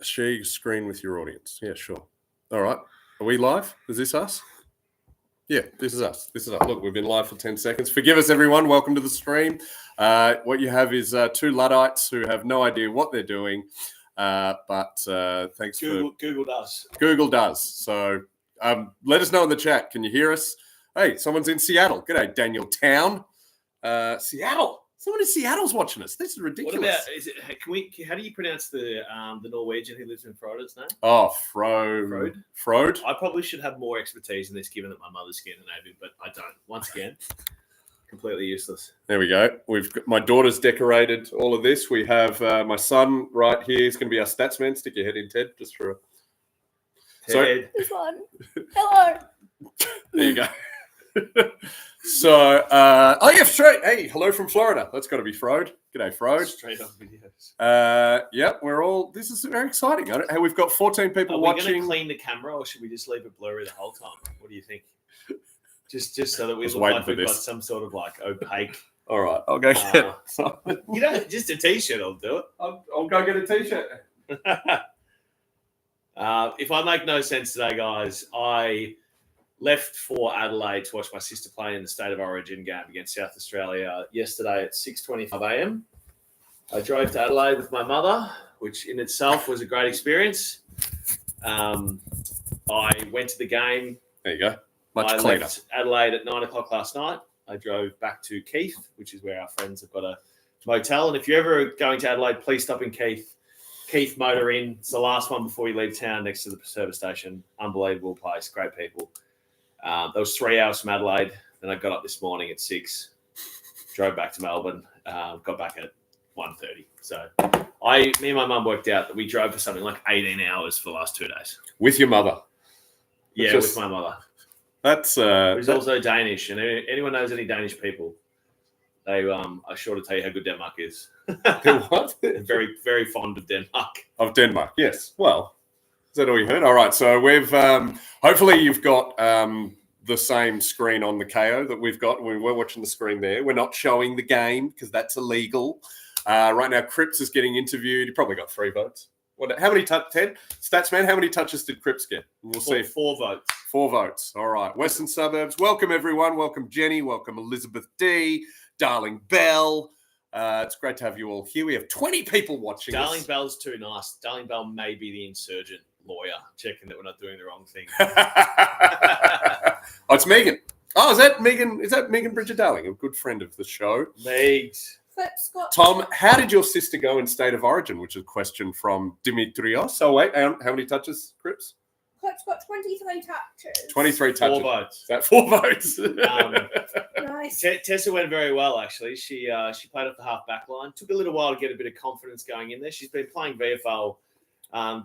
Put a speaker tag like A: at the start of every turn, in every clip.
A: Share your screen with your audience. Yeah, sure. All right. Are we live? Is this us? Yeah, this is us. Look, we've been live for 10 seconds. Forgive us, everyone. Welcome to the stream. What you have is two Luddites who have no idea what they're doing. But thanks
B: Google does.
A: Google does. So let us know in the chat. Can you hear us? Hey, someone's in Seattle. G'day, Daniel Town. Seattle. Someone in Seattle's watching us. This is ridiculous.
B: What about, how do you pronounce the Norwegian who lives in Florida's name?
A: Oh, Frode.
B: I probably should have more expertise in this, given that my mother's Scandinavian, but I don't. Once again, completely useless.
A: There we go. My daughter's decorated all of this. We have my son right here. He's going to be our stats man. Stick your head in, Ted, just for a...
B: Ted.
C: This one. Hello.
A: There you go. So, straight. Hey, hello from Florida. That's got to be Frode. G'day, Frode.
B: Straight on videos.
A: Yeah, this is very exciting. Hey, we've got 14 people watching.
B: Are we going to clean the camera, or should we just leave it blurry the whole time? What do you think? Just so that we look like we've got some sort of like opaque.
A: All right, I'll go get
B: just a t-shirt will do it.
A: I'll go get a t-shirt.
B: If I make no sense today, guys, I left for Adelaide to watch my sister play in the State of Origin game against South Australia yesterday at 6:25 a.m. I drove to Adelaide with my mother, which in itself was a great experience. I went to the game.
A: There you go. Much cleaner.
B: Left Adelaide at 9 o'clock last night. I drove back to Keith, which is where our friends have got a motel. And if you're ever going to Adelaide, please stop in Keith. Keith Motor Inn. It's the last one before you leave town, next to the service station. Unbelievable place. Great people. That was 3 hours from Adelaide. Then I got up this morning at 6, drove back to Melbourne, got back at 1:30. So me and my mum worked out that we drove for something like 18 hours for the last 2 days.
A: With your mother?
B: Yeah, with my mother.
A: That's
B: who's also Danish. And anyone knows any Danish people, they are sure to tell you how good Denmark is.
A: What?
B: Very, very fond of Denmark.
A: Of Denmark, yes. Well, is that all you heard? All right, so we've hopefully you've got the same screen on the KO that we've got. We're watching the screen there. We're not showing the game because that's illegal. Right now, Cripps is getting interviewed. He probably got 3 votes. How many Ted? Statsman, how many touches did Cripps get? We'll see.
B: 4 votes.
A: 4 votes. All right. Western Suburbs. Welcome, everyone. Welcome, Jenny. Welcome, Elizabeth D. Darling Bell. It's great to have you all here. We have 20 people watching.
B: Darling Bell's too nice. Darling Bell may be the insurgent lawyer checking that we're not doing the wrong thing.
A: Oh, it's Megan. Oh, is that Megan Bridget Darling, a good friend of the show?
B: Megs.
A: Tom, how did your sister go in State of Origin? Which is a question from Dimitrios. Oh, wait, how many touches, Cripps?
C: Clip's got 23 touches.
A: 23 touches.
B: 4 votes.
A: Is that 4 votes?
C: Nice.
B: Tessa went very well, actually. She played off the half-back line. Took a little while to get a bit of confidence going in there. She's been playing VFL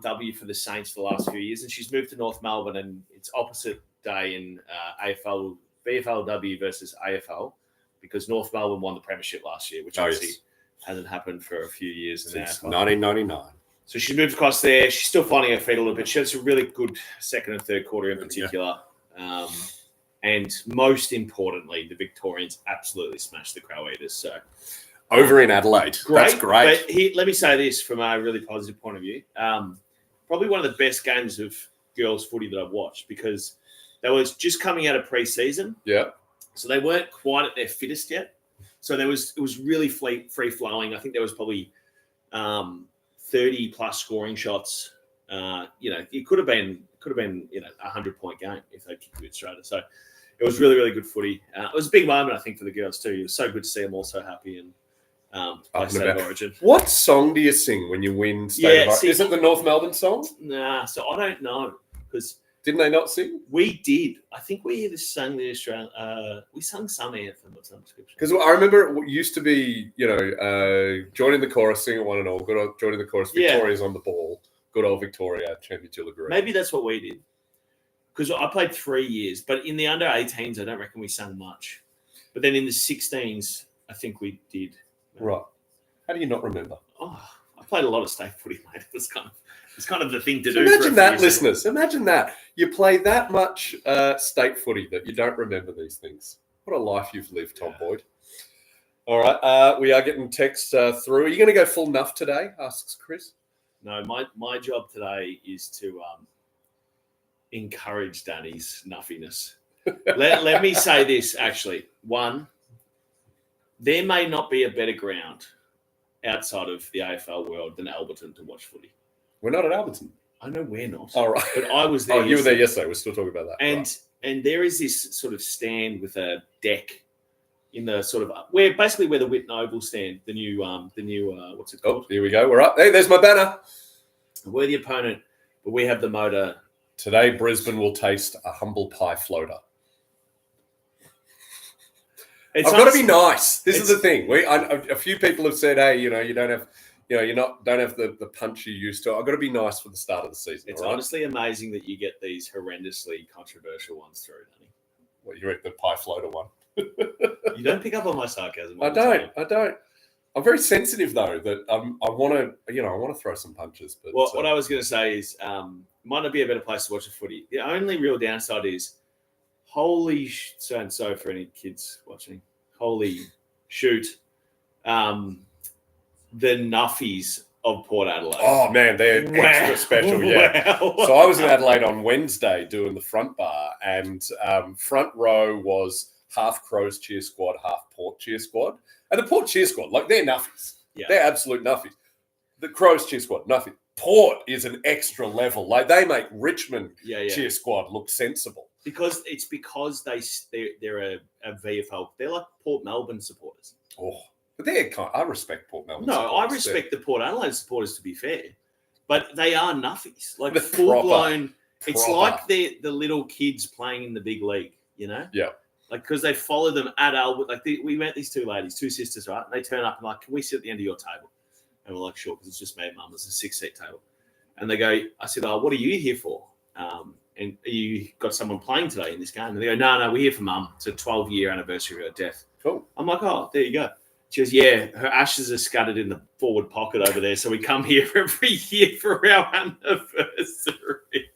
B: W for the Saints for the last few years, and she's moved to North Melbourne, and it's opposite day in AFL, VFLW versus AFL, because North Melbourne won the premiership last year, which obviously hasn't happened for a few years.
A: Since 1999.
B: So she moved across there. She's still finding her feet a little bit. She had some really good second and third quarter in particular. Yeah. And most importantly, the Victorians absolutely smashed the Crow Eaters. So
A: over in Adelaide. That's great.
B: But let me say this from a really positive point of view. Probably one of the best games of girls footy that I've watched, because they was just coming out of pre-season.
A: Yeah.
B: So they weren't quite at their fittest yet. So it was really free flowing. I think there was probably 30 plus scoring shots. It could have been a 100-point game if they kicked a bit straighter. So it was really, really good footy. It was a big moment, I think, for the girls too. It was so good to see them all so happy and play State of Origin.
A: What song do you sing when you win State of Origin? Is it the North Melbourne song?
B: Nah, so I don't know, because
A: didn't they not sing?
B: We did. I think we either sang the Australian. We sung some anthem or some description.
A: Because I remember it used to be, joining the chorus, sing it one and all. Good old joining the chorus. Victoria's on the ball. Good old Victoria, champion Gilligree.
B: Maybe that's what we did. Because I played 3 years, but in the under 18s, I don't reckon we sang much. But then in the 16s, I think we did.
A: Right. How do you not remember?
B: Oh, I played a lot of state footy, mate. It's kind of the thing to do.
A: Imagine that, listeners. Imagine that. You play that much state footy that you don't remember these things. What a life you've lived, Tom Boyd. All right. We are getting texts through. Are you going to go full nuff today? Asks Chris.
B: No, my job today is to encourage Danny's nuffiness. Let me say this, actually. One, there may not be a better ground outside of the AFL world than Alberton to watch footy.
A: We're not at Alberton.
B: I know we're not.
A: All right.
B: But I was there.
A: Oh, you were there yesterday. We're still talking about that.
B: And there is this sort of stand with a deck in the sort of where the Whitten Oval stand, the new what's it called?
A: Oh, here we go. We're up. Hey, there's my banner.
B: We're the opponent, but we have the motor.
A: Today, Brisbane will taste a humble pie floater. I've got to be nice. This is the thing. A few people have said, "Hey, you don't have, don't have the punch you used to." I've got to be nice for the start of the season.
B: It's honestly amazing that you get these horrendously controversial ones through, Danny.
A: What, you read the pie floater one?
B: You don't pick up on my sarcasm.
A: I don't. I'm very sensitive though. That I want to throw some punches. But
B: what I was going to say is, might not be a better place to watch the footy. The only real downside is, so for any kids watching, holy shoot, the Nuffies of Port Adelaide.
A: Oh man, they're extra special. Yeah.
B: Wow.
A: So I was in Adelaide on Wednesday doing the front bar, and front row was half Crows cheer squad, half Port cheer squad, and the Port cheer squad, like they're Nuffies. Yeah. They're absolute Nuffies. The Crows cheer squad, Nuffy. Port is an extra level. Like they make Richmond cheer squad look sensible.
B: Because they're a VFL. They're like Port Melbourne supporters.
A: Oh, but I respect Port Melbourne.
B: No, I respect the Port Adelaide supporters, to be fair, but they are Nuffies, like full blown. It's like they're the little kids playing in the big league, Yeah. Like because they follow them at Albert. Like we met these two sisters, right? And they turn up and like, can we sit at the end of your table? And we're like, sure, because it's just me and Mum. It's a 6-seat table. And they go, I said, oh, what are you here for? And you got someone playing today in this game? And they go, no, we're here for Mum. It's a 12-year anniversary of her death.
A: Cool. I'm
B: like, oh, there you go. She goes, yeah, her ashes are scattered in the forward pocket over there. So we come here every year for our anniversary.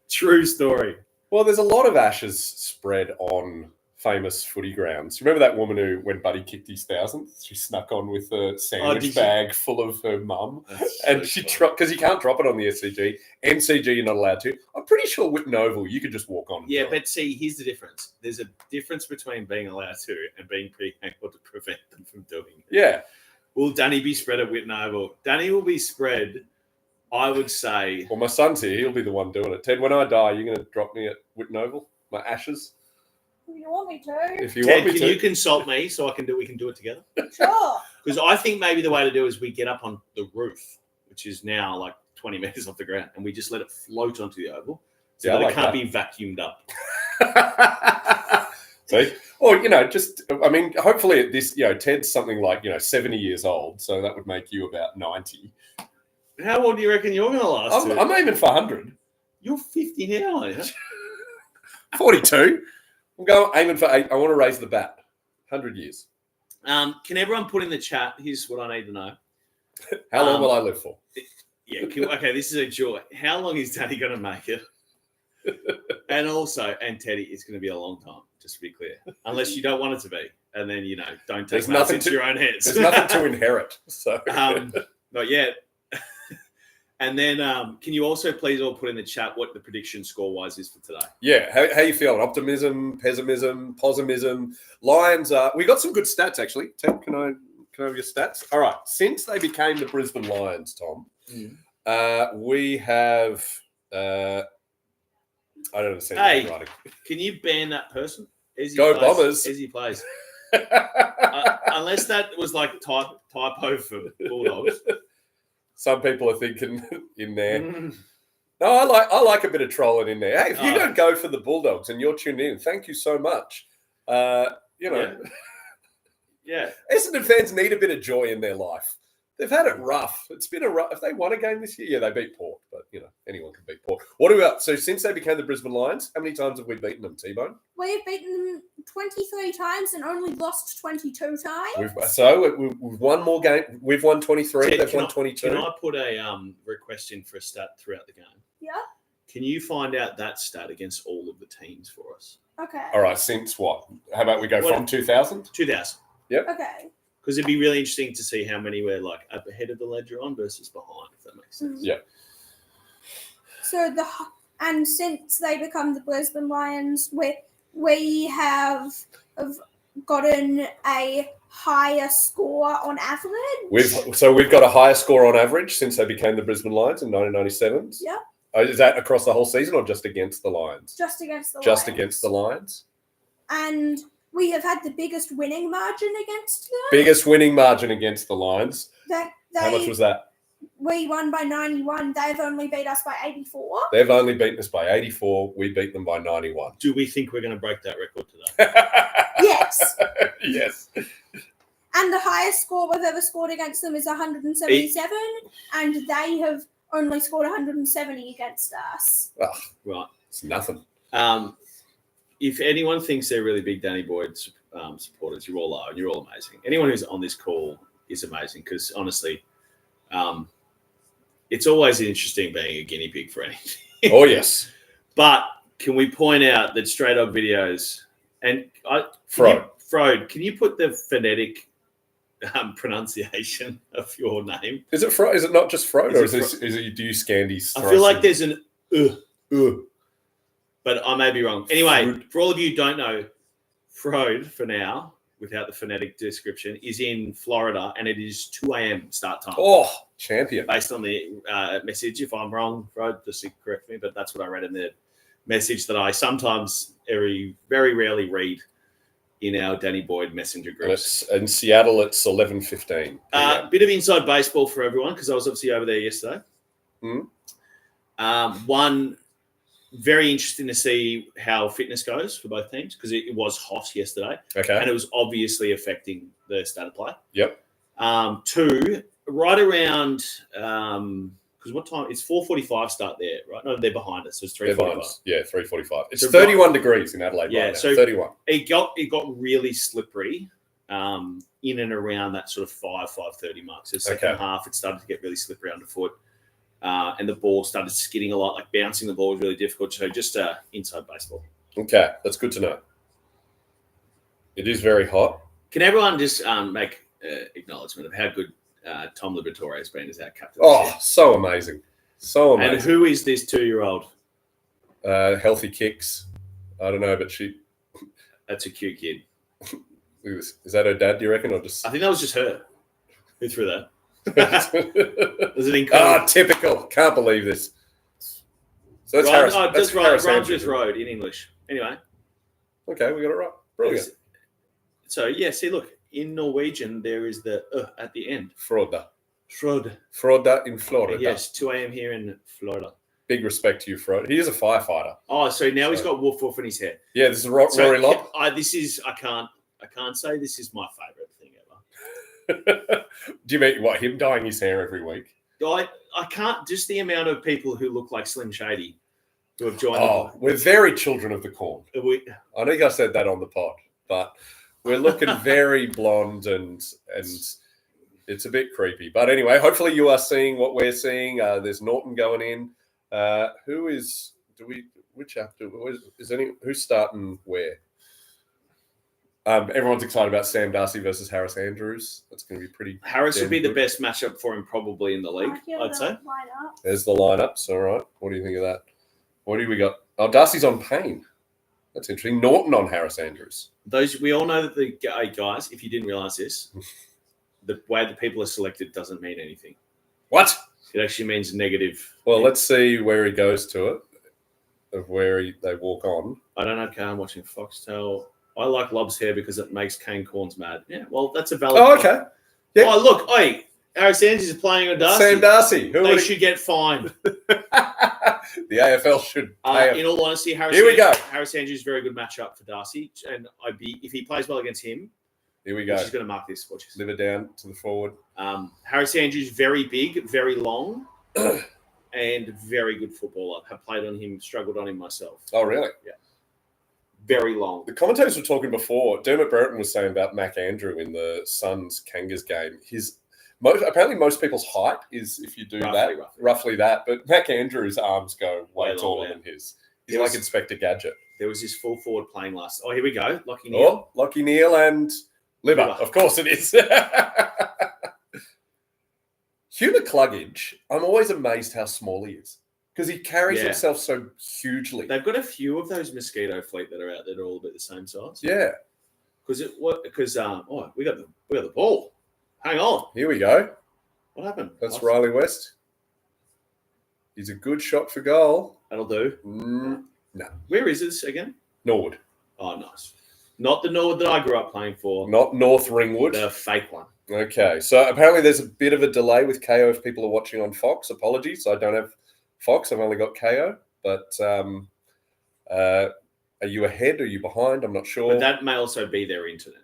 B: True story.
A: Well, there's a lot of ashes spread on famous footy grounds. Remember that woman who, when Buddy kicked his 1,000th, she snuck on with a sandwich bag full of her mum, and she because you can't drop it on the SCG. MCG, you're not allowed to. I'm pretty sure Whitten Oval, you could just walk on.
B: Yeah, but see, here's the difference. There's a difference between being allowed to and being able to prevent them from doing it.
A: Yeah.
B: Will Danny be spread at Whitten Oval? Danny will be spread, I would say.
A: Well, my son's here. He'll be the one doing it. Ted, when I die, you're going to drop me at Whitten Oval? My ashes?
C: If you want me to.
A: If you want me to.
B: Can you consult me so we can do it together?
C: Sure.
B: Because I think maybe the way to do it is we get up on the roof, which is now like 20 meters off the ground, and we just let it float onto the oval so that it can't be vacuumed up.
A: See? Or, hopefully at this, Ted's something like, 70 years old, so that would make you about 90.
B: How old do you reckon you're going to last?
A: I'm aiming for 100.
B: You're 50 now, aren't you?
A: 42. I'm aiming for 8. I want to raise the bat. 100 years.
B: Can everyone put in the chat? Here's what I need to know.
A: How long will I live for?
B: Yeah. Okay, this is a joy. How long is Teddy going to make it? And Teddy, it's going to be a long time, just to be clear. Unless you don't want it to be. And then, don't take nothing into your own heads.
A: There's nothing to inherit. So
B: not yet. And then can you also please all put in the chat what the prediction score-wise is for today?
A: Yeah, how you feeling? Optimism, pessimism, pessimism. Lions we got some good stats, actually. Ted, can I have your stats? All right. Since they became the Brisbane Lions, Tom, we have... I don't understand writing.
B: Can you ban that person?
A: Go Bombers.
B: As he plays. Unless that was like typo for Bulldogs.
A: Some people are thinking in there. No, I like a bit of trolling in there. Hey, if you don't go for the Bulldogs and you're tuned in, thank you so much. Yeah. Essendon fans need a bit of joy in their life. They've had it rough. It's been if they won a game this year, yeah, they beat Port, but anyone can beat Port. What about since they became the Brisbane Lions, how many times have we beaten them, T-Bone?
C: We've beaten them 23 times and only lost 22 times.
A: We've won more games. We've won 23. They've won 22.
B: Can I put a request in for a stat throughout the game?
C: Yeah.
B: Can you find out that stat against all of the teams for us?
C: Okay.
A: All right. Since what? How about we go from 2000?
B: 2000.
A: Yep.
C: Okay.
B: Because it'd be really interesting to see how many we're like up ahead of the ledger on versus behind. if that makes sense.
A: Yeah.
C: So and since they become the Brisbane Lions, we have gotten a higher score on average.
A: We've got a higher score on average since they became the Brisbane Lions in 1997.
C: Yeah.
A: Is that across the whole season or just against the Lions?
C: Just against the Lions.
A: Just against the Lions.
C: And we have had the biggest winning margin against them.
A: Biggest winning margin against the Lions. How much was that?
C: We won by 91. They've only beat us by 84.
A: They've only beaten us by 84. We beat them by 91.
B: Do we think we're going to break that record today?
C: Yes.
A: Yes.
C: And the highest score we've ever scored against them is 177, and they have only scored 170 against us.
A: Oh,
B: Right.
A: it's nothing.
B: If anyone thinks they're really big Danny Boyd supporters, you all are, and you're all amazing. Anyone who's on this call is amazing because, honestly, it's always interesting being a guinea pig for anything.
A: Oh, yes.
B: But can we point out that Stray Dog videos and Frode, can you put the phonetic pronunciation of your name?
A: Is it Frode? Is it not just Frode, or is it? Do you Scandies?
B: I feel like there's an but I may be wrong. Anyway, for all of you who don't know, Frode, for now, without the phonetic description, is in Florida, and it is 2 a.m. start time.
A: Oh, champion.
B: Based on the message. If I'm wrong, Frode, just correct me, but that's what I read in the message that I sometimes very rarely read in our Danny Boyd messenger groups.
A: In Seattle, it's 11:15.
B: Bit of inside baseball for everyone, because I was obviously over there yesterday. One, very interesting to see how fitness goes for both teams, because it was hot yesterday.
A: Okay.
B: And it was obviously affecting the state of play.
A: Yep.
B: Two, right around, because what time? It's 4:45 start there, right? No, they're behind us, so it's 3:45.
A: Yeah, 3:45. It's
B: So
A: 31 degrees in Adelaide right now.
B: so
A: 31.
B: It got really slippery in and around that sort of 5:30 mark. So second half, it started to get really slippery underfoot. And the ball started skidding a lot, like bouncing the ball was really difficult. So just inside baseball.
A: Okay, that's good to know. It is very hot.
B: Can everyone just make acknowledgement of how good Tom Liberatore has been as our captain?
A: Oh, so amazing. So amazing.
B: And who is this 2-year-old?
A: Healthy kicks. I don't know, but
B: That's a cute kid.
A: Look at this. Is that her dad, do you reckon? Or just...
B: I think that was just her. Who threw that? Was it incredible?
A: Typical. Can't believe this. So that's Harris.
B: Just right. Rhymes with road in English. Anyway.
A: Okay, we got it right. Brilliant.
B: So, yeah, see, look, in Norwegian, there is the at the end.
A: Froda.
B: Froda.
A: In Florida.
B: Yes, 2 a.m. here in Florida.
A: Big respect to you, Froda. He is a firefighter.
B: Oh, so now he's got woof woof in his head.
A: Yeah, this is Rory Lobb.
B: I can't say this is my favourite thing ever.
A: Do you mean what, him dyeing his hair every week?
B: I can't, just the amount of people who look like Slim Shady who have joined.
A: We're very children of the corn. I think I said that on the pod, but we're looking very blonde and it's a bit creepy. But anyway, hopefully you are seeing what we're seeing. There's Norton going in. Who's starting where? Everyone's excited about Sam Darcy versus Harris Andrews. That's going to be pretty.
B: Harris would be the best matchup for him probably in the league, I'd say.
A: There's the lineups. All right. What do you think of that? What do we got? Oh, Darcy's on Payne. That's interesting. Norton on Harris Andrews.
B: We all know that the guys, if you didn't realise this, the way that people are selected doesn't mean anything.
A: What?
B: It actually means negative.
A: Well, let's see where he goes to it, of where they walk on.
B: I don't know, okay, I'm watching Foxtel. I like Lobb's hair because it makes Kane Corns mad. Yeah, well, that's a valid
A: point. Okay.
B: Yeah. Oh, look, Harris Andrews is playing on Darcy.
A: Sam Darcy.
B: They should get fined.
A: The AFL should pay
B: in all honesty, Harris Andrews is a very good matchup for Darcy. And if he plays well against him,
A: here we go.
B: She's going to mark this. Watch this.
A: Live it down to the forward.
B: Harris Andrews, very big, very long, and very good footballer. Have played on him, struggled on him myself.
A: Oh, really?
B: Yeah. Very long.
A: The commentators were talking before. Dermot Burton was saying about Mac Andrew in the Suns Kangas game. Apparently most people's height is, if you do roughly that. But Mac Andrew's arms go way taller than his. He's like Inspector Gadget.
B: There was his full forward playing last. Oh, here we go. Lockie Neal.
A: Lockie Neal and Liver. Of course it is. Hugh McCluggage, I'm always amazed how small he is because he carries himself so hugely.
B: They've got a few of those mosquito fleet that are out there that are all about the same size.
A: Yeah.
B: We got the ball. Hang on.
A: Here we go.
B: What happened?
A: That's Riley West. He's a good shot for goal.
B: That'll do.
A: No.
B: Where is this again?
A: Norwood.
B: Oh, nice. Not the Norwood that I grew up playing for.
A: Not North Ringwood.
B: The fake one.
A: Okay. So apparently there's a bit of a delay with KO if people are watching on Fox. Apologies. I don't have Fox. I've only got KO. But are you ahead? Are you behind? I'm not sure.
B: But that may also be their internet.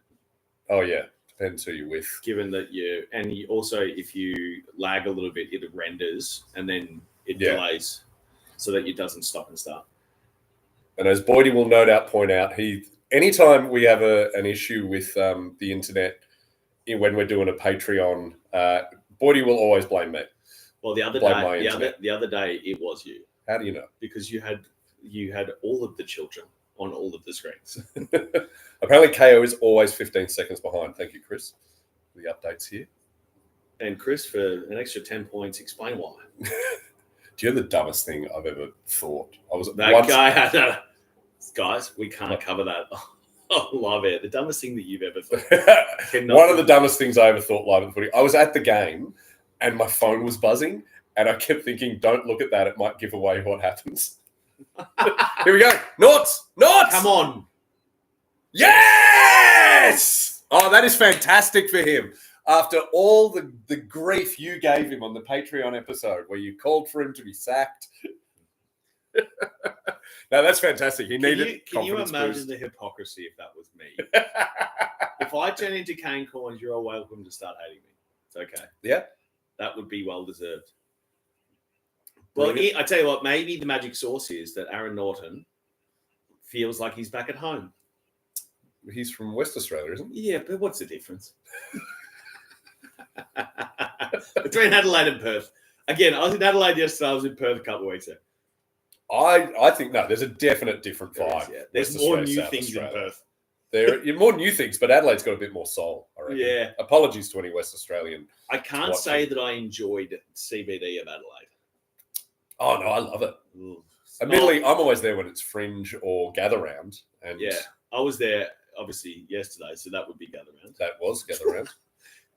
A: Oh, yeah. Depends who you're with.
B: Given that if you lag a little bit, it renders and then it delays so that it doesn't stop and start.
A: And as Boydie will no doubt point out, anytime we have an issue with the internet when we're doing a Patreon, Boydie will always blame me.
B: Well, the other day it was you.
A: How do you know?
B: Because you had all of the children on all of the screens.
A: Apparently, KO is always 15 seconds behind. Thank you, Chris, for the updates here.
B: And Chris, for an extra 10 points, explain why.
A: Do you know the dumbest thing I've ever thought?
B: Guy had a... Guys, we can't cover that. I love it. The dumbest thing that you've ever thought.
A: One of the dumbest things I ever thought live at the footy. I was at the game and my phone was buzzing and I kept thinking, don't look at that. It might give away what happens. Here we go. Norts!
B: Come on.
A: Yes! Oh, that is fantastic for him. After all the grief you gave him on the Patreon episode where you called for him to be sacked. No, that's fantastic. He needed
B: Can you imagine
A: boost.
B: the hypocrisy if that was me? If I turn into Kane Corns, you're all welcome to start hating me. It's okay.
A: Yeah.
B: That would be well deserved. Well, I tell you what, maybe the magic sauce is that Aaron Norton feels like he's back at home.
A: He's from West Australia, isn't he?
B: Yeah, but what's the difference? Between Adelaide and Perth. Again, I was in Adelaide yesterday. I was in Perth a couple of weeks ago.
A: I think, no, there's a definite different vibe.
B: There's more new things in Perth.
A: There are more new things, but Adelaide's got a bit more soul, I reckon.
B: Yeah.
A: Apologies to any West Australian.
B: I can't say that I enjoyed CBD of Adelaide.
A: Oh, no, I love it. Admittedly, I'm always there when it's fringe or gather round. And
B: yeah, I was there, obviously, yesterday, so that would be gather round.
A: That was gather round.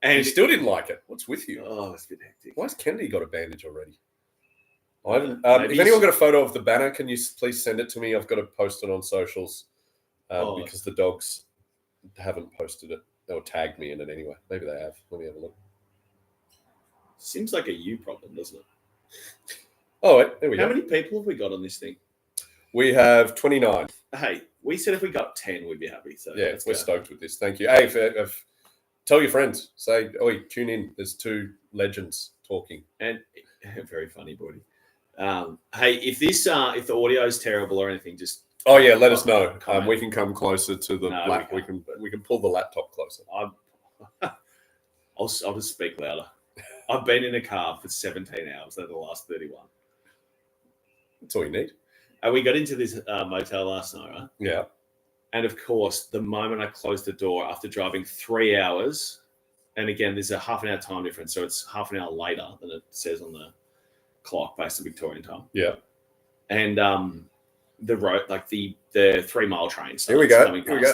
B: And
A: you still didn't like it. What's with you?
B: Oh, it's a bit hectic.
A: Why has Kennedy got a bandage already? I haven't. If anyone got a photo of the banner, can you please send it to me? I've got to post it on socials because the dogs haven't posted it. They'll tag me in it anyway. Maybe they have. Let me have a look.
B: Seems like a you problem, doesn't it?
A: Oh, wait, there we go.
B: How many people have we got on this thing?
A: We have 29.
B: Hey, we said if we got 10, we'd be happy. So
A: yeah, we're stoked with this. Thank you. Hey, if tell your friends. Say, tune in. There's two legends talking.
B: And very funny, Boydie. Hey, if the audio is terrible or anything, just
A: let us know. We can come closer to the lap. We can pull the laptop closer.
B: I'll just speak louder. I've been in a car for 17 hours over the last 31.
A: That's all you need.
B: And we got into this motel last night, right?
A: Yeah.
B: And of course, the moment I closed the door after driving 3 hours, and again, there's a half an hour time difference, so it's half an hour later than it says on the clock based on Victorian time.
A: Yeah.
B: And the road, like the 3 mile train.
A: Here we go.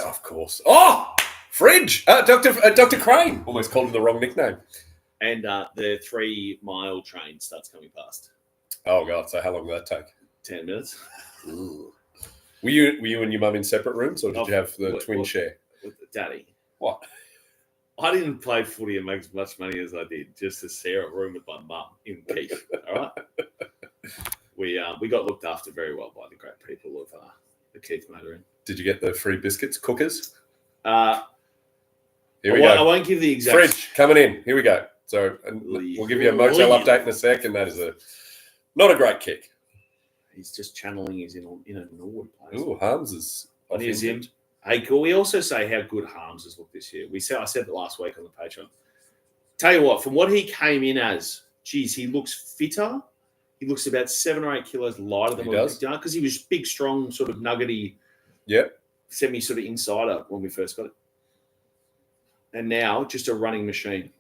A: Of course. Oh, Fridge. Dr. Crane. Almost called him the wrong nickname.
B: And the 3 mile train starts coming past.
A: Oh God! So how long did that take?
B: 10 minutes.
A: Ooh. Were you and your mum in separate rooms, or did you have the twin share?
B: With Daddy.
A: What?
B: I didn't play footy and make as much money as I did just to share a room with my mum in Keith. All right. We got looked after very well by the great people of the Keith Motor Inn.
A: Did you get the free biscuits, cookers?
B: Here
A: we go.
B: I won't give the exact.
A: Fridge coming in. Here we go. So we'll give you a motel update in a sec, and that is not a great kick.
B: He's just channeling his in a Norwood place.
A: Ooh, Harms is
B: off him. Hey, cool. We also say how good Harms has looked this year. I said that last week on the Patreon. Tell you what, from what he came in as, geez, he looks fitter. He looks about 7 or 8 kilos lighter than what he's done because he was big, strong, sort of nuggety.
A: Yep.
B: Semi sort of insider when we first got it. And now just a running machine.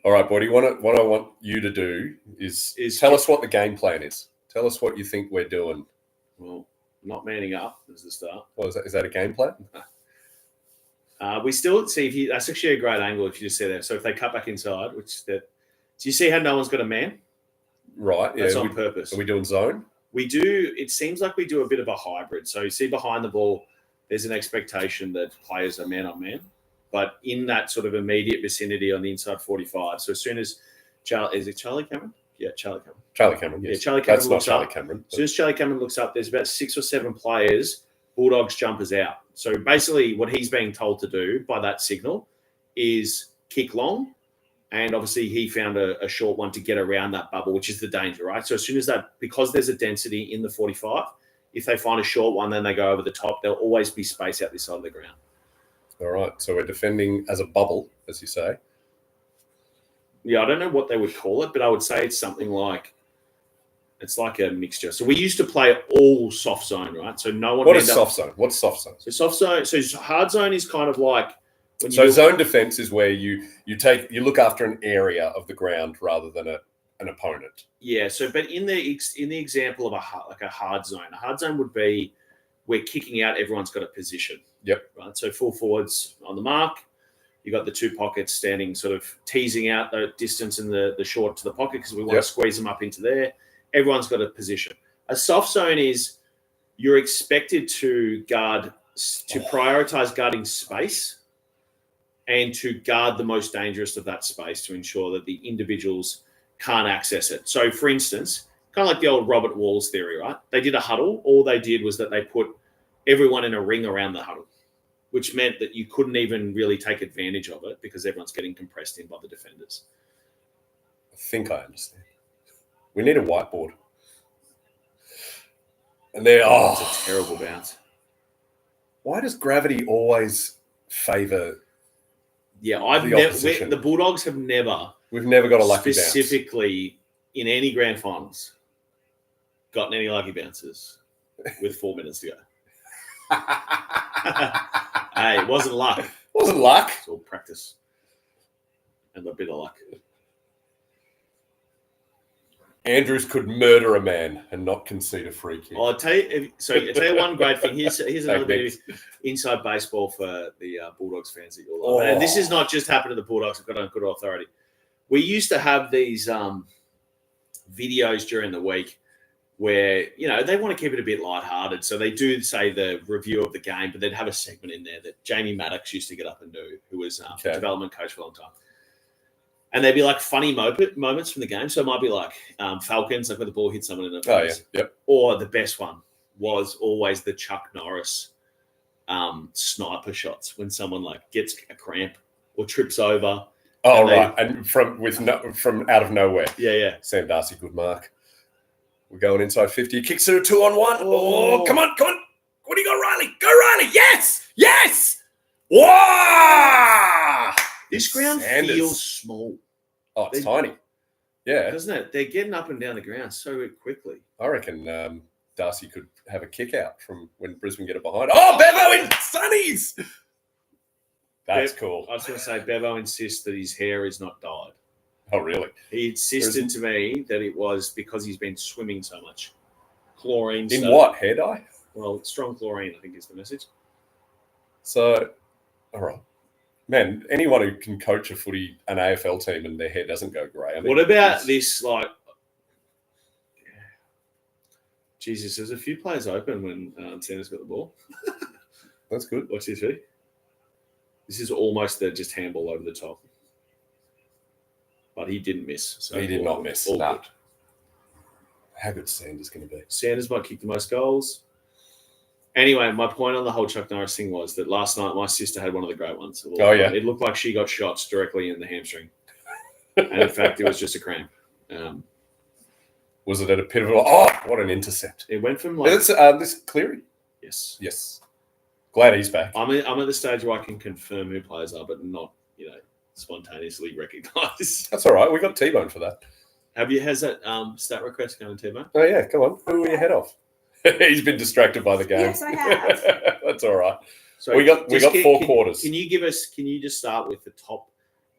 A: All right, buddy. What I want you to do is tell us what the game plan is. Tell us what you think we're doing.
B: Well, not manning up is the start.
A: Well, is that a game plan?
B: We still see that's actually a great angle if you just say that. So if they cut back inside, do you see how no one's got a man?
A: Right.
B: That's on purpose.
A: Are we doing zone?
B: We do. It seems like we do a bit of a hybrid. So you see behind the ball, there's an expectation that players are man on man, but in that sort of immediate vicinity on the inside 45. So as soon as Charlie Cameron? Yeah, Charlie Cameron.
A: Charlie Cameron, yes.
B: Yeah, Charlie Cameron.
A: That's not Charlie Cameron.
B: As soon as Charlie Cameron looks up, there's about 6 or 7 players. Bulldogs jumpers out. So basically, what he's being told to do by that signal is kick long. And obviously, he found a short one to get around that bubble, which is the danger, right? So as soon as that, because there's a density in the 45, if they find a short one, then they go over the top. There'll always be space out this side of the ground.
A: All right. So we're defending as a bubble, as you say.
B: Yeah, I don't know what they would call it, but I would say it's something like, it's like a mixture. So we used to play all soft zone, right? So no one.
A: What is soft zone? What's soft zone?
B: So soft zone. So hard zone is kind of like.
A: Zone defense is where you look after an area of the ground rather than an opponent.
B: Yeah. So, but in the example of a hard zone would be where kicking out, everyone's got a position.
A: Yep.
B: Right. So full forwards on the mark. You got the 2 pockets standing, sort of teasing out the distance and the short to the pocket because we want to squeeze them up into there. Everyone's got a position. A soft zone is you're expected to prioritize guarding space and to guard the most dangerous of that space to ensure that the individuals can't access it. So, for instance, kind of like the old Robert Walls theory, right? They did a huddle. All they did was that they put everyone in a ring around the huddle, which meant that you couldn't even really take advantage of it because everyone's getting compressed in by the defenders.
A: I think I understand. We need a whiteboard. And
B: it's a terrible bounce.
A: Why does gravity always favour?
B: Yeah, the Bulldogs have never.
A: We've never got a lucky bounce.
B: Specifically in any grand finals, gotten any lucky bounces with 4 minutes to go. Hey, it wasn't luck.
A: Wasn't luck.
B: It's all practice and a bit of luck.
A: Andrews could murder a man and not concede a free kick.
B: I'll tell you one great thing. Here's another bit of inside baseball for the Bulldogs fans that you'll love. And this has not just happened to the Bulldogs. I've got on good authority. We used to have these videos during the week where, they want to keep it a bit lighthearted. So they do say the review of the game, but they'd have a segment in there that Jamie Maddox used to get up and do, who was a development coach for a long time. And they'd be like funny moments from the game. So it might be like Falcons, like when the ball hit someone in the face.
A: Oh, yeah. Yep.
B: Or the best one was always the Chuck Norris sniper shots when someone like gets a cramp or trips over.
A: Oh, right. And from out of nowhere.
B: Yeah.
A: Sam Darcy, good mark. We're going inside 50. Kicks it a 2-on-1. Oh, come on. What do you got, Riley? Go, Riley. Yes. Wow.
B: This ground feels small.
A: Oh, it's tiny. Yeah.
B: Doesn't it? They're getting up and down the ground so quickly.
A: I reckon Darcy could have a kick out from when Brisbane get it behind. Oh, Bevo in Sunnies. That's cool.
B: I was going to say, Bevo insists that his hair is not dyed.
A: Oh, really?
B: He insisted to me that it was because he's been swimming so much. Chlorine.
A: In what? Hair dye?
B: Well, strong chlorine, I think, is the message.
A: So, all right. Man, anyone who can coach an AFL team and their hair doesn't go grey. I mean,
B: what about this, like... Jesus, there's a few players open when Sanders got the ball.
A: That's good.
B: Watch this, ready? This is almost just handball over the top. But he didn't miss. So
A: he did not miss.
B: All
A: nah.
B: good.
A: How good is Sanders going to be?
B: Sanders might kick the most goals. Anyway, my point on the whole Chuck Norris thing was that last night my sister had one of the great ones.
A: Oh, yeah.
B: It looked like she got shots directly in the hamstring. And in fact, it was just a cramp.
A: Was it at a pivotal? Oh, what an intercept.
B: It went from like...
A: This Cleary?
B: Yes. Glad
A: he's back.
B: I'm at the stage where I can confirm who players are, but not, spontaneously recognise.
A: That's all right. We got T-Bone for that.
B: Has that stat request going, T-Bone?
A: Oh, yeah. Come on. Who are you ahead of? He's been distracted by the game.
C: Yes, I have.
A: That's all right. So we got 4 quarters.
B: Can you just start with the top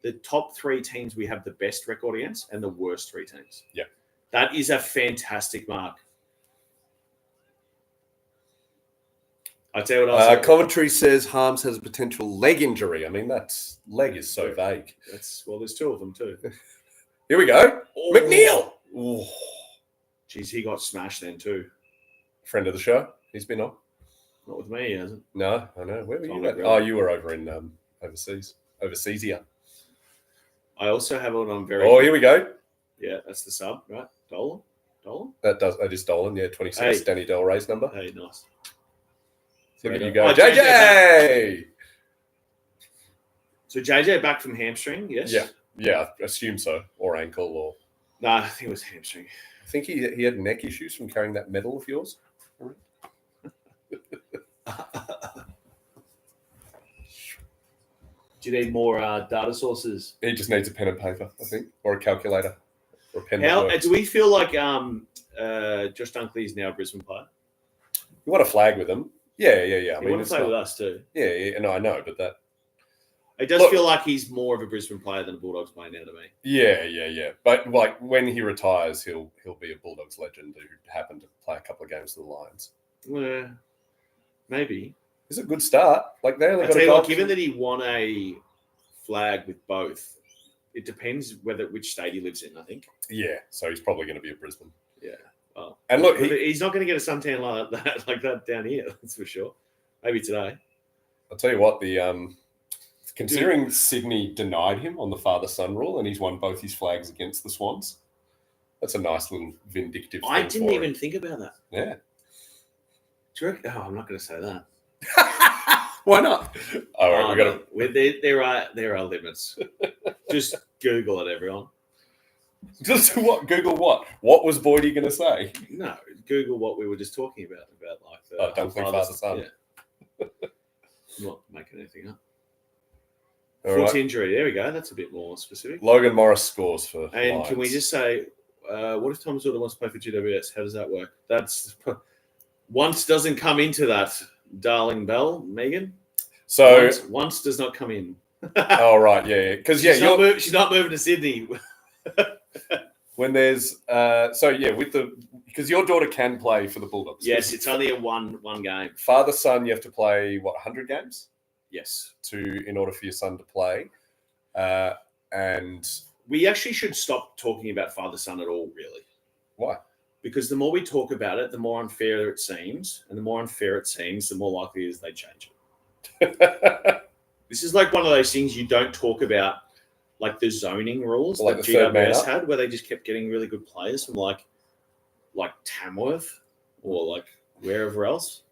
B: the top 3 teams we have the best record against and the worst 3 teams.
A: Yeah.
B: That is a fantastic mark. I tell you what else.
A: Commentary says Harms has a potential leg injury. I mean, leg is so vague.
B: There's 2 of them too.
A: Here we go.
B: Oh.
A: McNeil. Oh.
B: Jeez, he got smashed then too.
A: Friend of the show. He's been on.
B: Not with me, he hasn't.
A: No, I know. Where were
B: Tom
A: you at?
B: McGregor.
A: Oh, you were over in overseas. Overseas, yeah.
B: I also have it on very.
A: Oh, here we go.
B: Yeah, that's the sub, right? Dolan?
A: That is Dolan, yeah, 26,
B: Hey.
A: Danny Del Rey's number.
B: Hey, nice.
A: Look at
B: Yeah,
A: you go.
B: oh,
A: JJ!
B: So JJ back from hamstring, yes?
A: Yeah, I assume so. Or ankle, or...
B: No, I think it was hamstring.
A: I think he had neck issues from carrying that medal of yours.
B: Do you need more data sources?
A: He just needs a pen and paper, I think, or a calculator, or a pen.
B: Do we feel like Josh Dunkley is now a Brisbane player?
A: You want to flag with him? Yeah. I
B: He
A: mean,
B: want to play with us too.
A: Yeah, no, I know, but that.
B: It does feel like he's more of a Brisbane player than a Bulldogs player now to me.
A: Yeah. But like when he retires, he'll be a Bulldogs legend who happened to play a couple of games for the Lions.
B: Well, maybe.
A: It's a good start. Like they only
B: I
A: got
B: tell
A: a
B: you
A: goal.
B: what, given that he won a flag with both, it depends which state he lives in, I think.
A: Yeah, so he's probably going to be at Brisbane.
B: Yeah. Well,
A: And look,
B: he's not going to get a suntan like that down here, that's for sure. Maybe today.
A: I'll tell you what, considering Sydney denied him on the father-son rule and he's won both his flags against the Swans, that's a nice little vindictive thing.
B: I didn't even
A: him.
B: think about that.
A: Yeah.
B: Do you reckon? Oh, I'm not going to say that.
A: Why not? All right,
B: there are limits. Just Google it, everyone.
A: Just what? Google what? What was Boydie going to say?
B: No, Google what we were just talking about like the
A: Dunkley father-son.
B: Yeah. I'm not making anything up.
A: All
B: Foot
A: right.
B: injury. There we go. That's a bit more specific.
A: Logan Morris scores for
B: And
A: Lions.
B: can we just say, what if Thomas Wilder wants to play for GWS? How does that work? That's once doesn't come into that, darling Bell, Megan.
A: So
B: once does not come in.
A: oh right, yeah, because
B: she's not moving to Sydney.
A: when there's because your daughter can play for the Bulldogs.
B: Yes, it's only a one game.
A: Father son, you have to play 100 games
B: Yes,
A: in order for your son to play, and
B: we actually should stop talking about father son at all. Really,
A: why?
B: because the more we talk about it, the more unfair it seems, and the more unfair it seems, the more likely it is they change it. This is like one of those things you don't talk about, like the zoning rules
A: Like
B: that
A: the third man
B: GWS
A: up?
B: had, where they just kept getting really good players from like Tamworth or like wherever else.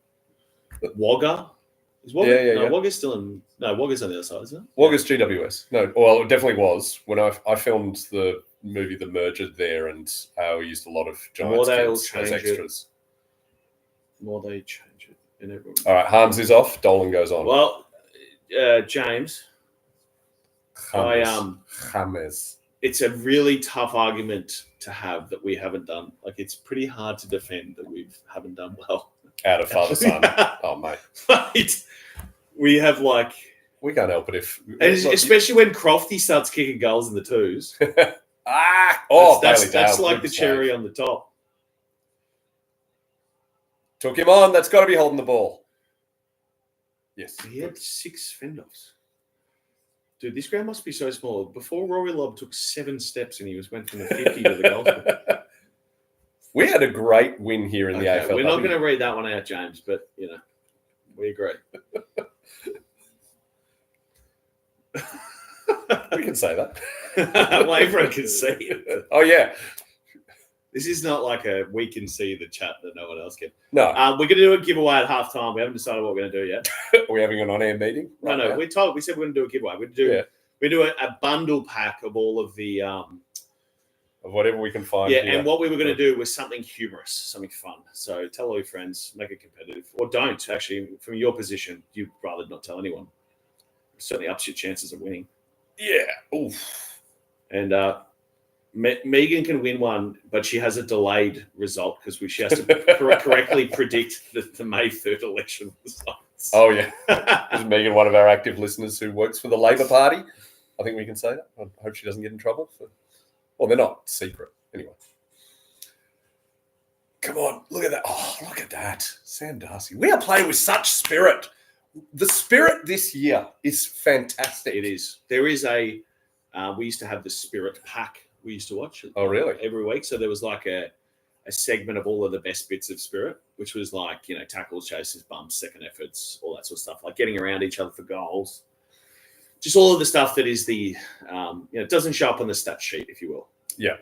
B: Wagga. Is Wagga?
A: Yeah.
B: No, Wagga's still in. No, Wagga's on the other side, isn't it?
A: August GWS. No, well, it definitely was when I filmed the movie The Merger there, and we used a lot of Giants
B: they'll
A: kids as
B: change it.
A: extras.
B: More they change it, and everyone.
A: All right, Harms is off. Dolan goes on.
B: Well, James,
A: James.
B: it's a really tough argument to have that we haven't done. Like, it's pretty hard to defend that we haven't done well.
A: Out of father son. Oh mate,
B: We have like,
A: we can't help it if,
B: and especially when Crofty starts kicking goals in the twos. That's like the cherry on the top.
A: Took him on. That's got to be holding the ball. Yes.
B: He had 6 fend-offs. Dude, this ground must be so small. Before Rory Lobb took 7 steps and he went from the 50 to the goal.
A: We had a great win here in the AFL.
B: We're not going to read that one out, James, but, we agree.
A: We can say that.
B: Well, everyone can see it.
A: Oh, yeah.
B: This is not like we can see the chat that no one else can.
A: No.
B: We're going to do a giveaway at halftime. We haven't decided what we're going to do yet.
A: Are we having an on-air meeting?
B: No.
A: now?
B: We said we're going to do a giveaway. We do a bundle pack of all of the
A: Of whatever we can find.
B: yeah,
A: here.
B: and what we were going to do was something humorous, something fun. So tell all your friends, make it competitive, or don't. Actually, from your position, you'd rather not tell anyone. It certainly ups your chances of winning.
A: Yeah. Oof.
B: And Megan can win one, but she has a delayed result because she has to correctly predict the May 3rd election results.
A: Oh, yeah. Is Megan one of our active listeners who works for the Labor Party? I think we can say that. I hope she doesn't get in trouble. Well, they're not secret. Anyway. Come on, look at that. Oh, look at that. Sam Darcy. We are playing with such spirit. The spirit this year is fantastic.
B: It is. There is we used to have the Spirit Pack we used to watch.
A: Oh, really?
B: Every week. So there was like a segment of all of the best bits of Spirit, which was like, tackles, chases, bumps, second efforts, all that sort of stuff, like getting around each other for goals. Just all of the stuff that is it doesn't show up on the stat sheet, if you will.
A: Yeah.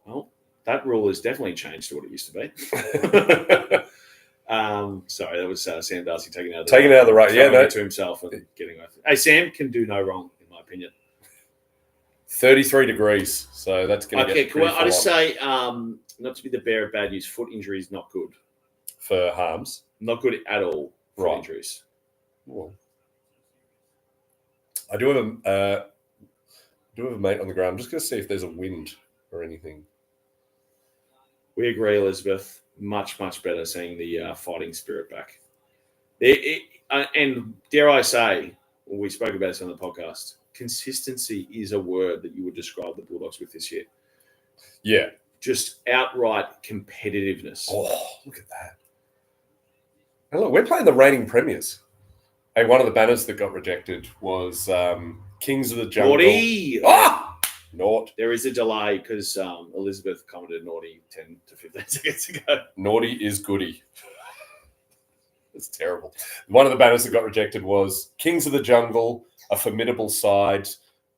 B: Well, that rule has definitely changed to what it used to be. Sorry, that was Sam Darcy taking out the right. Yeah, to himself and getting away. Hey, Sam can do no wrong, in my opinion.
A: 33 degrees, so that's going to get
B: I just say, not to be the bearer of bad news, foot injuries not good
A: for harms.
B: Not good at all. For injuries.
A: Well, I do have a mate on the ground. I'm just going to see if there's a wind or anything.
B: We agree, Elizabeth. Much, much better seeing the fighting spirit back. And dare I say, we spoke about this on the podcast, consistency is a word that you would describe the Bulldogs with this year.
A: Yeah.
B: Just outright competitiveness.
A: Oh, look at that. And look, we're playing the reigning premiers. Hey, one of the banners that got rejected was Kings of the Jungle.
B: Naughty!
A: Naught.
B: There is a delay because Elizabeth commented naughty 10 to 15 seconds ago.
A: Naughty is goody. It's terrible. One of the banners that got rejected was Kings of the Jungle, a formidable side,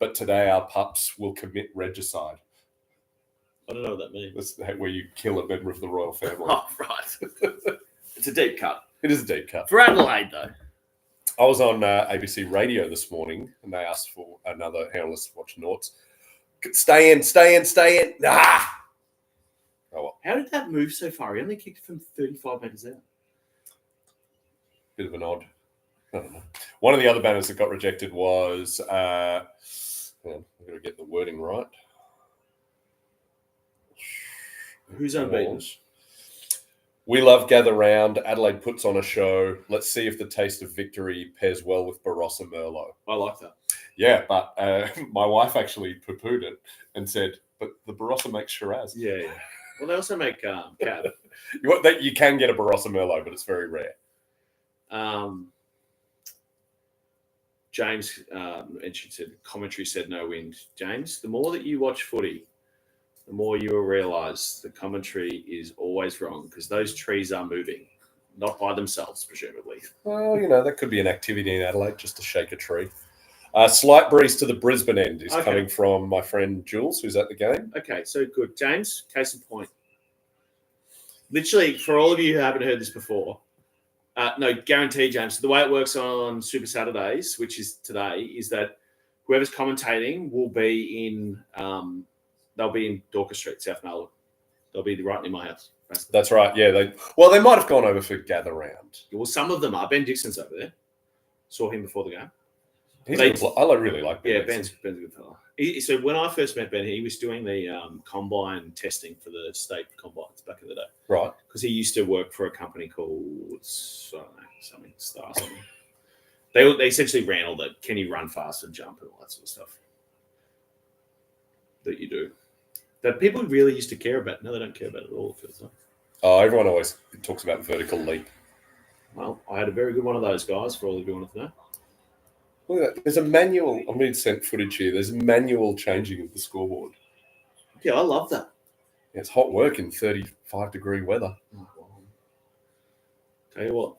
A: but today our pups will commit regicide.
B: I don't know what that means.
A: That's where you kill a member of the royal family.
B: Oh, right. It's a deep cut.
A: It is a deep cut.
B: For Adelaide, though.
A: I was on ABC Radio this morning, and they asked for another analyst to watch Norts. Stay in. Nah. Oh, well.
B: How did that move so far? He only kicked from 35 metres out.
A: Bit of an odd. I don't know. One of the other banners that got rejected was, I've got to get the wording right.
B: Who's unbeaten?
A: We love gather round. Adelaide puts on a show. Let's see if the taste of victory pairs well with Barossa Merlot.
B: I like that.
A: Yeah, but my wife actually poo-pooed it and said, but the Barossa makes Shiraz.
B: Yeah. Well, they also make cab.
A: You can get a Barossa Merlot, but it's very rare.
B: James, and she said, commentary said no wind. James, the more that you watch footy, the more you will realise the commentary is always wrong because those trees are moving, not by themselves, presumably.
A: Well, that could be an activity in Adelaide, just to shake a tree. Slight breeze to the Brisbane end is coming from my friend Jules, who's at the game.
B: Okay, so good. James, case in point. Literally, for all of you who haven't heard this before, no, guarantee, James. So the way it works on Super Saturdays, which is today, is that whoever's commentating will be in they'll be in Dorcas Street, South Melbourne. They'll be right near my house. Basically.
A: That's right. Yeah. They might have gone over for gather round.
B: Well, some of them are. Ben Dixon's over there. Saw him before the game.
A: I really like Ben.
B: Yeah, Ben's a good fella. So when I first met Ben, he was doing the combine testing for the state combines back in the day.
A: Right.
B: Because he used to work for a company called, I don't know, something. They essentially ran all that, can you run fast and jump and all that sort of stuff that you do. That people really used to care about. No, they don't care about it at all, it feels like.
A: Oh, everyone always talks about vertical leap.
B: Well, I had a very good one of those guys for all of you wanted to know.
A: Look at that. There's a manual. I'm being sent footage here. There's manual changing of the scoreboard.
B: Yeah, I love that.
A: Yeah, it's hot work in 35-degree weather.
B: Oh, wow. Tell you what.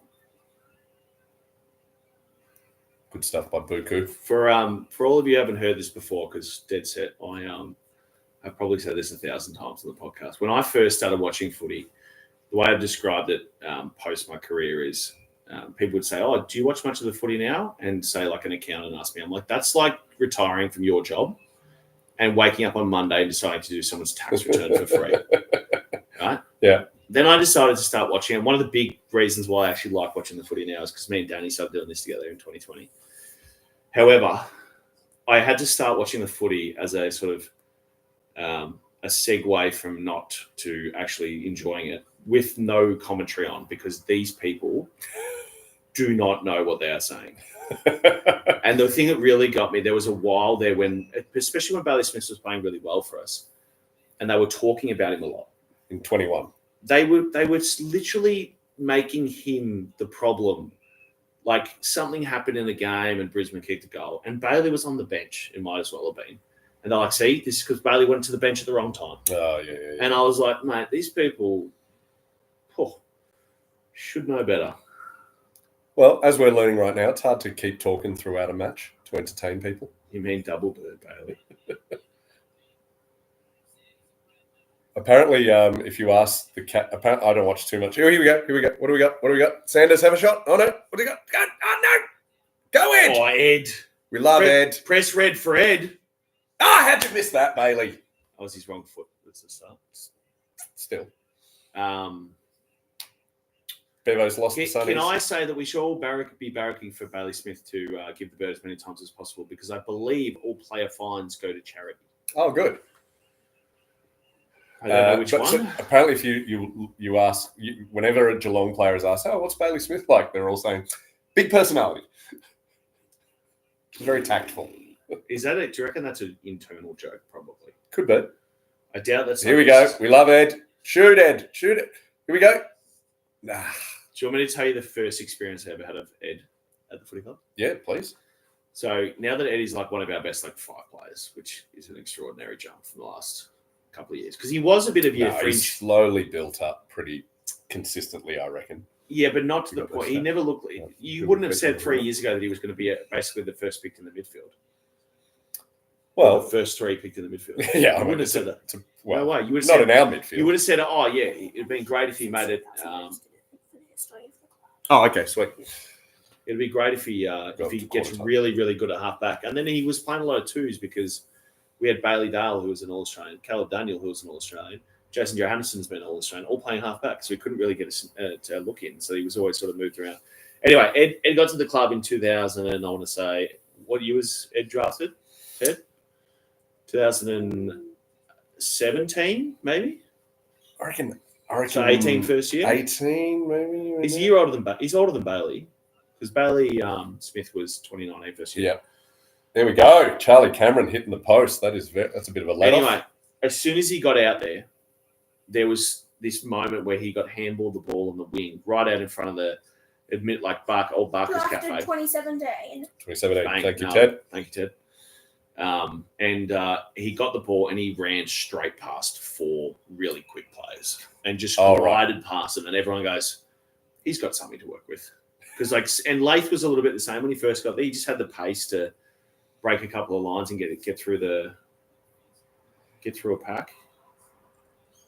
A: Good stuff by Buku.
B: For all of you who haven't heard this before, because dead set, I've probably said this 1,000 times on the podcast. When I first started watching footy, the way I've described it post my career is people would say, oh, do you watch much of the footy now? And say like an accountant asked me, I'm like, that's like retiring from your job and waking up on Monday and deciding to do someone's tax return for free. Right?
A: Yeah.
B: Then I decided to start watching. And one of the big reasons why I actually like watching the footy now is because me and Danny started doing this together in 2020. However, I had to start watching the footy as a sort of a segue from not to actually enjoying it with no commentary on, because these people do not know what they are saying. And the thing that really got me, there was a while there when, especially when Bailey Smith was playing really well for us, and they were talking about him a lot.
A: In 21.
B: They were literally making him the problem. Like something happened in the game and Brisbane kicked a goal, and Bailey was on the bench. It might as well have been. And they're like, see, this is because Bailey went to the bench at the wrong time.
A: Oh, yeah.
B: And I was like, mate, these people should know better.
A: Well, as we're learning right now, it's hard to keep talking throughout a match to entertain people.
B: You mean double bird, Bailey?
A: Apparently, if you ask the cat, I don't watch too much. Here we go. What do we got? Sanders have a shot. Oh, no. What do you got? Oh, no. Go, Ed.
B: Oh, Ed.
A: We love Ed.
B: Press red for Ed.
A: How'd you miss that, Bailey?
B: That was his wrong foot. That's the start.
A: Still.
B: Bevo's
A: lost the sunnies.
B: Can I say that we should all be barracking for Bailey Smith to give the bird as many times as possible, because I believe all player fines go to charity.
A: Oh, good.
B: I don't know which one.
A: So apparently, if you ask, whenever a Geelong player is asked, what's Bailey Smith like? They're all saying, big personality. Very tactful.
B: Is that it? Do you reckon that's an internal joke? Probably.
A: Could be.
B: I doubt that's.
A: Here we go. We love Ed. Shoot, Ed. Shoot it. Here we go. Nah.
B: Do you want me to tell you the first experience I ever had of Ed at the footy club?
A: Yeah, please.
B: So now that Eddie's like one of our best 5 players, which is an extraordinary jump from the last couple of years, because he was a bit of your fringe.
A: He's slowly built up pretty consistently, I reckon.
B: Yeah, but not to the point. He never looked. You wouldn't have said 3 years ago that he was going to be basically the first picked in the midfield.
A: Well,
B: the first 3 picked in the midfield.
A: Yeah,
B: I wouldn't have said that.
A: Well,
B: no way. You would have
A: not
B: said,
A: in our midfield.
B: You would have said, "Oh yeah, it'd been great if he made it."
A: Oh, okay, sweet.
B: It'd be great if he gets really, really good at halfback. And then he was playing a lot of twos because we had Bailey Dale, who was an All-Australian, Caleb Daniel, who was an All-Australian, Jason Johanneson's been an All-Australian, all playing halfback. So we couldn't really get a look in. So he was always sort of moved around. Anyway, Ed got to the club in 2000, and I want to say, what year was Ed drafted? Ed? 2017, maybe?
A: I reckon
B: so 18 first year?
A: 18, maybe?
B: He's a year older than He's older than Bailey, because Bailey Smith was 2019 first year.
A: Yeah. There we go. Charlie Cameron hitting the post. That's a bit of a let
B: Anyway,
A: off.
B: as soon as he got out there was this moment where he got handballed the ball on the wing right out in front of the old Barker's
C: Drafted
B: Cafe.
C: 2017.
A: 2017. Thank you, Ted.
B: Thank you, Ted. And he got the ball and he ran straight past 4 really quick players and just glided past them. And everyone goes, he's got something to work with. Because and Lath was a little bit the same when he first got there. He just had the pace to break a couple of lines and get through a pack.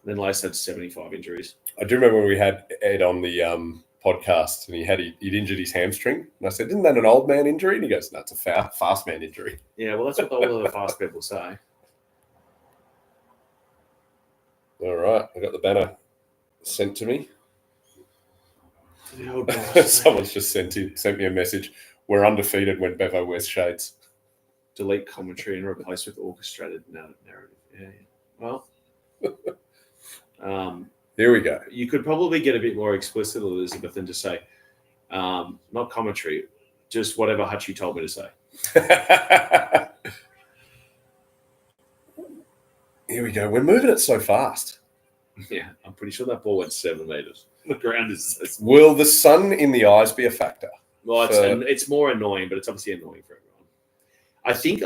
B: And then Lath had 75 injuries.
A: I do remember when we had Ed on the podcast and he'd injured his hamstring. And I said, isn't that an old man injury? And he goes, no, it's a fast man injury.
B: Yeah, well, that's what all of the fast people say.
A: All right. I got the banner sent to me. Someone's just sent me a message. We're undefeated when Bevo wears shades.
B: Delete commentary and replace with orchestrated narrative. Yeah. Well,
A: here we go.
B: You could probably get a bit more explicit, Elizabeth, and just say, not commentary, just whatever Hutchie told me to say.
A: Here we go. We're moving it so fast.
B: Yeah, I'm pretty sure that ball went 7 meters. The ground is.
A: Will the sun in the eyes be a factor?
B: Well, it's more annoying, but it's obviously annoying for everyone. I think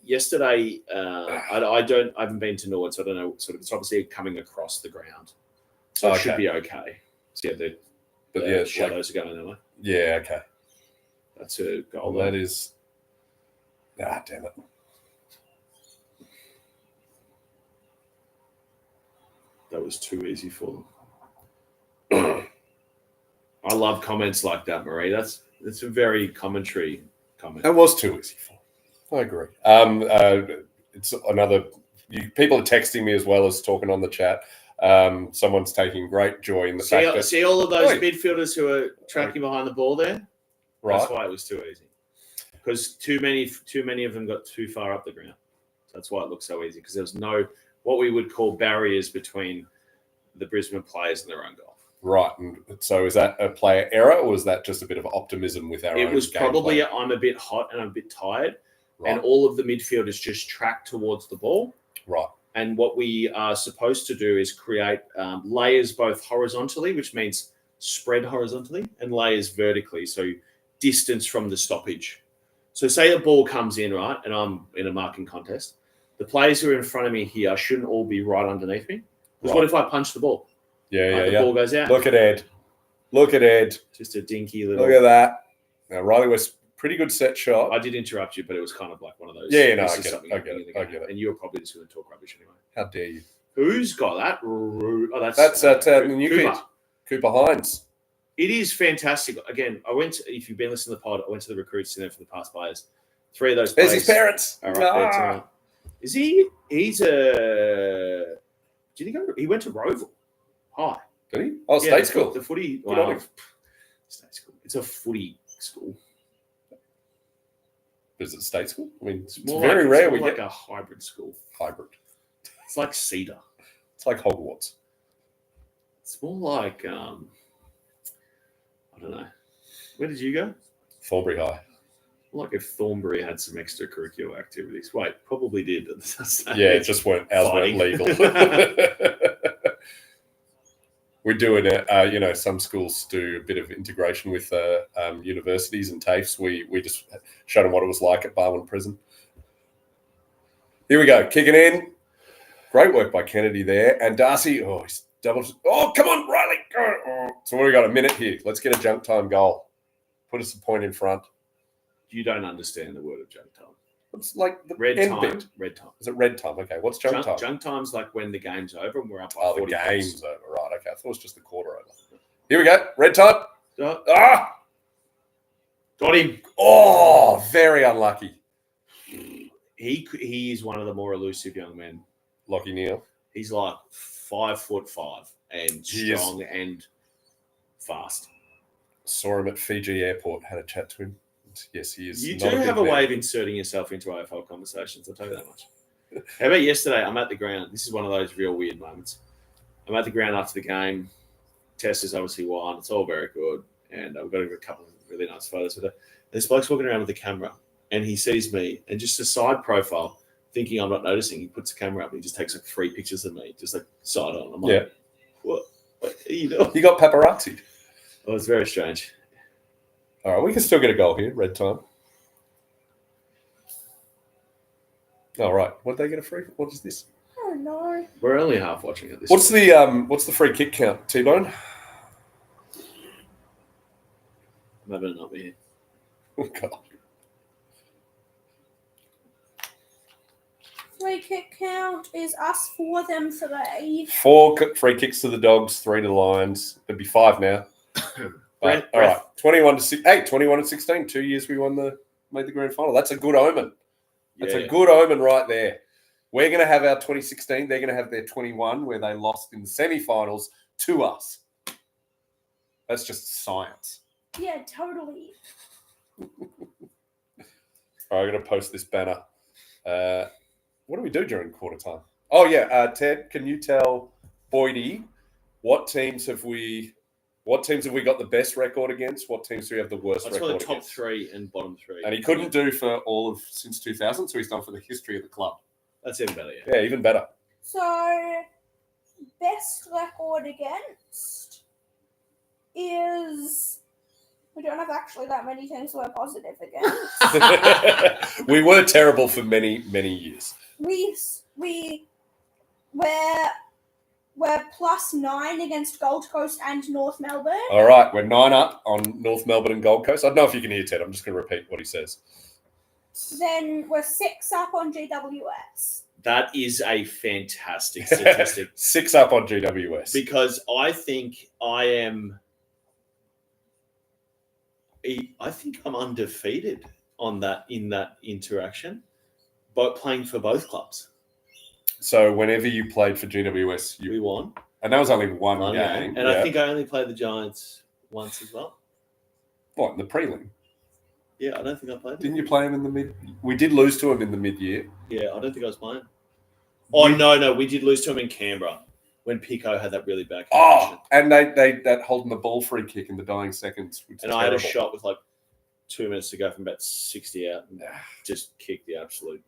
B: yesterday, I haven't been to Nord, so I don't know. Sort of, it's obviously coming across the ground, so it should be okay. So the shadows are going that way.
A: Yeah, okay.
B: That's a goal.
A: Well, that is. Ah, damn it.
B: That was too easy for them. I love comments like that, Marie. That's a very commentary comment.
A: That was too easy for them. I agree. It's another. People are texting me as well as talking on the chat. Someone's taking great joy in the fact that
B: see all of those midfielders who are tracking behind the ball there.
A: Right.
B: That's why it was too easy. Because too many of them got too far up the ground. That's why it looked so easy. Because there was no what we would call barriers between the Brisbane players and their own goal.
A: Right. And so is that a player error or was that just a bit of optimism with our own
B: It was
A: game
B: probably
A: plan?
B: I'm a bit hot and I'm a bit tired,
A: Right.
B: and all of the midfielders just track towards the ball.
A: Right.
B: And what we are supposed to do is create layers both horizontally, which means spread horizontally, and layers vertically, so distance from the stoppage. So say the ball comes in, right, and I'm in a marking contest. The players who are in front of me here shouldn't all be right underneath me. Because what if I punch the ball?
A: Yeah,
B: The ball goes out.
A: Look at Ed. Look at Ed.
B: Just a dinky little...
A: Look at that. Now, Riley was pretty good set shot.
B: I did interrupt you, but it was kind of like one of those...
A: Yeah, no, I get it.
B: And you were probably just going to talk rubbish anyway.
A: How dare you?
B: Who's got that? Oh,
A: that's the new kid. Cooper Hines.
B: It is fantastic. Again, if you've been listening to the pod, I went to the recruits dinner for the past players. 3 of those players.
A: There's his parents.
B: Are up there tonight. Is he? He's a... Did he go? He went to Roval. Hi.
A: Did he? Oh, state school.
B: The footy.
A: Wow.
B: State school. It's a footy school.
A: Is it state school? I mean, it's
B: more
A: very
B: like,
A: rare
B: it's
A: we
B: more
A: get
B: like a hybrid school.
A: hybrid.
B: It's like Cedar.
A: It's like Hogwarts.
B: It's more like I don't know. Where did you go?
A: Thornbury High.
B: Like if Thornbury had some extracurricular activities. Wait, probably did.
A: Yeah, it just weren't legal. We're doing it. Some schools do a bit of integration with universities and TAFEs. We just showed them what it was like at Barwon Prison. Here we go, kicking in. Great work by Kennedy there. And Darcy, he's double. Oh, come on, Riley. Oh. So what do we got? A minute here. Let's get a junk time goal. Put us a point in front.
B: You don't understand the word of junk time.
A: It's like the
B: red
A: end
B: time.
A: bit.
B: Red time.
A: Is it red time? Okay. What's junk time?
B: Junk time's like when the game's over and we're up by 40
A: the game's
B: points.
A: over. Right. Okay. I thought it was just the quarter over. Here we go. Red time.
B: Got him.
A: Oh, very unlucky.
B: He is one of the more elusive young men.
A: Lockie Neal.
B: He's like 5'5" and strong and fast.
A: Saw him at Fiji Airport. Had a chat to him. Yes, he is.
B: You do have a way of inserting yourself into AFL conversations. I'll tell you that much. How about yesterday? I'm at the ground. This is one of those real weird moments. I'm at the ground after the game. Test is obviously won. It's all very good. And I've got a couple of really nice photos with it. This bloke's walking around with the camera and he sees me and just a side profile, thinking I'm not noticing. He puts the camera up and he just takes like 3 pictures of me, just like side on. I'm like, what are you doing?
A: You got paparazzi.
B: Oh, it's very strange.
A: All right, we can still get a goal here. Red time. All right, what did they get a free? What is this?
C: Oh no.
B: We're only half watching it.
A: What's the free kick count, T-Bone?
B: I'm having it up here.
A: Oh God.
C: Free kick count is us 4 them 3.
A: 4 free kicks to the Dogs, 3 to the Lions. There'd be 5 now. All right, 21 to 16. 2 years we made the grand final. That's a good omen. That's a good omen right there. We're going to have our 2016. They're going to have their 21 where they lost in the semi-finals to us. That's just science.
C: Yeah, totally.
A: All right, I'm going to post this banner. What do we do during quarter time? Oh, yeah. Ted, can you tell Boydie what teams have we got the best record against? What teams do we have the worst record against?
B: That's for the top 3 and bottom 3.
A: And he couldn't do for all of since 2000, so he's done for the history of the club.
B: That's even better,
A: Yeah, even better.
C: So, best record against is... We don't have actually that many teams we're positive against.
A: We were terrible for many, many years.
C: We're +9 against Gold Coast and North Melbourne.
A: All right, we're 9 up on North Melbourne and Gold Coast. I don't know if you can hear Ted. I'm just going to repeat what he says.
C: Then we're 6 up on GWS.
B: That is a fantastic statistic.
A: 6 up on GWS.
B: Because I think I'm undefeated in that interaction, but playing for both clubs.
A: So whenever you played for GWS,
B: we won.
A: And that was only one game.
B: And I think I only played the Giants once as well.
A: What, in the prelim?
B: Yeah, I don't think I played.
A: Didn't you play him in the mid? We did lose to him in the mid-year.
B: Yeah, I don't think I was playing. Oh, no, we did lose to him in Canberra. when Pico had that really bad
A: Oh,
B: concussion.
A: and they that holding the ball free kick in the dying seconds. Which
B: And
A: is
B: I had a
A: terrible.
B: shot with like 2 minutes to go from about 60 out and just kicked the absolute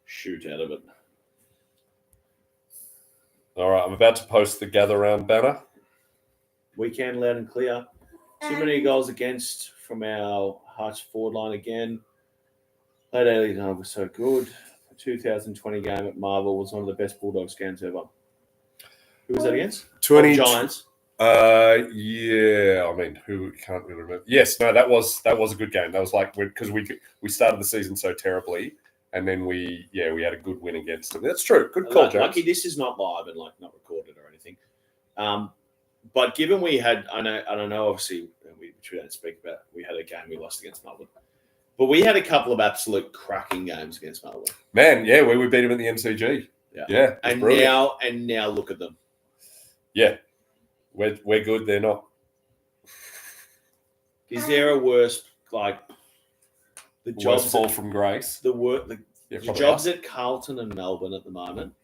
B: shoot out of it.
A: All right, I'm about to post the gather round banner.
B: Weekend loud and clear. Too many goals against from our Hearts forward line again. Late early night was so good. The 2020 game at Marvel was one of the best Bulldogs games ever. Who was that against?
A: 20
B: Giants.
A: Yeah. I mean, who can't really remember? Yes, no, that was a good game. That was like because we started the season so terribly, and then we had a good win against them. That's true. Good call, James.
B: Lucky this is not live and like not recorded or anything. But given we had, I don't know, obviously, which we don't speak about, we had a game we lost against Melbourne. But we had a couple of absolute cracking games against Melbourne.
A: Man, yeah, where we beat them at the MCG. Yeah,
B: and
A: brilliant.
B: now look at them.
A: Yeah, we're good. They're not.
B: Is there a worse the
A: jobs fall from grace?
B: The jobs at Carlton and Melbourne at the moment.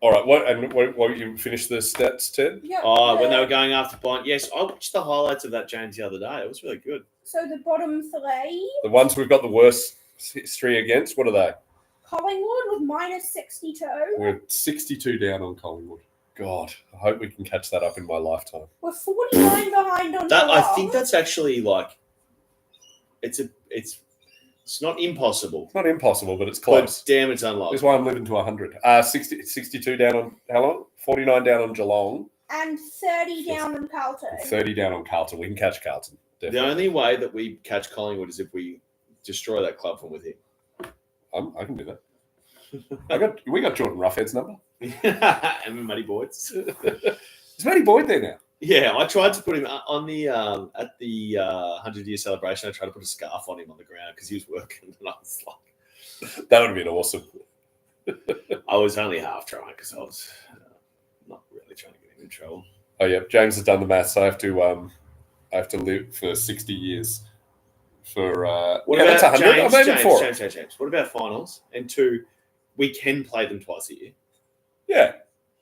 A: All right, what you finished the stats, Ted?
C: Yeah.
B: When they were going after Bont. Yes, I watched the highlights of that, James, the other day. It was really good.
C: So the bottom three.
A: The ones we've got the worst history against, what are they?
C: Collingwood with -62.
A: We're 62 down on Collingwood. God, I hope we can catch that up in my lifetime.
C: We're 49 behind on
B: that.
C: Geelong.
B: I think that's actually like it's not impossible.
A: It's not impossible, but it's close.
B: But damn, it's unlikely.
A: That's why I'm living to 100. 62 down on how long? 49 down on Geelong.
C: And 30 down on Carlton.
A: 30 down on Carlton. We can catch Carlton. Definitely.
B: The only way that we catch Collingwood is if we destroy that club from within.
A: I can do that. We got Jordan Roughhead's number.
B: And Matty Boyd's.
A: Is Matty Boyd there now?
B: Yeah, I tried to put him on the at the 100-year celebration. I tried to put a scarf on him on the ground because he was working, and I was like,
A: that would have been awesome.
B: I was only half trying because I was not really trying to get him in trouble.
A: Oh yeah, James has done the maths. I have to live for 60 years. For
B: what about
A: that's 100.
B: James,
A: I'm aiming for
B: James. What about finals? And 2, we can play them twice a year.
A: Yeah.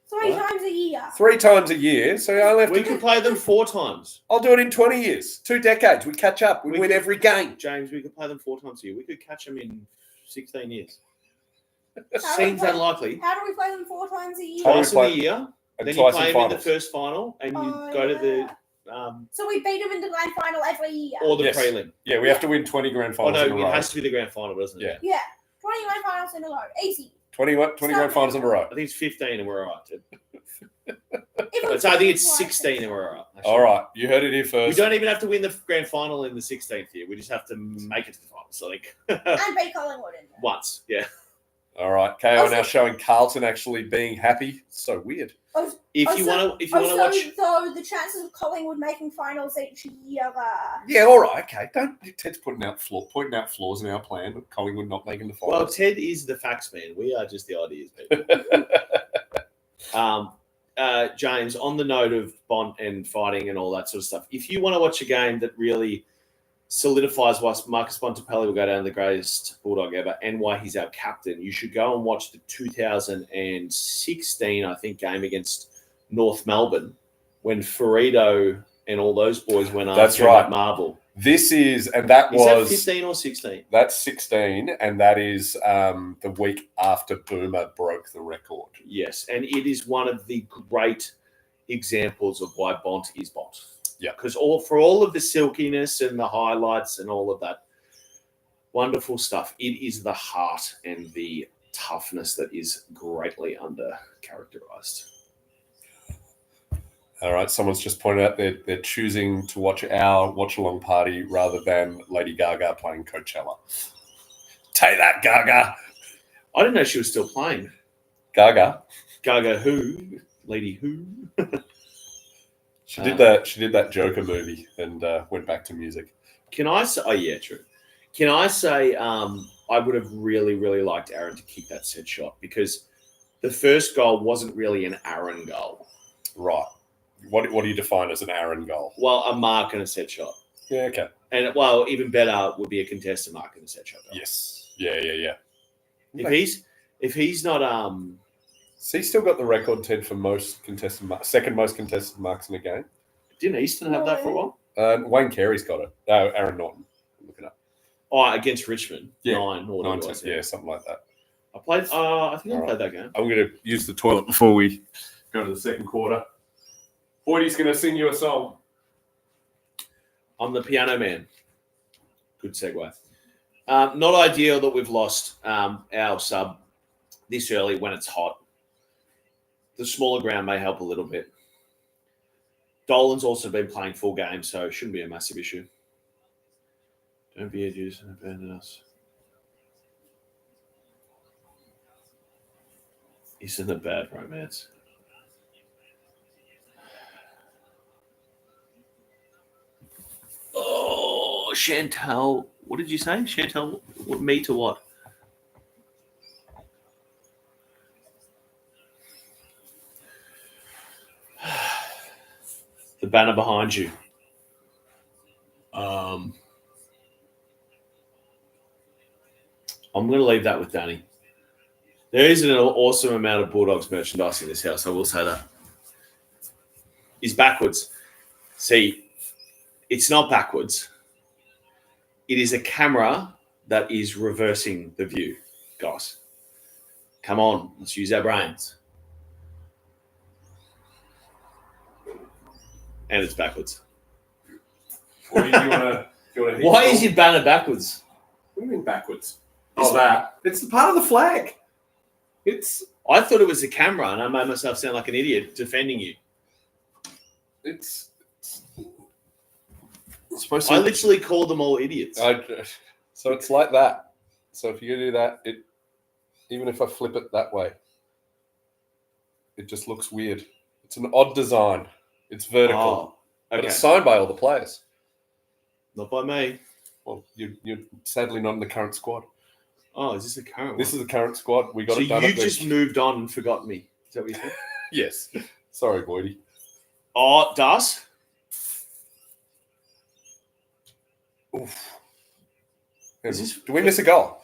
C: 3 times a year.
A: 3 times a year. So I only have
B: we can play them 4 times.
A: I'll do it in 20 years. 2 decades. We catch up. We win every game.
B: James, we could play them 4 times a year. We could catch them in 16 years.
C: How
B: Seems unlikely.
C: How do we play them 4 times a year?
B: Twice in the year. Then you play them in the
A: finals.
B: first final, and you go to the.
C: So we beat them in the grand final every year.
B: Or the prelim.
A: Yeah, we have to win 20 grand finals in a row.
B: It has to be the grand final, doesn't it?
A: Yeah.
C: 20 grand finals in a row. Easy.
A: 20 grand finals in a row.
B: I think it's 15 and we're all right. I think it's 16 and we're all right.
A: All right. You heard it here first.
B: We don't even have to win the grand final in the 16th year. We just have to make it to the final. So
C: and beat Collingwood in there.
B: Once, yeah.
A: All right. KO now showing Carlton actually being happy. It's so weird.
B: If you want to watch,
C: so the chances of Collingwood making finals each year.
A: Yeah, all right, okay. Ted's pointing out flaws in our plan, but Collingwood not making the finals.
B: Well, Ted is the facts man. We are just the ideas people. James, on the note of Bont and fighting and all that sort of stuff, if you want to watch a game that really solidifies why Marcus Bontempelli will go down the greatest Bulldog ever and why he's our captain, you should go and watch the 2016, I think, game against North Melbourne when Ferrito and all those boys went after
A: right.
B: at Marvel.
A: This is, and
B: that was 15 or 16.
A: That's 16, and that is the week after Boomer broke the record.
B: Yes, and it is one of the great examples of why Bont is Bont.
A: Yeah,
B: because for all of the silkiness and the highlights and all of that wonderful stuff, it is the heart and the toughness that is greatly under-characterized.
A: All right, someone's just pointed out they're choosing to watch our watch-along party rather than Lady Gaga playing Coachella. Take that, Gaga.
B: I didn't know she was still playing.
A: Gaga.
B: Gaga who? Lady who?
A: She did that Joker movie and went back to music.
B: Can I say? Oh yeah, true. Can I say I would have really, really liked Aaron to kick that set shot because the first goal wasn't really an Aaron goal.
A: Right. What do you define as an Aaron goal?
B: Well, a mark and a set shot.
A: Yeah. Okay.
B: And well, even better would be a contested mark and a set shot goal.
A: Yes. Yeah.
B: If he's not
A: So he's still got the record, Ted, for most contested second most contested marks in a game.
B: Didn't Easton have that for a while?
A: Wayne Carey's got it. Aaron Norton. Look it up.
B: Oh, against Richmond.
A: Yeah.
B: 9 or whatever it
A: 9,
B: was.
A: yeah, something like that.
B: I played. I think I
A: All
B: played that game.
A: I'm going to use the toilet before we go to the second quarter. Boydie's going to sing you a song.
B: I'm the piano man. Good segue. Not ideal that we've lost our sub this early when it's hot. The smaller ground may help a little bit. Dolan's also been playing full game, so it shouldn't be a massive issue. Don't be a juice and abandon us. Isn't a bad romance. Oh, Chantal. What did you say? Chantal, me to what? The banner behind you. I'm going to leave that with Danny. There is an awesome amount of Bulldogs merchandise in this house, I will say that. He's backwards. See, it's not backwards. It is a camera that is reversing the view, guys. Come on, let's use our brains. And it's backwards. Why is your banner backwards?
A: What do you mean backwards? Oh, that. It's part of the flag.
B: I thought it was the camera, and I made myself sound like an idiot defending you.
A: It's supposed to.
B: I literally called them all idiots.
A: So it's like that. So if you do that, even if I flip it that way, it just looks weird. It's an odd design. It's vertical,
B: Okay.
A: but it's signed by all the players.
B: Not by me.
A: Well, you're sadly not in the current squad.
B: Oh, is this the current one?
A: This is the current squad. We got
B: so
A: it done.
B: You just moved on and forgot me. Is that what you said?
A: Yes. Sorry, Boydie.
B: Oh, Das?
A: Oof. Do we miss a goal?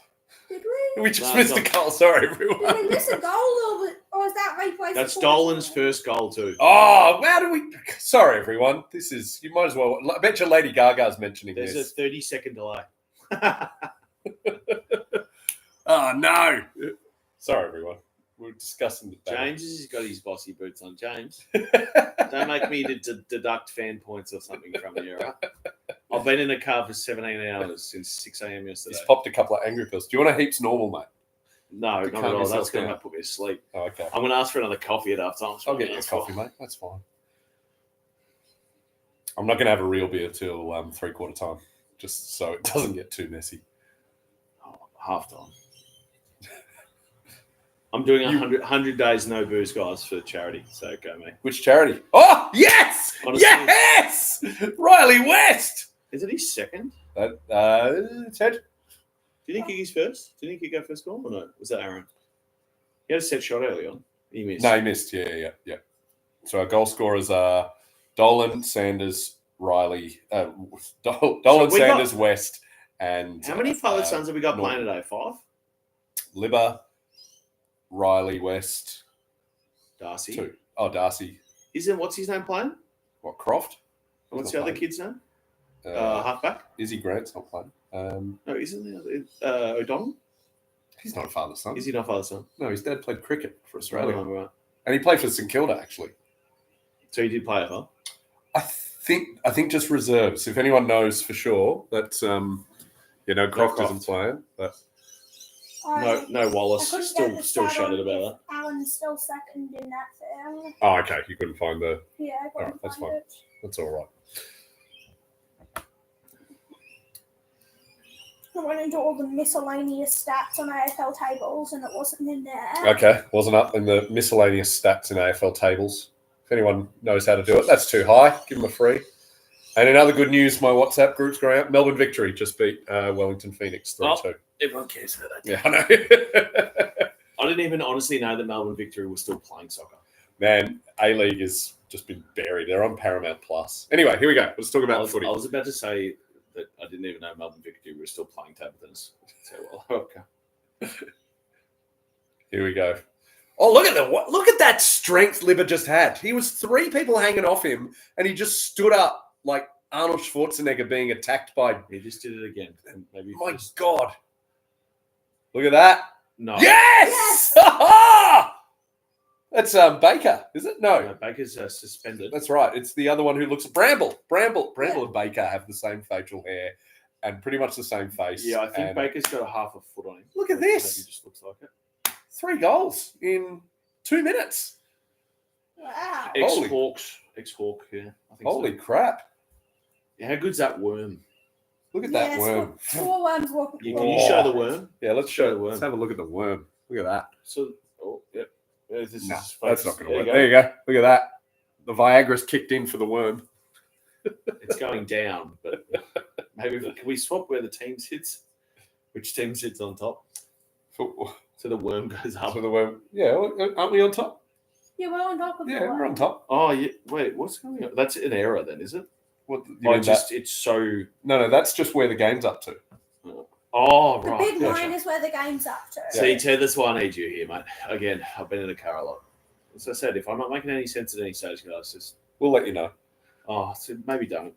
C: Did we?
A: We just missed a goal. Sorry, everyone.
C: Did we miss a goal or was that replay?
B: That's Dolan's first goal too.
A: Oh, how do we? Sorry, everyone. This is. You might as well. I bet you Lady Gaga's mentioning
B: There's
A: this.
B: a 30-second delay.
A: Oh no! Sorry, everyone. We're discussing the
B: James has got his bossy boots on. James, don't make me deduct fan points or something from you, right? I've been in the car for 17 hours since 6 a.m. yesterday.
A: He's popped a couple of angry pills. Do you want a heaps normal, mate?
B: No, not at all. That's going to put me to sleep.
A: Oh, okay.
B: I'm going to ask for another coffee at half time.
A: I'll get you a coffee, mate. That's fine. I'm not going to have a real beer till 3/4 time, just so it doesn't get too messy.
B: Oh, half time. I'm doing 100 days no booze, guys, for charity. So go, mate.
A: Which charity? Oh, yes!
B: Honestly.
A: Yes! Riley West!
B: Is it his second?
A: Ted?
B: Do you think he goes first? Do you think he go first goal or no? Was that Aaron? He had a set shot early on. He missed.
A: No, he missed. Yeah. So our goal scorers are Dolan, Sanders, Riley, Dolan, Sanders, West, and
B: how many pilot sons have we got
A: Norton.
B: playing today? 5?
A: Libba, Riley, West,
B: Darcy.
A: 2. Oh, Darcy.
B: What's his name playing?
A: What, Croft?
B: What's the other kid's name?
A: Uh,
B: Halfback?
A: Izzy Grant's not playing.
B: No, isn't the other O'Donnell?
A: He's not a father's son.
B: Is he not father's son?
A: No, his dad played cricket for Australia.
B: Oh, right.
A: And he played for St Kilda, actually.
B: So he did play it, huh?
A: I think just reserves. If anyone knows for sure that Croft isn't playing, but
B: No Wallace.
C: I couldn't get the
B: Still
C: stat
B: shuttered
C: on
B: about
C: if
B: that.
C: Alan's still second in that thing.
A: oh, okay, you couldn't find the.
C: Yeah, I couldn't
A: Alright, that's
C: find
A: fine.
C: it.
A: That's all right.
C: I went into all the miscellaneous stats on AFL tables and it wasn't in there.
A: Okay, wasn't up in the miscellaneous stats in AFL tables. If anyone knows how to do it, that's too high. Give them a free. And in other good news, my WhatsApp group's going out. Melbourne Victory just beat Wellington Phoenix 3-2.
B: Everyone cares about that.
A: Yeah, I know.
B: I didn't even honestly know that Melbourne Victory was still playing soccer.
A: Man, A-League has just been buried. They're on Paramount Plus. Anyway, here we go. Let's talk about footy.
B: I was about to say that I didn't even know Melbourne Victory was still playing table tennis. So, well, okay.
A: Here we go. Oh, look at that strength Libba just had. He was 3 people hanging off him, and he just stood up like Arnold Schwarzenegger being attacked by.
B: He just did it again. And maybe
A: My God! Look at that.
B: No.
A: Yes! That's Baker, is it? No.
B: Baker's suspended.
A: That's right. It's the other one who looks at Bramble. Bramble and Baker have the same facial hair and pretty much the same face.
B: Yeah, I think Baker's got a half a foot on him.
A: Look at this.
B: Maybe just looks like it.
A: 3 goals in 2 minutes.
C: Wow.
B: Ex-Hawk, yeah. I think
A: Holy crap.
B: Yeah, how good's that worm?
A: Look at that worm.
C: 4 worms walking.
B: Yeah, can you show the worm?
A: Yeah, let's show the worm.
B: Let's
A: Let's have a look at the worm. Look at that.
B: So, yep. This
A: Nah,
B: is
A: that's not going to work.
B: go.
A: There you go. Look at that. The Viagra's kicked in for the worm.
B: It's going down, but maybe can we swap where the team sits? Which team sits on top? So the worm goes up.
A: So the worm. Yeah, aren't we on top?
C: Yeah, we're on top of
A: Yeah,
C: the
A: we're
C: worm.
A: on top.
B: Oh, yeah. Wait, what's going on? That's an error then, is it?
A: What? You
B: Oh,
A: mean that?
B: it's so.
A: No, that's just where the game's up to.
B: Oh,
C: The
B: right.
C: big
B: Gotcha.
C: line is where the game's up to.
B: See, Ted, that's why I need you here, mate. Again, I've been in the car a lot. As I said, if I'm not making any sense at any stage, guys, just
A: We'll let you know.
B: so maybe don't.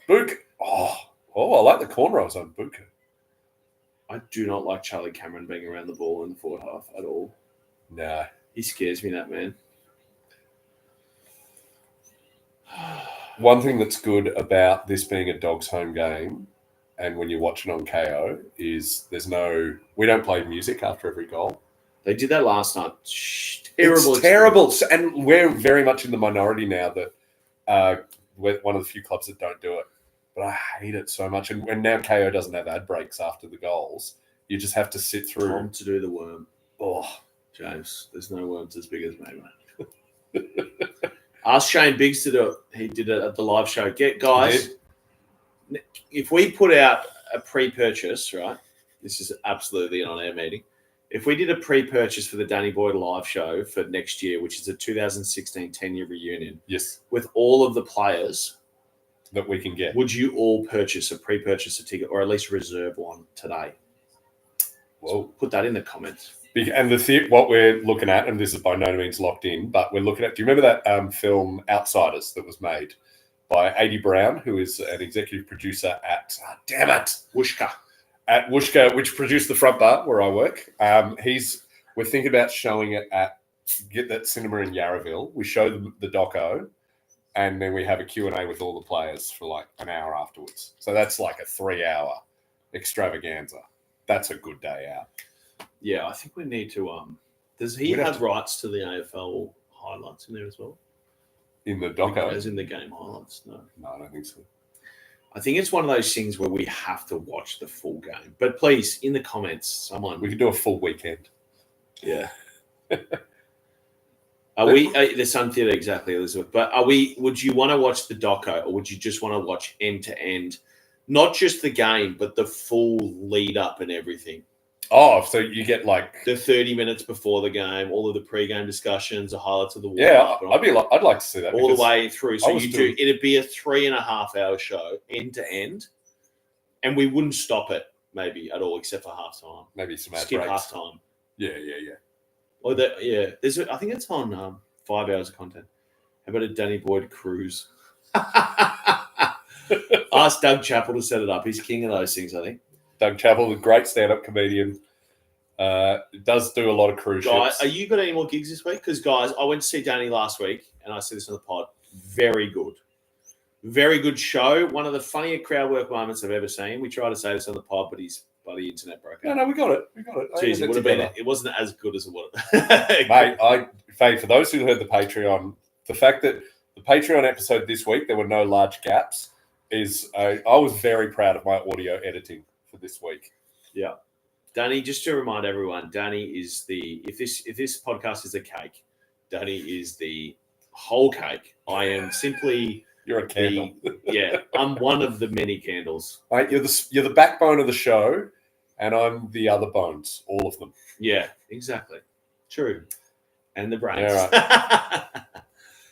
A: Book. Oh, I like the cornrows on Buka.
B: I do not like Charlie Cameron being around the ball in the forward half at all.
A: Nah.
B: He scares me, that man.
A: One thing that's good about this being a Dogs home game and when you're watching on KO is we don't play music after every goal.
B: They did that last night. Terrible.
A: It's terrible. And we're very much in the minority now that we're one of the few clubs that don't do it. But I hate it so much. And when now KO doesn't have ad breaks after the goals, you just have to sit through.
B: Time to do the worm.
A: Oh,
B: James, there's no worms as big as me, mate. Ask Shane Biggs to do it. He did it at the live show. Guys, if we put out a pre-purchase, right? This is absolutely an on-air meeting. If we did a pre-purchase for the Danny Boyd live show for next year, which is a 2016 10-year reunion,
A: yes,
B: with all of the players
A: that we can get.
B: would you all pre-purchase a ticket or at least reserve one today?
A: Whoa.
B: So put that in the comments.
A: And what we're looking at, and this is by no means locked in, but we're looking at, do you remember that film Outsiders that was made by A.D. Brown, who is an executive producer at,
B: Wooshka.
A: At Wooshka, which produced The Front Bar, where I work. We're thinking about showing it get that cinema in Yarraville. We show them the doco, and then we have a Q&A with all the players for like an hour afterwards. So that's like a 3-hour extravaganza. That's a good day out.
B: Yeah, I think we need to. Does he have rights to the AFL highlights in there as well?
A: In the doco?
B: As in the game highlights? No,
A: I don't think so.
B: I think it's one of those things where we have to watch the full game. But please, in the comments, someone.
A: We could do a full weekend.
B: Yeah. Are we the Sun Theatre, exactly, Elizabeth? But would you want to watch the doco, or would you just want to watch end to end, not just the game, but the full lead up and everything?
A: Oh, so you get like
B: the 30 minutes before the game, all of the pre-game discussions, the highlights of the
A: warm-up. Yeah, I'd like to see that
B: all the way through. So it'd be a 3.5 hour show end to end, and we wouldn't stop it maybe at all except for halftime.
A: Maybe some ad
B: skip
A: breaks.
B: Halftime.
A: Yeah.
B: Or there's I think it's on 5 hours of content. How about a Danny Boyd cruise? Ask Doug Chappell to set it up. He's king of those things, I think.
A: Doug Chappell, a great stand-up comedian, does do a lot of cruise ships.
B: Are you got any more gigs this week? Because, guys, I went to see Danny last week, and I said this on the pod. Very good. Very good show. One of the funnier crowd work moments I've ever seen. We tried to say this on the pod, but his bloody internet broke out.
A: No, we got it.
B: Jeez, it wasn't as good as it would have.
A: Mate, for those who heard the Patreon, the fact that the Patreon episode this week, there were no large gaps, I was very proud of my audio editing for this week.
B: Yeah. Danny, just to remind everyone, Danny is if this podcast is a cake, Danny is the whole cake. I am simply
A: you're a candle.
B: I'm one of the many candles.
A: Mate, you're the backbone of the show, and I'm the other bones, all of them.
B: Yeah, exactly. True. And the brains.
A: Yeah, right.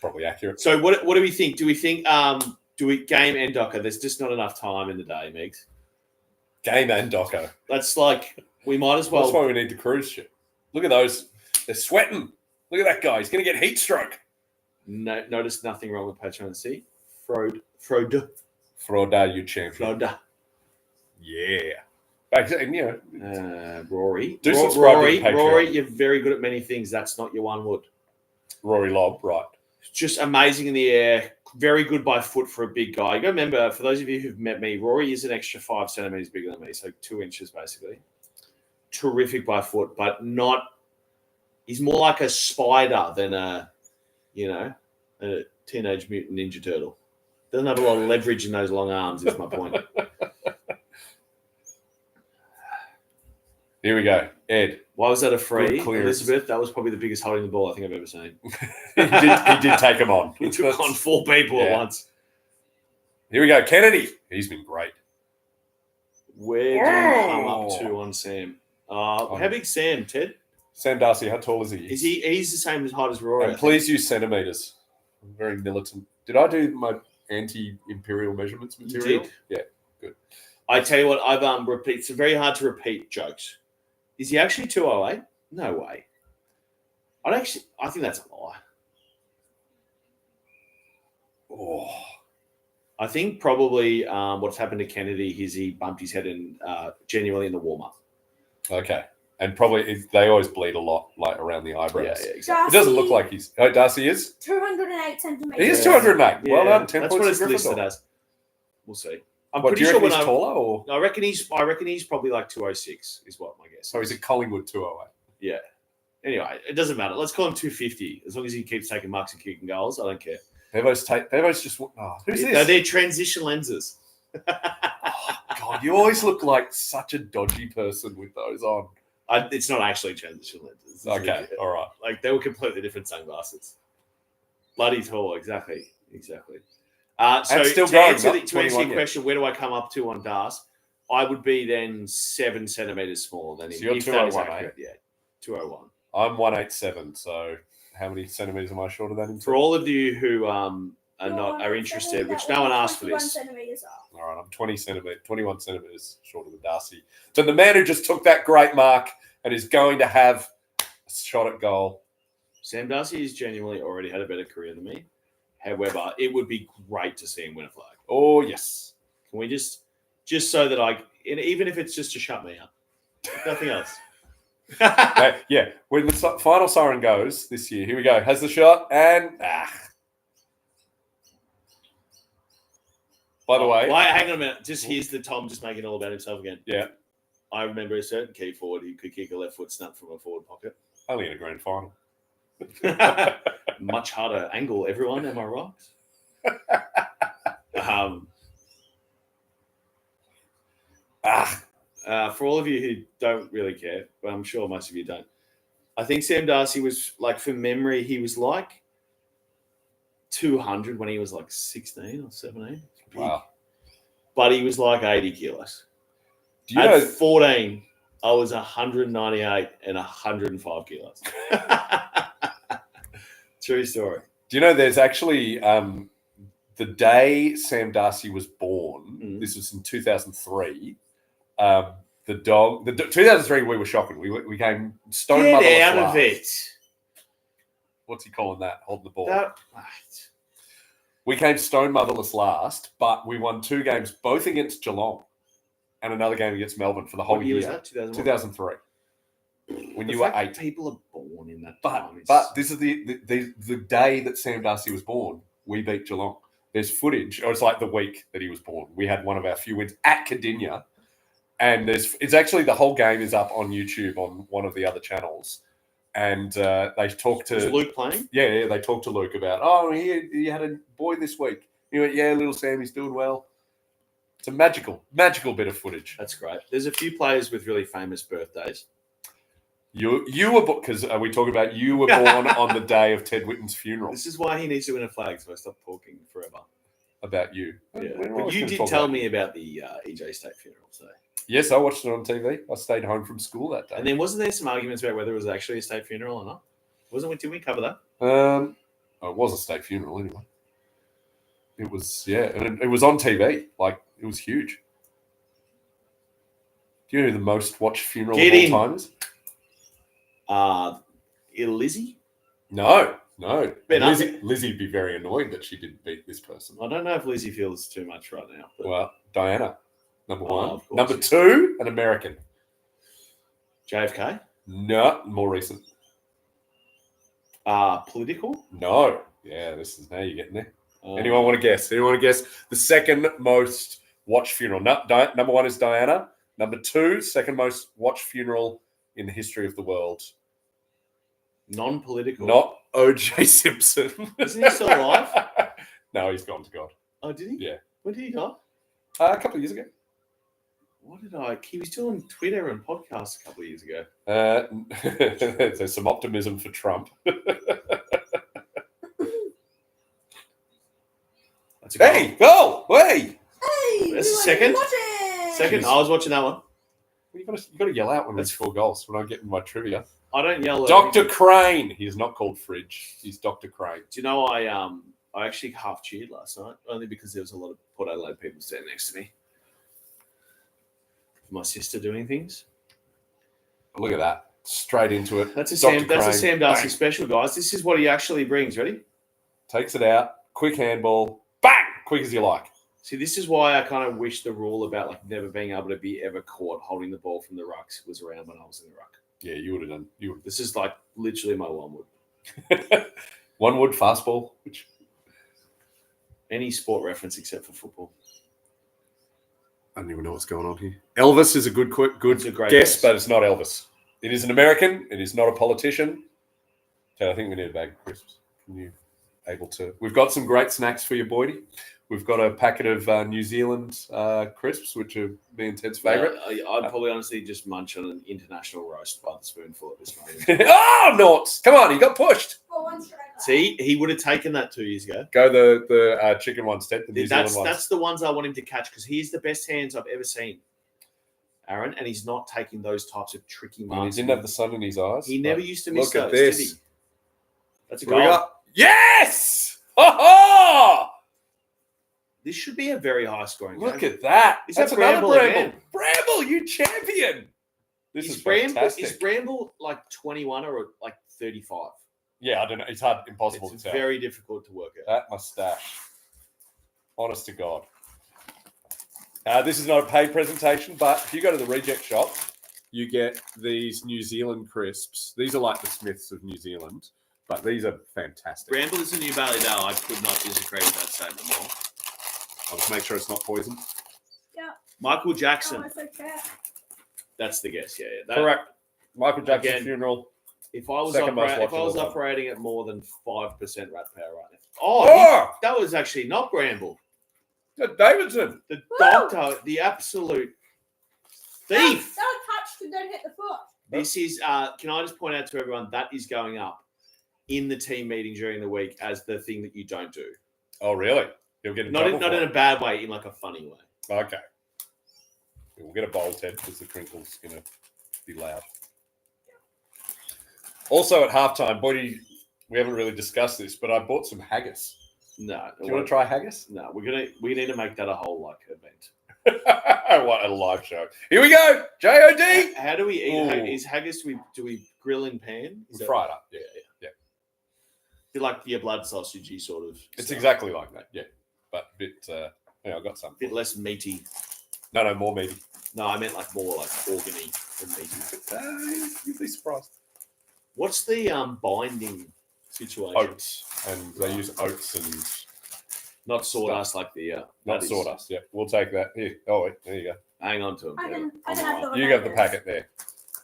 A: Probably accurate.
B: So what do we think? Do we think game and docker? There's just not enough time in the day, Megs.
A: Game and docker.
B: That's like we might as well.
A: That's why we need the cruise ship. Look at those. They're sweating. Look at that guy. He's going to get heat stroke.
B: No, notice nothing wrong with Patron C. Froda,
A: you champion.
B: Froda.
A: Yeah. And, you know.
B: Rory.
A: Do subscribe to the Patreon.
B: Rory, you're very good at many things. That's not your one wood.
A: Rory Lobb, right.
B: Just amazing in the air. Very good by foot for a big guy. You got to remember, for those of you who've met me, Rory is an extra 5 centimeters bigger than me, so 2 inches basically. Terrific by foot, but not. He's more like a spider than a Teenage Mutant Ninja Turtle. Doesn't have a lot of leverage in those long arms. Is my point.
A: Here we go, Ed.
B: Why was that a free, Elizabeth? That was probably the biggest holding the ball I think I've ever seen.
A: he did take him on.
B: He took on 4 people at once.
A: Here we go, Kennedy. He's been great.
B: Where do you come up to on Sam? How big's Sam, Ted?
A: Sam Darcy, how tall is he?
B: He's the same height as Rory.
A: And please use centimeters. I'm very militant. Did I do my anti-imperial measurements material?
B: You did.
A: Yeah, good.
B: I tell you what, I've repeat. It's very hard to repeat jokes. Is he actually 208? No way. I think that's a lie.
A: Oh.
B: I think probably what's happened to Kennedy is he bumped his head in genuinely in the warm-up.
A: Okay. And probably they always bleed a lot, like around the eyebrows.
B: Yeah, exactly.
A: It doesn't look like he's. Oh, Darcy is
C: 208 centimeters.
A: He is 208.
B: Yeah,
A: well done. 10
B: that's
A: points
B: what it's
A: to
B: listed
A: Gryffindor.
B: as. We'll see. I'm
A: What,
B: pretty
A: do you
B: sure
A: reckon he's taller, or
B: I reckon he's probably like 206 is what my guess.
A: so is it Collingwood 208?
B: Yeah. Anyway, it doesn't matter. Let's call him 250. As long as he keeps taking marks and kicking goals, I don't care.
A: Bevo's just. Oh, who's this?
B: No, they're transition lenses.
A: Oh, God, you always look like such a dodgy person with those on.
B: It's not actually transition lenses.
A: Okay, all right.
B: Like they were completely different sunglasses. Bloody tall, exactly. So
A: And still
B: to
A: growing,
B: answer
A: not
B: to answer
A: 21
B: your question, where do I come up to on DAS? I would be then 7 centimeters smaller than him.
A: So you're
B: if that is
A: 201,
B: accurate. Yeah, 201.
A: I'm 187, so how many centimeters am I shorter than him?
B: For all of you who are interested, which no one asked for this.
A: All right, I'm 21 centimeters shorter than Darcy. So the man who just took that great mark and is going to have a shot at goal.
B: Sam Darcy has genuinely already had a better career than me. However, it would be great to see him win a flag.
A: Oh, yes.
B: Can we just so that even if it's just to shut me up, nothing else.
A: Yeah, when the final siren goes this year, here we go. Has the shot and By the way,
B: hang on a minute. Just here's the Tom just making it all about himself again.
A: Yeah,
B: I remember a certain key forward who could kick a left foot snap from a forward pocket.
A: only in a grand final.
B: Much harder angle, everyone. Am I right? For all of you who don't really care, but I'm sure most of you don't. I think Sam Darcy was like, from memory, he was like 200 when he was like 16 or 17.
A: Wow.
B: But he was like 80 kilos.
A: Do you
B: At
A: know
B: 14, I was 198 and 105 kilos. True story.
A: Do you know there's actually the day Sam Darcy was born, this was in 2003, the 2003 we were shocking. We came stone motherless.
B: Get out
A: last.
B: of it.
A: What's he calling that? Holding the ball.
B: Right.
A: We came stone motherless last, but we won 2 games, both against Geelong and another game against Melbourne for the whole
B: What year was that?
A: 2003. When you were 8.
B: People are born in that
A: But
B: time.
A: this is the day that Sam Darcy was born, we beat Geelong. There's footage, or it's like the week that he was born. We had one of our few wins at Cardinia. And it's actually the whole game is up on YouTube on one of the other channels. And they talked to...
B: Was Luke playing?
A: Yeah, they talked to Luke about, he had a boy this week. He went, yeah, little Sam, he's doing well. It's a magical bit of footage.
B: That's great. There's a few players with really famous birthdays.
A: You were... Because we talk about you were born on the day of Ted Whitten's funeral.
B: This is why he needs to win a flag, so I stop talking forever.
A: About you.
B: Yeah. But you did tell me about the EJ State funeral, so...
A: Yes, I watched it on TV. I stayed home from school that day.
B: And then wasn't there some arguments about whether it was actually a state funeral or not? Did we cover that?
A: It was a state funeral anyway. It was, and it was on TV. Like, it was huge. Do you know who the most watched funeral of all time is?
B: Lizzie?
A: No.
B: Ben
A: Lizzie'd be very annoyed that she didn't beat this person.
B: I don't know if Lizzie feels too much right now. But...
A: Well, Diana, number one.
B: Of course,
A: Number two, an American.
B: JFK?
A: No, more recent.
B: Political?
A: No. Yeah, now you're getting there. Anyone want to guess? The second most watched funeral? Number one is Diana. Number two, second most watched funeral in the history of the world.
B: Non-political?
A: Not O.J. Simpson.
B: Isn't he still alive?
A: No, he's gone to God.
B: Oh, did he?
A: Yeah.
B: When did he die?
A: A couple of years ago.
B: He was doing Twitter and podcasts a couple of years ago.
A: There's some optimism for Trump.
B: That's a
A: Hey, go! Hey!
C: Hey,
B: That's
C: we
B: second?
C: want to watch it.
B: Second, I was watching that one.
A: You got to yell out when we score goals. When I get in my trivia.
B: I don't yell.
A: Dr. Crane. He's not called Fridge. He's Dr. Crane.
B: Do you know I actually half cheered last night only because there was a lot of Port Adelaide people standing next to me. My sister doing things.
A: Look at that. Straight into it.
B: That's a
A: Dr.
B: Sam Darcy special, guys. This is what he actually brings. Ready?
A: Takes it out. Quick handball. Bang! Quick as you like.
B: See, this is why I kind of wish the rule about like never being able to be ever caught holding the ball from the rucks was around when I was in the ruck.
A: Yeah, you would have done.
B: This is like literally my one wood.
A: One wood fastball.
B: Any sport reference except for football.
A: I don't even know what's going on here. Elvis is a good guess, but it's not Elvis. It is an American. It is not a politician. So I think we need a bag of crisps. Can you able to? We've got some great snacks for you, Boydie. We've got a packet of New Zealand crisps, which are me and Ted's favourite.
B: I'd probably honestly just munch on an international roast by the spoonful at this moment.
A: Oh, Norts! Come on, he got pushed.
B: See, he would have taken that 2 years ago.
A: Go the chicken ones, Ted. The New Zealand ones.
B: That's the ones I want him to catch because he's the best hands I've ever seen, Aaron, and he's not taking those types of tricky marks.
A: He didn't have the sun in his eyes.
B: He never used to miss
A: those,
B: did he? That's a goal.
A: Yes! Ha-ha!
B: This should be a very high scoring game.
A: Look at that.
B: That's
A: another
B: Bramble
A: Bramble.
B: again.
A: Bramble, you champion. This is fantastic.
B: Is Bramble like 21 or like 35?
A: Yeah, I don't know. It's impossible to tell.
B: Very difficult to work out.
A: That mustache. Honest to God. This is not a paid presentation, but if you go to the reject shop, you get these New Zealand crisps. These are like the Smiths of New Zealand, but these are fantastic.
B: Bramble is a new Ballydale. I could not disagree with that statement more.
A: I'll just make sure it's not poison.
C: Yeah.
B: Michael Jackson.
C: Oh, it's okay.
B: That's the guess. Yeah.
A: Correct. Michael Jackson's funeral.
B: If I was
A: Second most
B: operating at more than 5% rat power right now. Oh! That was actually not Bramble.
A: Davidson.
B: The doctor, the absolute thief.
C: Don't touch and don't hit the foot.
B: This is, can I just point out to everyone, that is going up in the team meeting during the week as the thing that you don't do.
A: Oh, really? You'll get
B: not in a bad way, in like a funny way.
A: Okay. We'll get a bowl, Ted, because the crinkle's going to be loud. Also, at halftime, Boydie, we haven't really discussed this, but I bought some haggis.
B: No.
A: Do you want to try haggis?
B: No, we need to make that a whole like event.
A: What a live show. Here we go. JOD.
B: How do we eat is haggis? Do we grill in pan?
A: We fry it up. Yeah.
B: It's like your blood sausagey sort of.
A: It's
B: stuff.
A: exactly like that. Yeah, but a bit. I got some.
B: A bit less meaty.
A: No, more meaty.
B: No, I meant like more like organy than meaty.
A: You'd be surprised.
B: What's the binding situation?
A: Oats, and they use oats and
B: not sawdust like the.
A: Not sawdust. Yeah, we'll take that. Here. Oh wait, there you go.
B: Hang on to them.
C: I can have the
A: You have the packet there.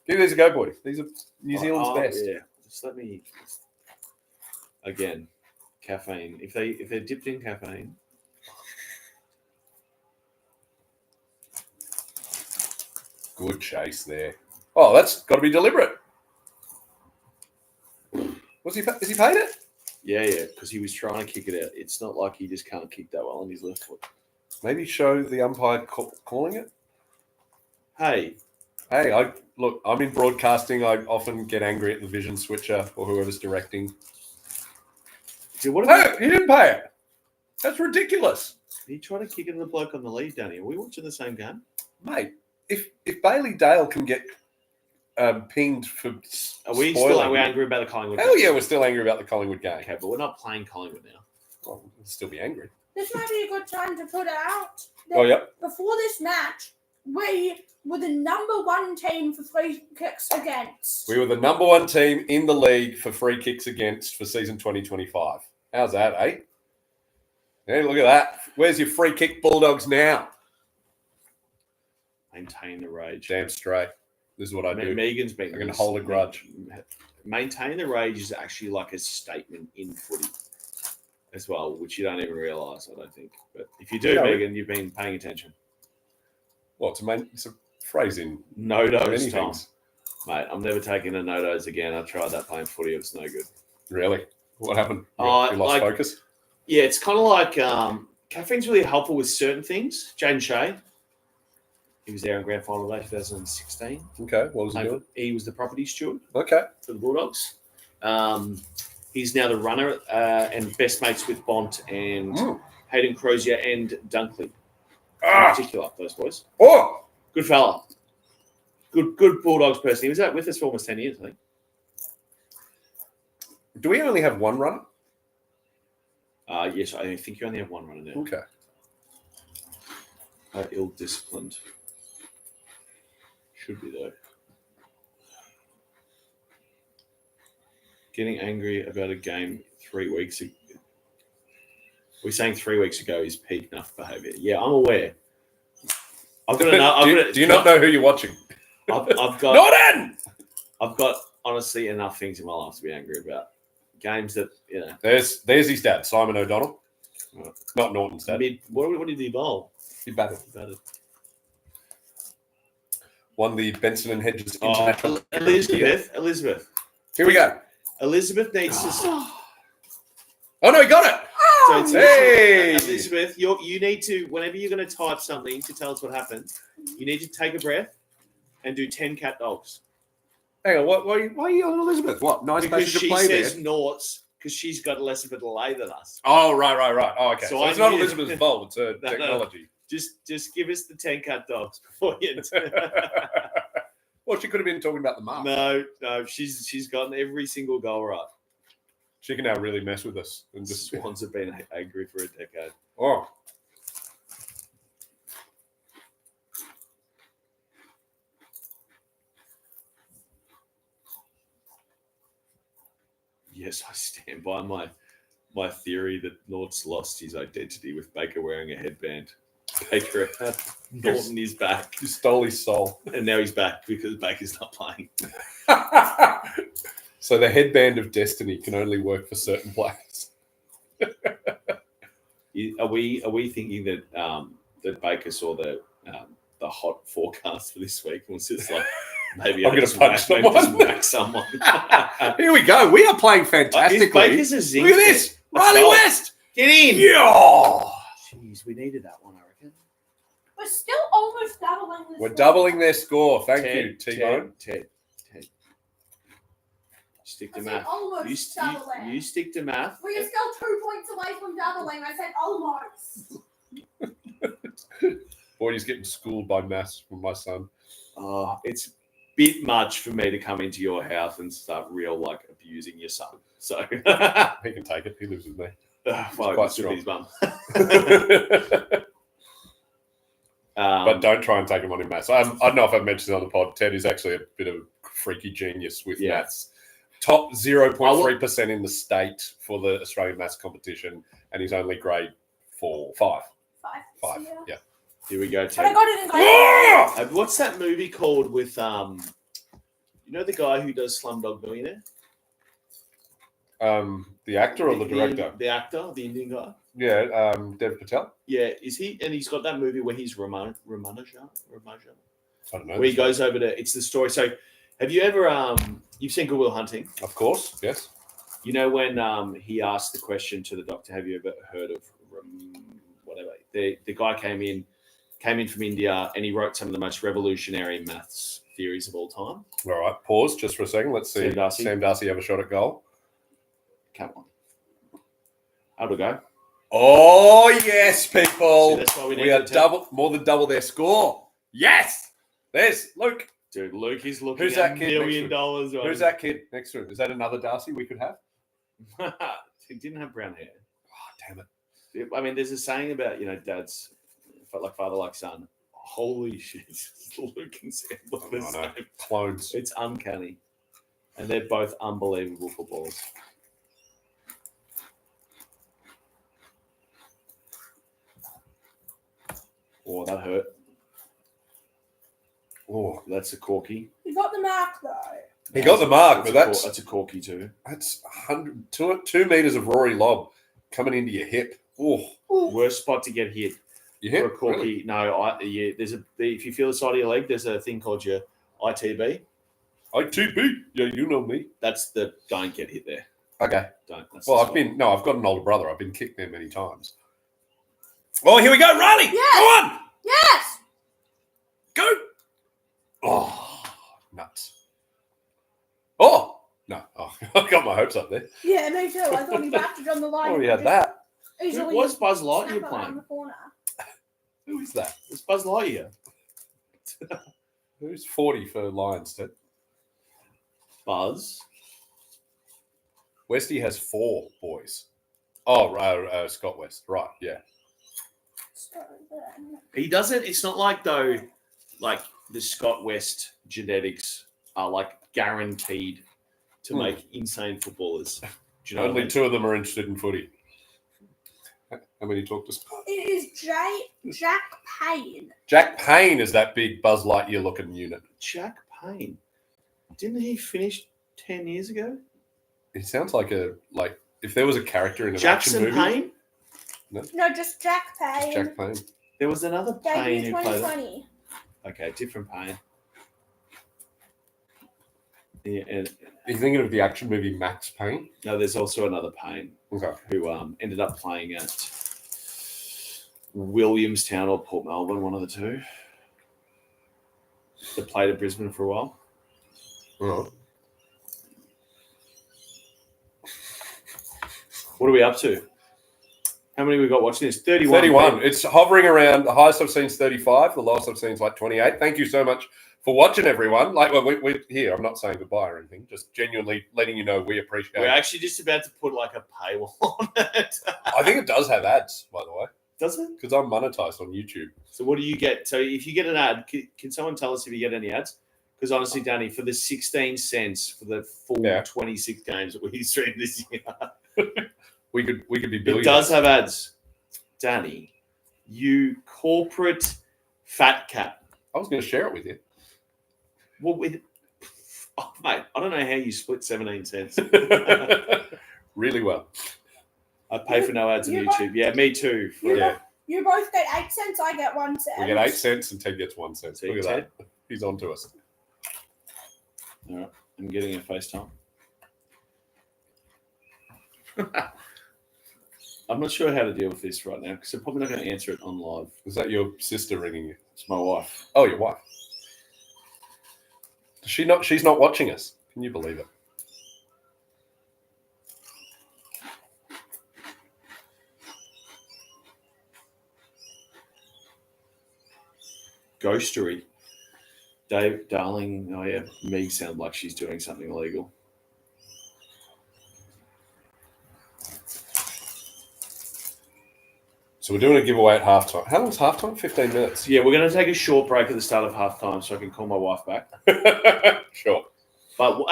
A: Give these a go, boy. These are New Zealand's best.
B: Yeah, just let me. Again, caffeine. If they're dipped in caffeine.
A: Good chase there. Oh, that's got to be deliberate. Is he paid it?
B: Yeah, because he was trying to kick it out. It's not like he just can't kick that well on his left foot.
A: Maybe show the umpire calling it.
B: Hey,
A: I'm in broadcasting. I often get angry at the vision switcher or whoever's directing.
B: Dude,
A: he didn't pay it. That's ridiculous.
B: He tried to kick it to the bloke on the lead, Danny. Are we watching the same game?
A: Mate, if Bailey Dale can get pinged for
B: Are we angry about the Collingwood?
A: Hell yeah, we're still angry about the Collingwood game.
B: Okay, but we're not playing Collingwood now.
A: Well, we'll still be angry.
C: This might be a good time to put it out.
A: Oh, yep.
C: Before this match, we were the number 1 team for free kicks against.
A: We were the number 1 team in the league for free kicks against for season 2025. How's that, eh? Yeah, look at that. Where's your free kick Bulldogs now?
B: Maintain the rage.
A: Damn straight. This is what I do.
B: Megan's been.
A: I'm going to hold a grudge.
B: Maintain the rage is actually like a statement in footy as well, which you don't even realise, I don't think. But if you do, Megan, you've been paying attention.
A: Well, it's a phrase in
B: no-dos, Tom. Mate, I'm never taking a no-dos again. I tried that playing footy. It was no good.
A: Really? What happened? You lost focus?
B: Yeah, it's kind of like caffeine's really helpful with certain things. Jaden Shea, he was there in grand final day 2016.
A: Okay, what was he doing?
B: He was the property steward.
A: Okay.
B: For the Bulldogs. He's now the runner and best mates with Bont and Hayden Crozier and Dunkley. In particular, those boys.
A: Oh!
B: Good fella. Good Bulldogs person. He was out with us for almost 10 years, I think.
A: Do we only have one runner?
B: Yes, I think you only have one runner now.
A: Okay.
B: Ill-disciplined. Should be, though. Getting angry about a game 3 weeks ago. We're saying 3 weeks ago is peak enough behaviour. Yeah, I'm aware. I've got to know.
A: Do you not know who you're watching?
B: I've got
A: Norton!
B: I've got honestly enough things in my life to be angry about. Games that, you know.
A: There's his dad, Simon O'Donnell. Not Norton's dad.
B: What did he bowl?
A: He batted. Won the Benson and Hedges International.
B: Elizabeth.
A: Here we go.
B: Elizabeth needs to.
A: Oh no, he got it.
B: So hey, Elizabeth, you need to, whenever you're going to type something to tell us what happened, you need to take a breath and do 10 cat dogs.
A: Hang on, why are you on Elizabeth? What? Nice
B: because
A: passage to play there.
B: Because she says noughts because she's got less of a delay than us.
A: Oh, right. Oh, okay. So it's not Elizabeth's fault. It's her technology.
B: Just give us the 10 cat dogs before you.
A: Well, she could have been talking about the mark.
B: No, she's gotten every single goal right.
A: She can now really mess with us. And
B: the Swans have been angry for a decade.
A: Oh.
B: Yes, I stand by my theory that Nort's lost his identity with Baker wearing a headband. Baker, Norton is back.
A: You stole his soul.
B: And now he's back because Baker's not playing.
A: So the headband of destiny can only work for certain players.
B: Are we thinking that that Baker saw the hot forecast for this week and was just like, maybe I'm going to whack someone.
A: Here we go. We are playing fantastically.
B: Baker's a zinc.
A: Look at this. Riley West.
B: Get in.
A: Yeah.
B: Jeez, we needed that one, I reckon.
C: We're still almost doubling this.
A: We're doubling their score. Thank you, T-Bone.
B: Ted. Stick to math. You stick to math.
C: We are still 2 points away from doubling. I said almost.
A: Boy, he's getting schooled by maths from my son.
B: It's a bit much for me to come into your house and start abusing your son. So
A: he can take it. He lives with me.
B: Well, quite strong. His mum.
A: But don't try and take him on in maths. I don't know if I've mentioned it on the pod. Ted is actually a bit of a freaky genius with maths. Top 0.3% in the state for the Australian maths competition, and he's only grade 5. Yeah.
B: Here we go, Ted.
C: But I got it in grade
B: 4. What's that movie called with you know the guy who does Slumdog Millionaire?
A: The actor or the director?
B: The actor, the Indian guy.
A: Yeah, Dev Patel.
B: Yeah, is he? And he's got that movie where he's Ramanuja.
A: I don't know.
B: Where he goes over to. It's the story. So, have you ever you've seen Good Will Hunting?
A: Of course, yes.
B: You know when he asked the question to the doctor, have you ever heard of whatever? The guy came in from India and he wrote some of the most revolutionary maths theories of all time.
A: All right, pause just for a second. Let's see. Sam Darcy have a shot at goal.
B: Come on. How'd it go?
A: Oh, yes, people.
B: See, that's why
A: we are more than double their score. Yes. There's Luke.
B: Dude, Luke is looking
A: Who's
B: at
A: that
B: $1
A: kid next
B: million.
A: to
B: Right?
A: Who's that kid next to him? Is that another Darcy we could have?
B: He didn't have brown hair.
A: Oh, damn it.
B: I mean, there's a saying about, dads, like father, like son. Holy shit. Luke and Sam look the same.
A: Clones.
B: It's uncanny. And they're both unbelievable footballers. Oh, that hurt. Oh, that's a corky.
C: You got the mark though.
A: He got the mark, but
B: that's a corky too.
A: That's 2 meters of Rory lob coming into your hip. Oh,
B: worst spot to get hit.
A: Your hip?
B: For a corky.
A: Really?
B: No, there's if you feel the side of your leg, there's a thing called your ITB.
A: ITB? Yeah, you know me.
B: That's the don't get hit there.
A: Okay.
B: Don't. That's
A: Well, I've got an older brother. I've been kicked there many times. Oh, here we go, Riley.
C: Yes.
A: Go on.
C: Yes.
A: Go. Oh, nuts. Oh, no. Oh, I got my hopes up there.
C: Yeah, me too. I thought he backed it on the line.
A: Oh, we had that.
C: Who
B: was Buzz Lightyear playing?
A: Who is that?
B: It's Buzz Lightyear.
A: Who's 40 for Lions, Ted?
B: Buzz.
A: Westy has 4 boys. Oh, Scott West. Right, yeah.
B: He doesn't. It's not like though, like the Scott West genetics are like guaranteed to make insane footballers. Do you know
A: Only 2 of them are interested in footy. How many talk to Scott?
C: It is Jack Payne.
A: Jack Payne is that big Buzz Lightyear looking unit.
B: Jack Payne. Didn't he finish 10 years ago?
A: He sounds like if there was a character in an
B: Jackson
A: action movie.
B: Payne?
C: No, just Jack Payne.
A: Jack Payne.
B: There was another Payne
C: Debut
B: who played.
C: 2020.
B: Okay, different Payne. Yeah, and
A: Are you thinking of the action movie Max Payne?
B: no, there's also another Payne
A: Okay.
B: who ended up playing at Williamstown or Port Melbourne, one of the two. That played at Brisbane for a while.
A: Right.
B: What are we up to? How many we got watching this? 31.
A: 31. It's hovering around. The highest I've seen is 35. The lowest I've seen is like 28. Thank you so much for watching, everyone. Like, well, we're here. I'm not saying goodbye or anything. Just genuinely letting you know we appreciate it.
B: We're actually just about to put like a paywall on it.
A: I think it does have ads, by the way.
B: Does it?
A: Because I'm monetized on YouTube.
B: So what do you get? So if you get an ad, can someone tell us if you get any ads? Because honestly, Danny, for the 16 cents for the full 26 games that we streamed this year,
A: we could be
B: it
A: billionaires.
B: does have ads. Danny, you corporate fat cat.
A: I was going to share it with you.
B: Well, mate, I don't know how you split 17 cents.
A: Really well.
B: I pay for no ads on YouTube. Yeah, me too.
C: You both get 8 cents. I get 1 cent.
A: We get 8 cents and Ted gets 1 cent.
B: See,
A: Look at
B: Ted?
A: that. He's on to us.
B: All right, I'm getting a FaceTime. I'm not sure how to deal with this right now because I'm probably not going to answer it on live.
A: Is that your sister ringing you?
B: It's my wife.
A: Oh, your wife. Does she not? She's not watching us. Can you believe it?
B: Ghostery. Dave, darling. Oh, yeah. Meg sounds like she's doing something illegal.
A: So we're doing a giveaway at halftime. How long's halftime? 15 minutes.
B: Yeah, we're going to take a short break at the start of halftime so I can call my wife back.
A: Sure.
B: But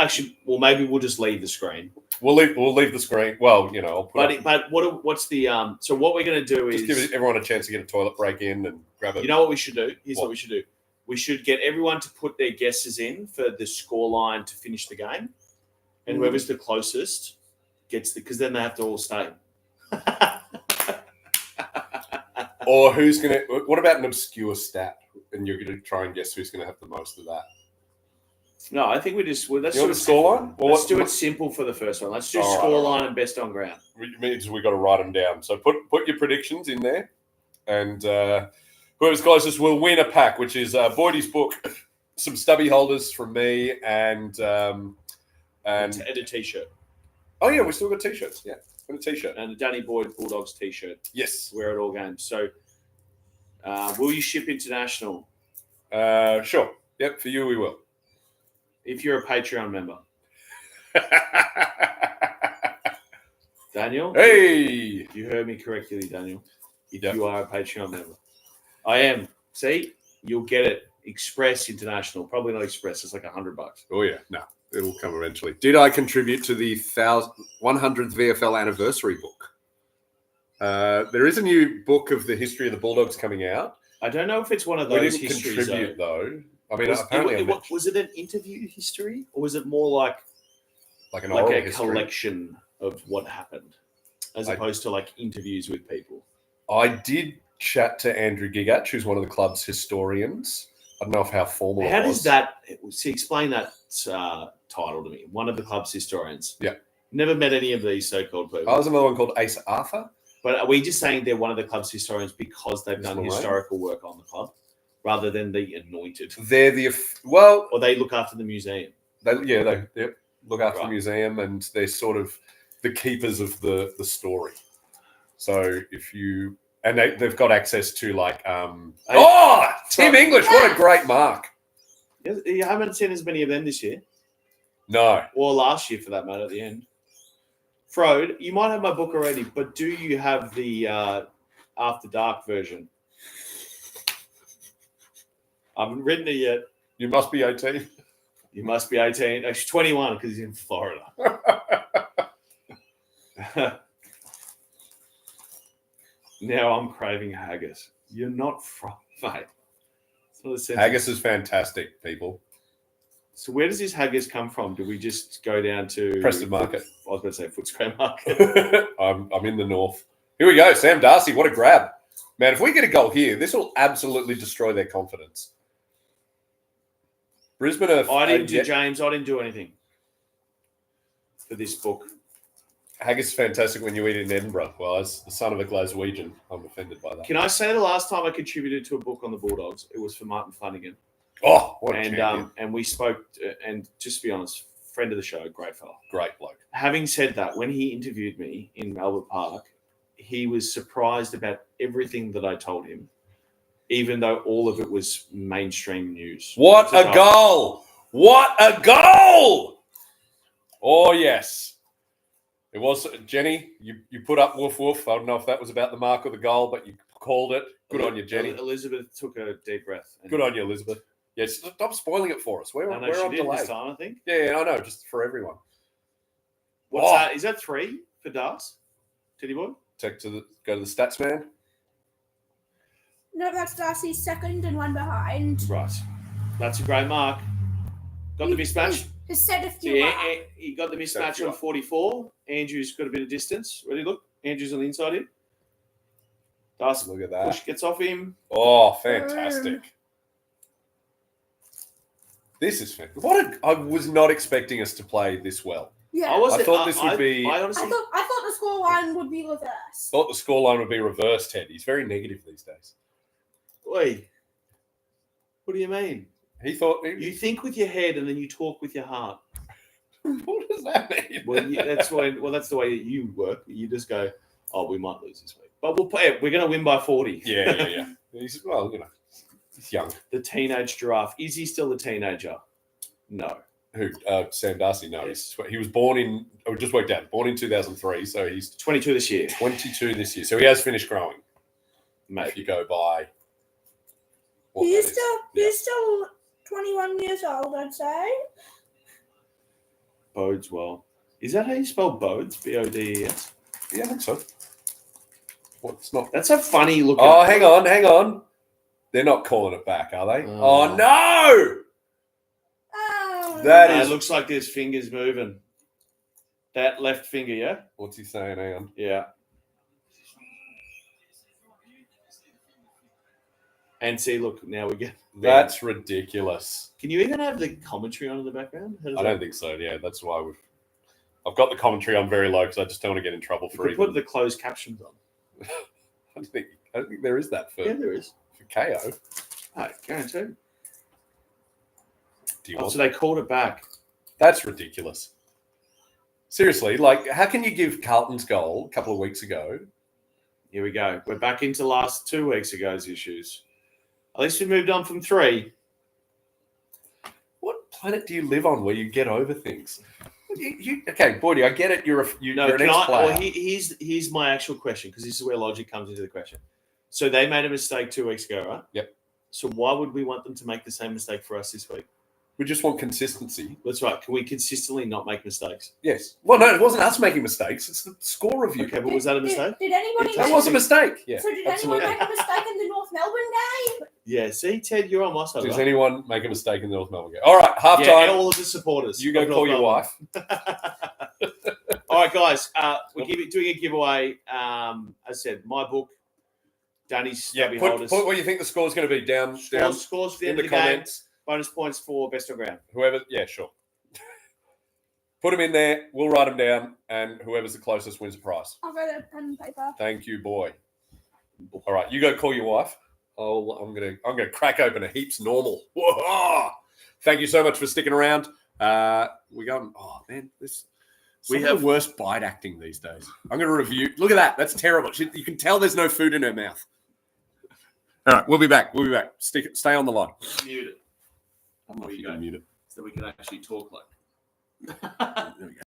B: maybe we'll just leave the screen.
A: We'll leave the screen. Well, I'll put
B: But what's the so what we're going to do is
A: just give everyone a chance to get a toilet break in and grab it.
B: You know what we should do? Here's what we should do. We should get everyone to put their guesses in for the scoreline to finish the game. And whoever's the closest gets because then they have to all stay.
A: Or who's going to... What about an obscure stat? And you're going to try and guess who's going to have the most of that.
B: No, I think let's do
A: the scoreline?
B: Let's do it simple for the first one. Let's do scoreline and best on ground.
A: Which means we've got to write them down. So put your predictions in there. And whoever's closest will win a pack, which is Boydie's book, some stubby holders from me, and
B: a T-shirt.
A: Oh, yeah, we still got T-shirts. Yeah. And a T-shirt.
B: And a Danny Boyd Bulldogs T-shirt.
A: Yes.
B: Wear at all games. So, will you ship international?
A: Sure. Yep, for you we will.
B: if you're a Patreon member. Daniel?
A: Hey!
B: You heard me correctly, Daniel. If
A: Yep.
B: you are a Patreon member. I am. See? You'll get it. Express International. Probably not Express. It's like $100.
A: Oh, yeah. No, it'll come eventually. Did I contribute to the 100th VFL anniversary book? There is a new book of the history of the Bulldogs coming out.
B: I don't know if it's one of
A: We
B: those
A: didn't
B: histories.
A: contribute, though. I mean,
B: Was,
A: apparently
B: was it an interview history? Or was it more like
A: an
B: like
A: oral
B: a
A: history.
B: collection of what happened? As opposed to like interviews with people?
A: I did chat to Andrew Gigatch, who's one of the club's historians. I don't know how formal
B: How
A: it was.
B: does that... See, explain that title to me. One of the club's historians.
A: Yeah.
B: Never met any of these so-called people.
A: Oh, there's another one called Ace Arthur.
B: But are we just saying they're one of the club's historians because they've done
A: Lorraine.
B: historical work on the club rather than the anointed?
A: They're the... Well...
B: Or they look after the museum?
A: They look after the
B: Right.
A: museum, and they're sort of the keepers of the story. So if you... And they've got access to like... Tim English, what a great mark.
B: You haven't seen as many of them this year.
A: No.
B: Or last year, for that matter, at the end. Frode, you might have my book already, but do you have the After Dark version? I haven't written it yet.
A: You must be 18.
B: You must be 18. Actually, 21 because he's in Florida. Now I'm craving haggis. You're not from, mate.
A: Haggis is fantastic, people.
B: So where does this haggis come from? Do we just go down to
A: Preston Market.
B: I was going to say Footscray Market.
A: I'm in the north. Here we go. Sam Darcy, what a grab. Man, if we get a goal here, this will absolutely destroy their confidence. Brisbane are...
B: I didn't do James. I didn't do anything for this book.
A: Haggis is fantastic when you eat it in Edinburgh. Well, as the son of a Glaswegian, I'm offended by that.
B: Can I say the last time I contributed to a book on the Bulldogs, it was for Martin Flanagan.
A: Oh, what a champion.
B: And we spoke, and just to be honest, friend of the show, great fella.
A: Great bloke.
B: Having said that, when he interviewed me in Albert Park, he was surprised about everything that I told him, even though all of it was mainstream news.
A: What a goal! What a goal! Oh, yes. It was, Jenny, you put up woof woof. I don't know if that was about the mark of the goal, but you called it. Good on you, Jenny.
B: Elizabeth took a deep breath.
A: Good on you, Elizabeth. Yes, stop spoiling it for us. We're on delay.
B: This time, I think.
A: Yeah, I know, just for everyone.
B: What's that? Is that 3 for Darts? Teddy boy?
A: Go to the stats man.
C: No, that's Darcy's second and one behind.
B: Right. That's a great mark. Got the mismatch.
C: Has said a few.
B: Yeah, he got the mismatch on 44. Andrew's got a bit of distance. Ready? Look. Andrew's on the inside here. Darcy,
A: look at that.
B: push gets off him.
A: Oh, fantastic. This is fantastic. I was not expecting us to play this well.
C: Yeah.
A: I thought this would be...
C: I thought the scoreline would be reversed.
A: Thought the scoreline would be reversed, Ted. He's very negative these days.
B: Wait. What do you mean?
A: He thought...
B: You think with your head and then you talk with your heart.
A: What does that mean?
B: Well, that's the way that you work. You just go, oh, we might lose this week. But we'll play it. We're going to win by 40.
A: Yeah. He's young.
B: The teenage giraffe. Is he still a teenager? No.
A: Who? Sam Darcy? No. He was born in... Oh, just worked out. Born in 2003, so he's...
B: 22 this year.
A: 22 this year. So he has finished growing.
B: Maybe.
A: If you go by...
C: He's still 21 years old, I'd say.
B: Bodes well. Is that how you spell Bodes? B-O-D-E-S?
A: Yeah, I think so. It's not...
B: That's a funny look.
A: Oh, hang on. They're not calling it back, are they? Oh no!
C: Oh.
B: It looks like his finger's moving. That left finger, yeah?
A: What's he saying? Hang on.
B: Yeah. And see, look, now we get...
A: That's ridiculous.
B: Can you even have the commentary on in the background?
A: I don't think so, yeah. That's why I've got the commentary on very low because I just don't want to get in trouble for
B: put the closed captions on.
A: I don't think there is that for...
B: Yeah, there is.
A: For KO.
B: Oh, guaranteed.
A: So
B: they called it back.
A: That's ridiculous. Seriously, how can you give Carlton's goal a couple of weeks ago?
B: Here we go. We're back into last 2 weeks ago's issues. At least we moved on from 3.
A: What planet do you live on where you get over things? Okay, Boydie, I get it. You're an
B: can
A: ex-player.
B: well, here's my actual question, because this is where logic comes into the question. So they made a mistake 2 weeks ago, right?
A: Yep.
B: So why would we want them to make the same mistake for us this week?
A: We just want consistency.
B: That's right. Can we consistently not make mistakes?
A: Yes. Well, no, it wasn't us making mistakes. It's the score review.
B: Okay, but was that a mistake?
C: Did anybody?
A: That was a mistake. Yeah.
C: So did
A: absolutely.
C: anyone make a mistake in the North Melbourne game?
B: Yeah. See, Ted, you're on my side.
A: Does
B: right?
A: anyone make a mistake in the North Melbourne game? All right, half
B: Yeah,
A: time.
B: all of the supporters.
A: You go
B: of
A: call
B: North
A: your
B: Melbourne.
A: wife.
B: All right, guys. We're doing a giveaway. As I said, my book, Danny's stubby holders.
A: Put what you think the score's going to be down
B: Scores for the
A: in
B: end
A: the
B: of the game.
A: comments.
B: Bonus points for best on ground.
A: Whoever, yeah, sure. Put them in there. We'll write them down, and whoever's the closest wins a prize.
C: I've got a pen and paper.
A: Thank you, boy. All right, you go call your wife. I'm gonna crack open a heaps normal. Whoa! Thank you so much for sticking around. We going. Oh man, we have the worst bite acting these days. I'm gonna review. Look at that. That's terrible. You can tell there's no food in her mouth. All right, we'll be back. Stay on the line.
B: Mute it.
A: I'm not going to mute it.
B: So we can actually talk like.
A: There we go.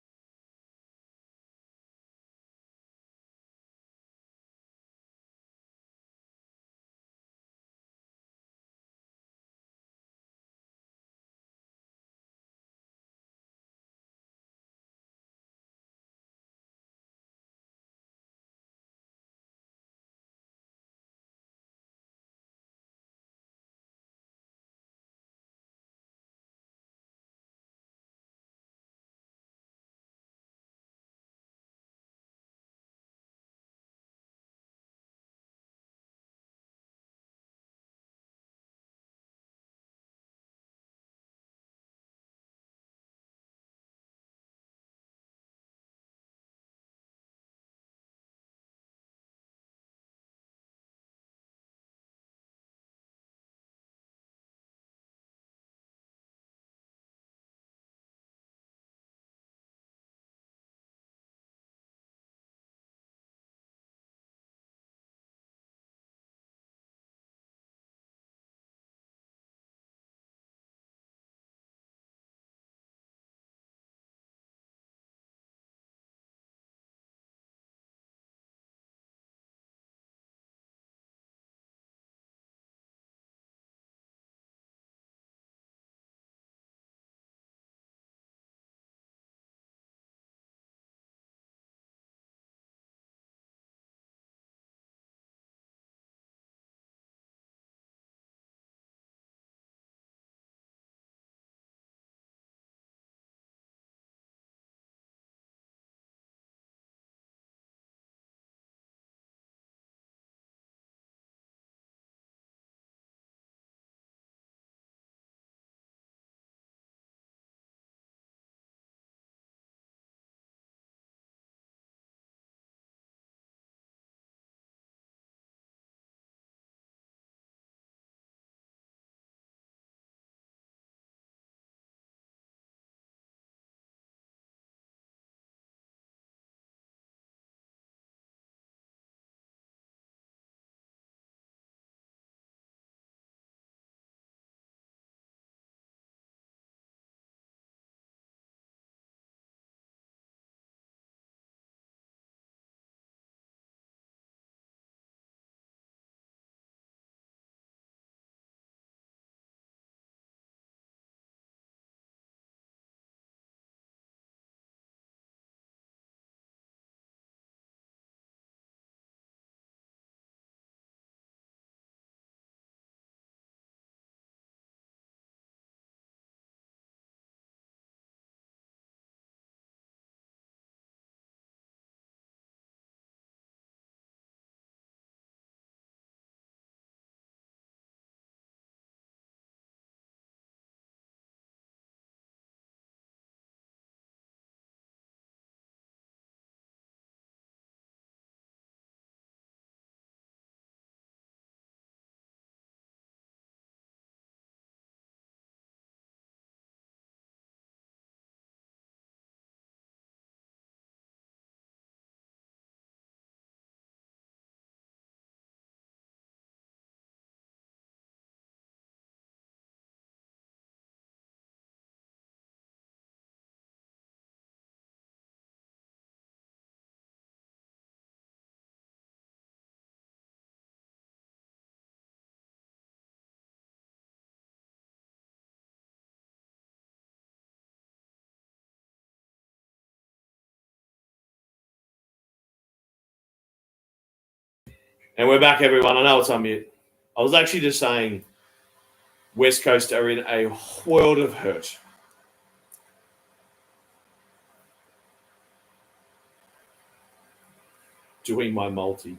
B: And we're back, everyone. I know it's on mute. I was actually just saying West Coast are in a world of hurt. Doing my multi.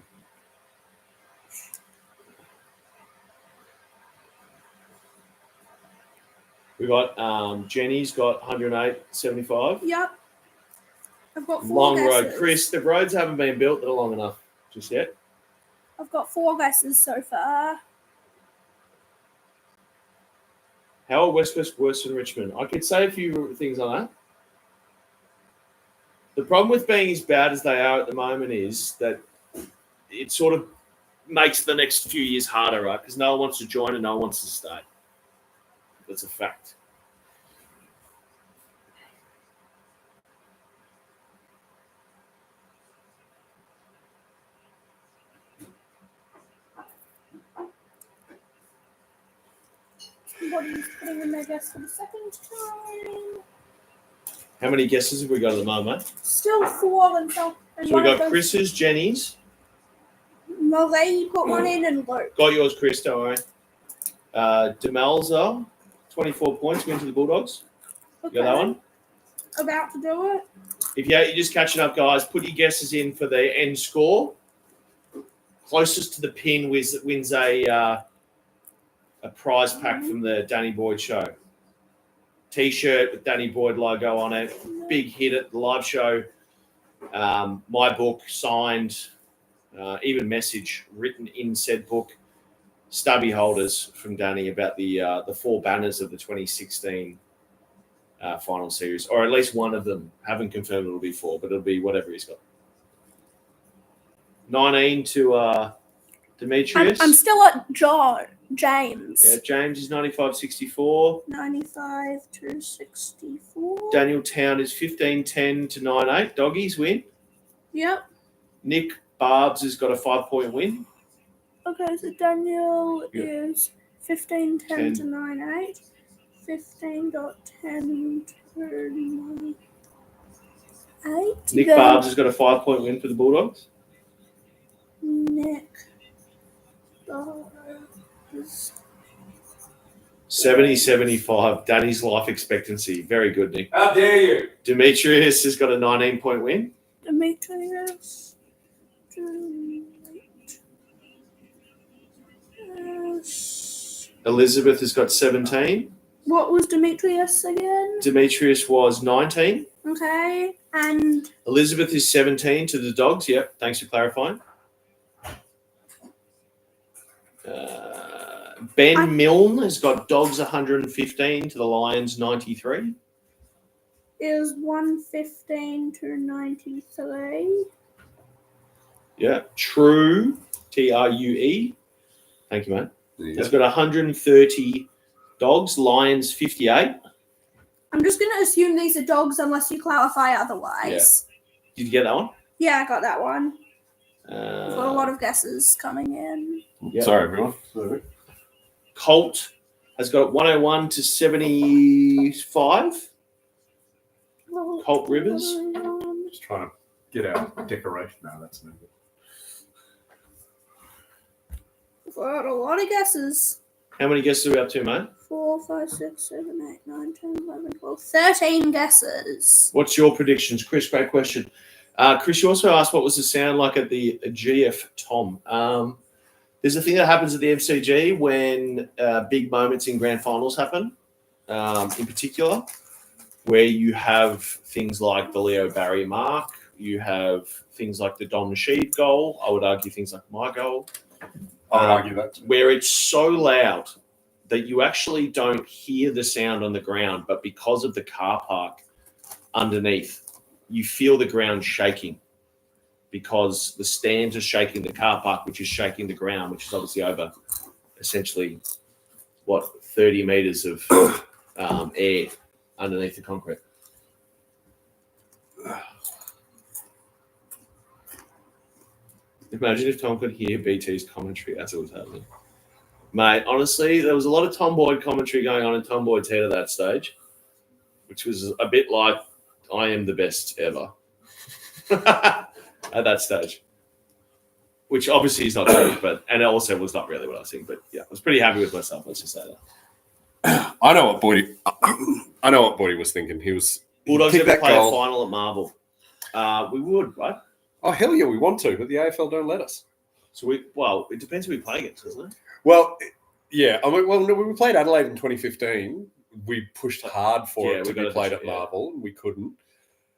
B: We got Jenny's got 108.75.
C: Yep. I've got 4
B: Long
C: guesses.
B: road. Chris, the roads haven't been built that are long enough just yet.
C: I've got 4 guesses so far.
B: How are West Coast worse than Richmond? I could say a few things on that. The problem with being as bad as they are at the moment is that it sort of makes the next few years harder, right? Because no one wants to join and no one wants to stay. That's a fact.
C: Somebody's putting in their guess for the second time.
B: How many guesses have we got at the moment, mate?
C: Still 4 until.
B: So we got Chris's, Jenny's.
C: Malay put one in and Luke.
B: Got yours, Chris, don't worry. Demelza, 24 points, win to the Bulldogs.
C: Okay.
B: You got that one?
C: About to do it.
B: If you're just catching up, guys, put your guesses in for the end score. Closest to the pin wins a prize pack from the Danny Boyd show. T-shirt with Danny Boyd logo on it. Big hit at the live show. My book signed, even message written in said book. Stubby holders from Danny about the 4 banners of the 2016 final series, or at least one of them. Haven't confirmed it'll be 4, but it'll be whatever he's got. 19 to Demetrius.
C: I'm still at James.
B: Yeah, James is 95.64.
C: 95 to 64.
B: Daniel Town is 15.10 to 9.8. Doggies win.
C: Yep.
B: Nick Barbs has got a 5-point win.
C: Okay, so Daniel
B: Yep.
C: is 15.10
B: 10.
C: to 9.8. 15.10 to 9.8.
B: Nick
C: Then
B: Barbs has got a 5-point win for the Bulldogs.
C: Nick Barbs.
B: 70-75. Danny's life expectancy. Very good, Nick.
A: How dare you?
B: Demetrius has got a 19-point win.
C: Demetrius.
B: Elizabeth has got 17.
C: What was Demetrius again?
B: Demetrius was 19.
C: Okay, and
B: Elizabeth is 17 to the Dogs. Yep, thanks for clarifying. Ben Milne has got Dogs 115 to the Lions 93.
C: is 115 to 93.
B: Yeah, True, True. Thank you, mate.
A: Yeah.
B: It's got 130 Dogs, Lions 58.
C: I'm just going to assume these are dogs unless you clarify otherwise.
B: Did you get that one?
C: Yeah, I got that one. I've got a lot of guesses coming in.
B: Yeah.
A: Sorry, everyone. Sorry.
B: Colt has got 101 to 75. Colt Rivers.
A: Just trying to get our decoration now. That's no good.
C: I've got a lot of guesses.
B: How many guesses are we up to, mate?
C: 4, 5, 6, 7, 8, 9, 10, 11, 12, 13 guesses.
B: What's your predictions? Chris, great question. Chris, you also asked what was the sound like at the GF Tom. There's a thing that happens at the MCG when big moments in grand finals happen, in particular, where you have things like the Leo Barry mark, you have things like the Don Sheed goal, I would argue things like my goal.
A: I would argue that too.
B: Where it's so loud that you actually don't hear the sound on the ground, but because of the car park underneath, you feel the ground shaking because the stands are shaking the car park, which is shaking the ground, which is obviously over essentially, 30 meters of air underneath the concrete. Imagine if Tom could hear BT's commentary as it was happening. Mate, honestly, there was a lot of Tom Boyd commentary going on in Tom Boyd's head at that stage, which was a bit like, I am the best ever at that stage. which obviously is not true, and it also was not really what I was thinking. But yeah, I was pretty happy with myself. Let's just say that.
A: I know what Boydie was thinking. He was
B: Bulldogs
A: kicked
B: ever
A: that
B: play
A: goal.
B: a final at Marvel? We would, right?
A: Oh hell yeah, we want to, but the AFL don't let us.
B: So it depends who we play against, doesn't it?
A: Well, yeah. I mean, when we played Adelaide in 2015, we pushed hard for it to be played at Marvel, and we couldn't.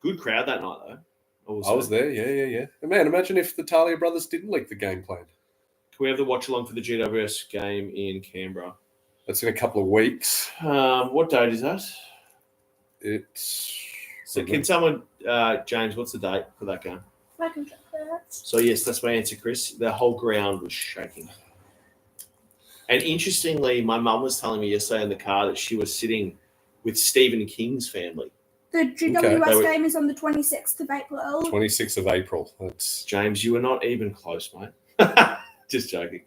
B: Good crowd that night, though.
A: I was there, yeah. And man, imagine if the Talia brothers didn't leak the game plan.
B: Can we have the watch-along for the GWS game in Canberra?
A: That's in a couple of weeks.
B: What date is that?
A: So
B: can someone, James, what's the date for that game?
C: I can check that.
B: So, yes, that's my answer, Chris. The whole ground was shaking. And interestingly, my mum was telling me yesterday in the car that she was sitting with Stephen King's family.
C: The GWS game is on the 26th of April.
A: 26th of April. That's
B: James, you were not even close, mate. Just joking.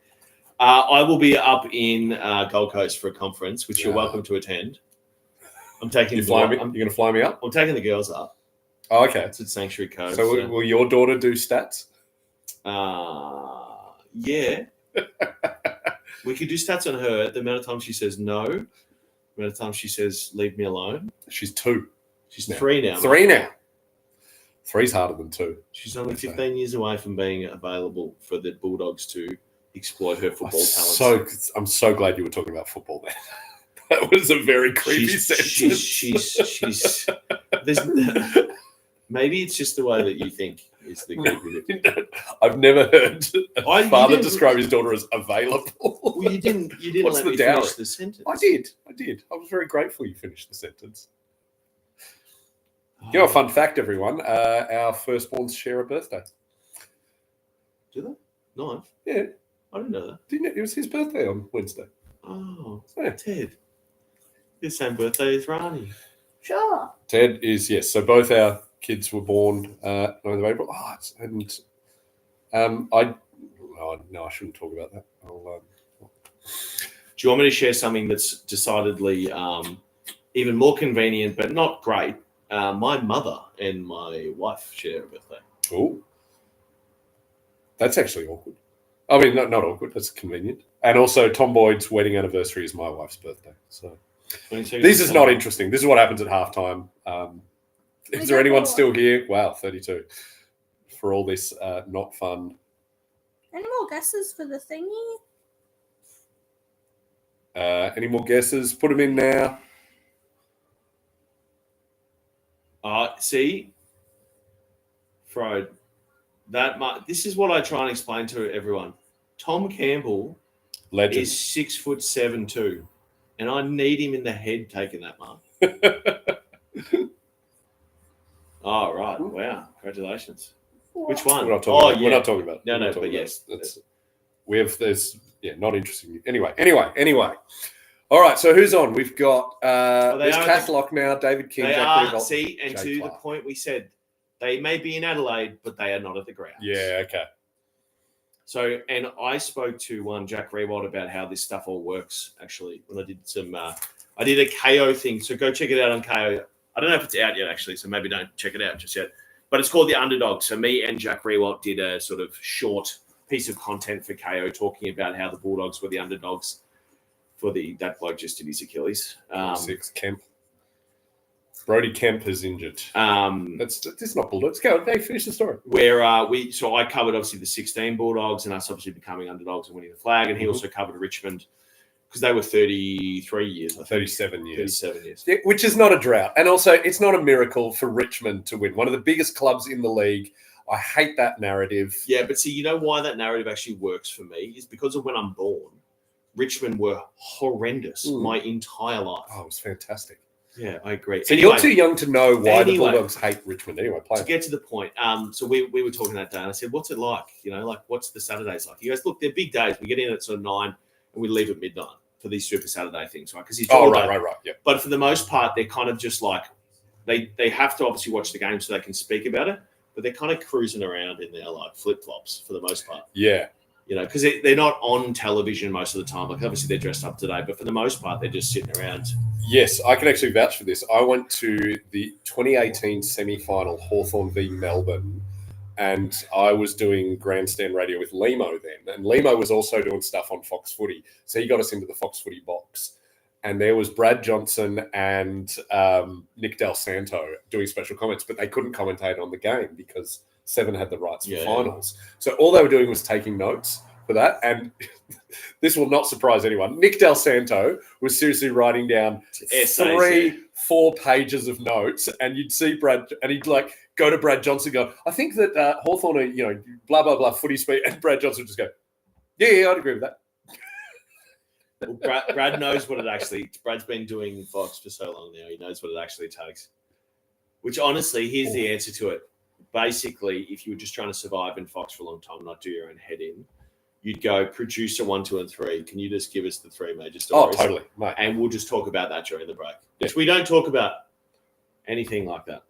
B: I will be up in Gold Coast for a conference, which you're welcome to attend. I'm taking.
A: You're going to fly me up?
B: I'm taking the girls up.
A: Oh, okay.
B: It's at Sanctuary Cove.
A: So will your daughter do stats?
B: Yeah. We could do stats on her. The amount of times she says no, the amount of times she says leave me alone.
A: She's 2.
B: She's 3 now.
A: 3 now. 3's harder than 2.
B: She's only 15 years away from being available for the Bulldogs to exploit her football talents.
A: I'm so glad you were talking about football there. That was a very creepy sentence.
B: She's maybe it's just the way that you think is the creepy bit.
A: I've never heard a father describe his daughter as available.
B: Well, you didn't
A: What's
B: let
A: the
B: me
A: dowry?
B: finish the sentence.
A: I did. I was very grateful you finished the sentence. You know, a fun fact, everyone. Our firstborns share a birthday.
B: Do they? Nice.
A: Yeah.
B: I didn't know that.
A: Didn't it? It was his birthday on Wednesday.
B: Oh,
A: yeah.
B: Ted. The same birthday as Rani.
C: Sure.
A: Ted is, yes. So both our kids were born 9th of April. I shouldn't talk about that.
B: Do you want me to share something that's decidedly even more convenient, but not great? My mother and my wife share a birthday.
A: Oh, that's actually awkward. I mean, not awkward. That's convenient. And also, Tom Boyd's wedding anniversary is my wife's birthday. So this is not interesting. This is what happens at halftime. Is there anyone still here? Wow, 32. For all this not fun.
C: Any more guesses for the thingy?
A: Any more guesses? Put them in now.
B: See, Frode, this is what I try and explain to everyone. Tom Campbell
A: Legend.
B: is 6'7" too, and I need him in the head taking that mark. Oh, right. Wow. Congratulations. Which one?
A: We're not talking about. We're not talking about.
B: No, but yes.
A: Not interesting. Anyway. All right, so who's on? We've got there's Cathlock now, David King,
B: They
A: Jack
B: are,
A: Revolt,
B: see, and
A: Jay
B: to
A: Clark.
B: the point we said, they may be in Adelaide, but they are not at the ground.
A: Yeah, okay.
B: So, and I spoke to Jack Revolt about how this stuff all works, actually, when I did I did a KO thing. So go check it out on KO. I don't know if it's out yet, actually, so maybe don't check it out just yet. But it's called The Underdog. So me and Jack Revolt did a sort of short piece of content for KO talking about how the Bulldogs were the underdogs for that bloke just did his Achilles.
A: 6 Kemp. Brody Kemp is injured. That's not Bulldogs. Go, they finish the story.
B: Where I covered obviously the 16 Bulldogs and us obviously becoming underdogs and winning the flag, and he also covered Richmond because they were 33 years.
A: 37 years.
B: 37 years.
A: Yeah, which is not a drought. And also, it's not a miracle for Richmond to win. One of the biggest clubs in the league. I hate that narrative.
B: Yeah, but see, you know why that narrative actually works for me is because of when I'm born. Richmond were horrendous my entire life.
A: Oh, it was fantastic.
B: Yeah, I agree.
A: So you're too young to know why the Bulldogs hate Richmond. Anyway,
B: to get to the point, so we were talking that day, and I said, what's it like? You know, like, what's the Saturdays like? He goes, look, they're big days. We get in at sort of 9, and we leave at midnight for these Super Saturday things, right? Because
A: right, yeah.
B: But for the most part, they're kind of just like, they have to obviously watch the game so they can speak about it, but they're kind of cruising around in their, like, flip-flops for the most part.
A: Yeah.
B: You know, because they're not on television most of the time. Like, obviously, they're dressed up today, but for the most part, they're just sitting around.
A: Yes, I can actually vouch for this. I went to the 2018 semi-final, Hawthorn v Melbourne, and I was doing grandstand radio with Limo then, and Limo was also doing stuff on Fox Footy, so he got us into the Fox Footy box. And there was Brad Johnson and Nick Del Santo doing special comments, but they couldn't commentate on the game because Seven had the rights for finals. So all they were doing was taking notes for that. And this will not surprise anyone. Nick Del Santo was seriously writing down 3-4 pages of notes, and you'd see Brad, and he'd like go to Brad Johnson, and go, I think that Hawthorn are, blah, blah, blah, footy speed. And Brad Johnson would just go, yeah, I'd agree with that.
B: Well, Brad knows what it actually. Brad's been doing Fox for so long now. He knows what it actually takes. Which, honestly, here's the answer to it. Basically, if you were just trying to survive in Fox for a long time, not do your own head in, you'd go producer 1, 2, and 3. Can you just give us the 3 major stories?
A: Oh, totally, mate.
B: And we'll just talk about that during the break. Which we don't talk about anything like that.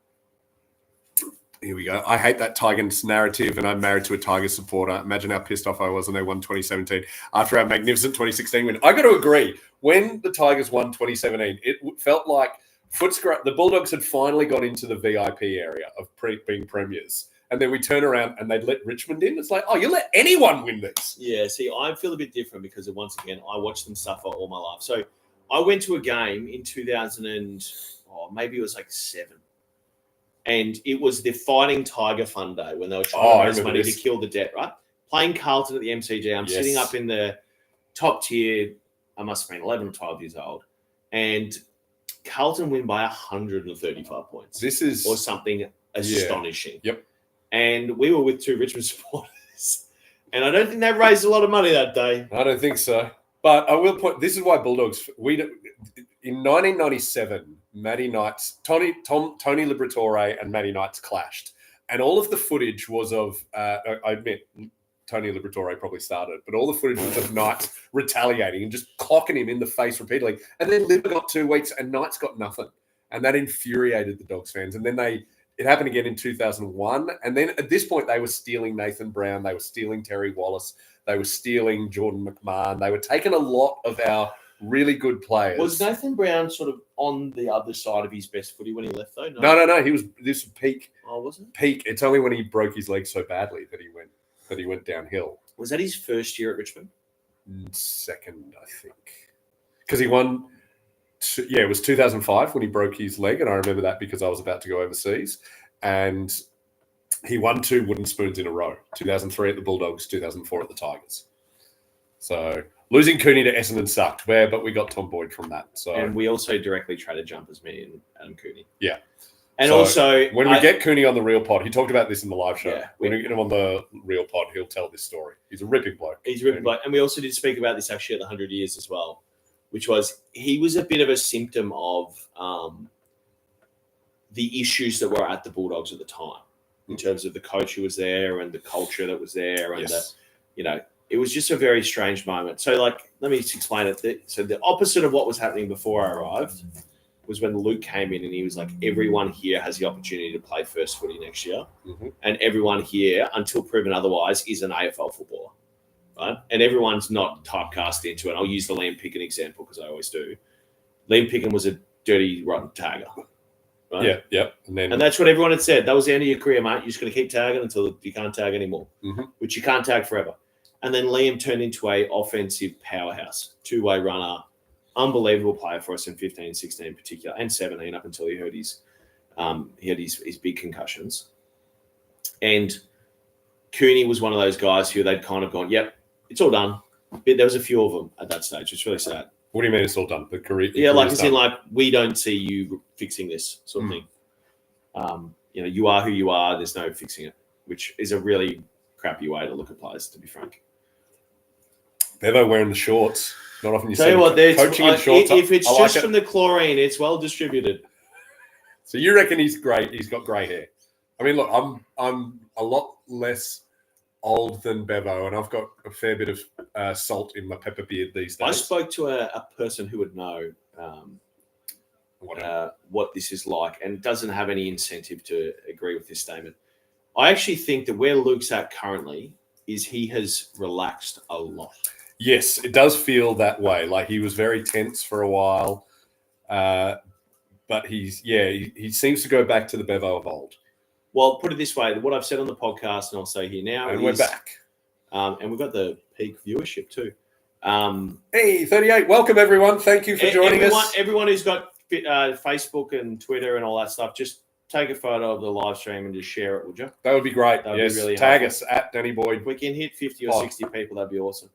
A: Here we go. I hate that Tigers narrative, and I'm married to a Tigers supporter. Imagine how pissed off I was when they won 2017 after our magnificent 2016 win. I got to agree. When the Tigers won 2017, it felt like the Bulldogs had finally got into the VIP area of being premiers. And then we turn around and they'd let Richmond in. It's like, oh, you let anyone win this.
B: Yeah, see, I feel a bit different because, once again, I watched them suffer all my life. So I went to a game in 2000 and maybe it was like 7. And it was the Fighting Tiger Fund Day when they were trying to raise money to kill the debt, right? Playing Carlton at the MCG. I'm sitting up in the top tier. I must have been 11 or 12 years old. And Carlton win by 135 points. Or something astonishing.
A: Yep.
B: And we were with 2 Richmond supporters. And I don't think they raised a lot of money that day.
A: I don't think so. But I will point, this is why Bulldogs, in 1997, Matty Knights, Tony Liberatore and Matty Knights clashed. And all of the footage was of, I admit, Tony Liberatore probably started, but all the footage was of Knights retaliating and just clocking him in the face repeatedly. And then Liber got 2 weeks and Knights got nothing. And that infuriated the Dogs fans. And then it happened again in 2001. And then at this point, they were stealing Nathan Brown. They were stealing Terry Wallace. They were stealing Jordan McMahon. They were taking a lot of our really good players.
B: Was Nathan Brown sort of on the other side of his best footy when he left, though?
A: No. This was peak.
B: Oh, was it?
A: Peak. It's only when he broke his leg so badly that he went downhill.
B: Was that his first year at Richmond?
A: Second, I think. Because he won... it was 2005 when he broke his leg, and I remember that because I was about to go overseas. And he won 2 wooden spoons in a row. 2003 at the Bulldogs, 2004 at the Tigers. So losing Cooney to Essendon sucked, but we got Tom Boyd from that. So
B: and we also directly traded jumpers, me and Adam Cooney.
A: Yeah.
B: And
A: so
B: also,
A: when we get Cooney on the Real Pod, he talked about this in the live show.
B: Yeah,
A: when we get him on the Real Pod, he'll tell this story. He's a ripping bloke.
B: And we also did speak about this actually at the 100 Years as well, which was he was a bit of a symptom of the issues that were at the Bulldogs at the time in terms of the coach who was there and the culture that was there. And, it was just a very strange moment. So, let me just explain it. So the opposite of what was happening before I arrived was when Luke came in and he was like, everyone here has the opportunity to play first footy next year. Mm-hmm. And everyone here, until proven otherwise, is an AFL footballer. Right? And everyone's not typecast into it. I'll use the Liam Picken example because I always do. Liam Picken was a dirty, rotten tagger. Right?
A: Yeah.
B: And that's what everyone had said. That was the end of your career, mate. You're just going to keep tagging until you can't tag anymore, which you can't tag forever. And then Liam turned into an offensive powerhouse, 2-way runner, unbelievable player for us in 15, 16 in particular, and 17 up until he had his big concussions. And Cooney was one of those guys who they'd kind of gone, yep, it's all done. But there was a few of them at that stage. It's really sad.
A: What do you mean it's all done? The career?
B: We don't see you fixing this sort of thing. You are who you are. There's no fixing it, which is a really crappy way to look at players, to be frank.
A: Bevo wearing the shorts. Not often you see
B: coaching in shorts. If it's just
A: like
B: from the chlorine, it's well distributed.
A: So you reckon he's great? He's got grey hair. I mean, look, I'm a lot less old than Bevo, and I've got a fair bit of salt in my pepper beard these days.
B: I spoke to a person who would know what this is like and doesn't have any incentive to agree with this statement. I actually think that where Luke's at currently is he has relaxed a lot.
A: Yes, it does feel that way. Like he was very tense for a while, but he seems to go back to the Bevo of old.
B: Well, put it this way: what I've said on the podcast, and I'll say here now,
A: And we're back.
B: And we've got the peak viewership too.
A: Hey, 38. Welcome, everyone. Thank you for joining us.
B: Everyone who's got Facebook and Twitter and all that stuff, just take a photo of the live stream and just share it, would you?
A: That would be great.
B: That'd
A: yes.
B: be really
A: Tag
B: helpful.
A: us at Danny Boyd.
B: If we can hit 50 or 60 people, that'd be awesome.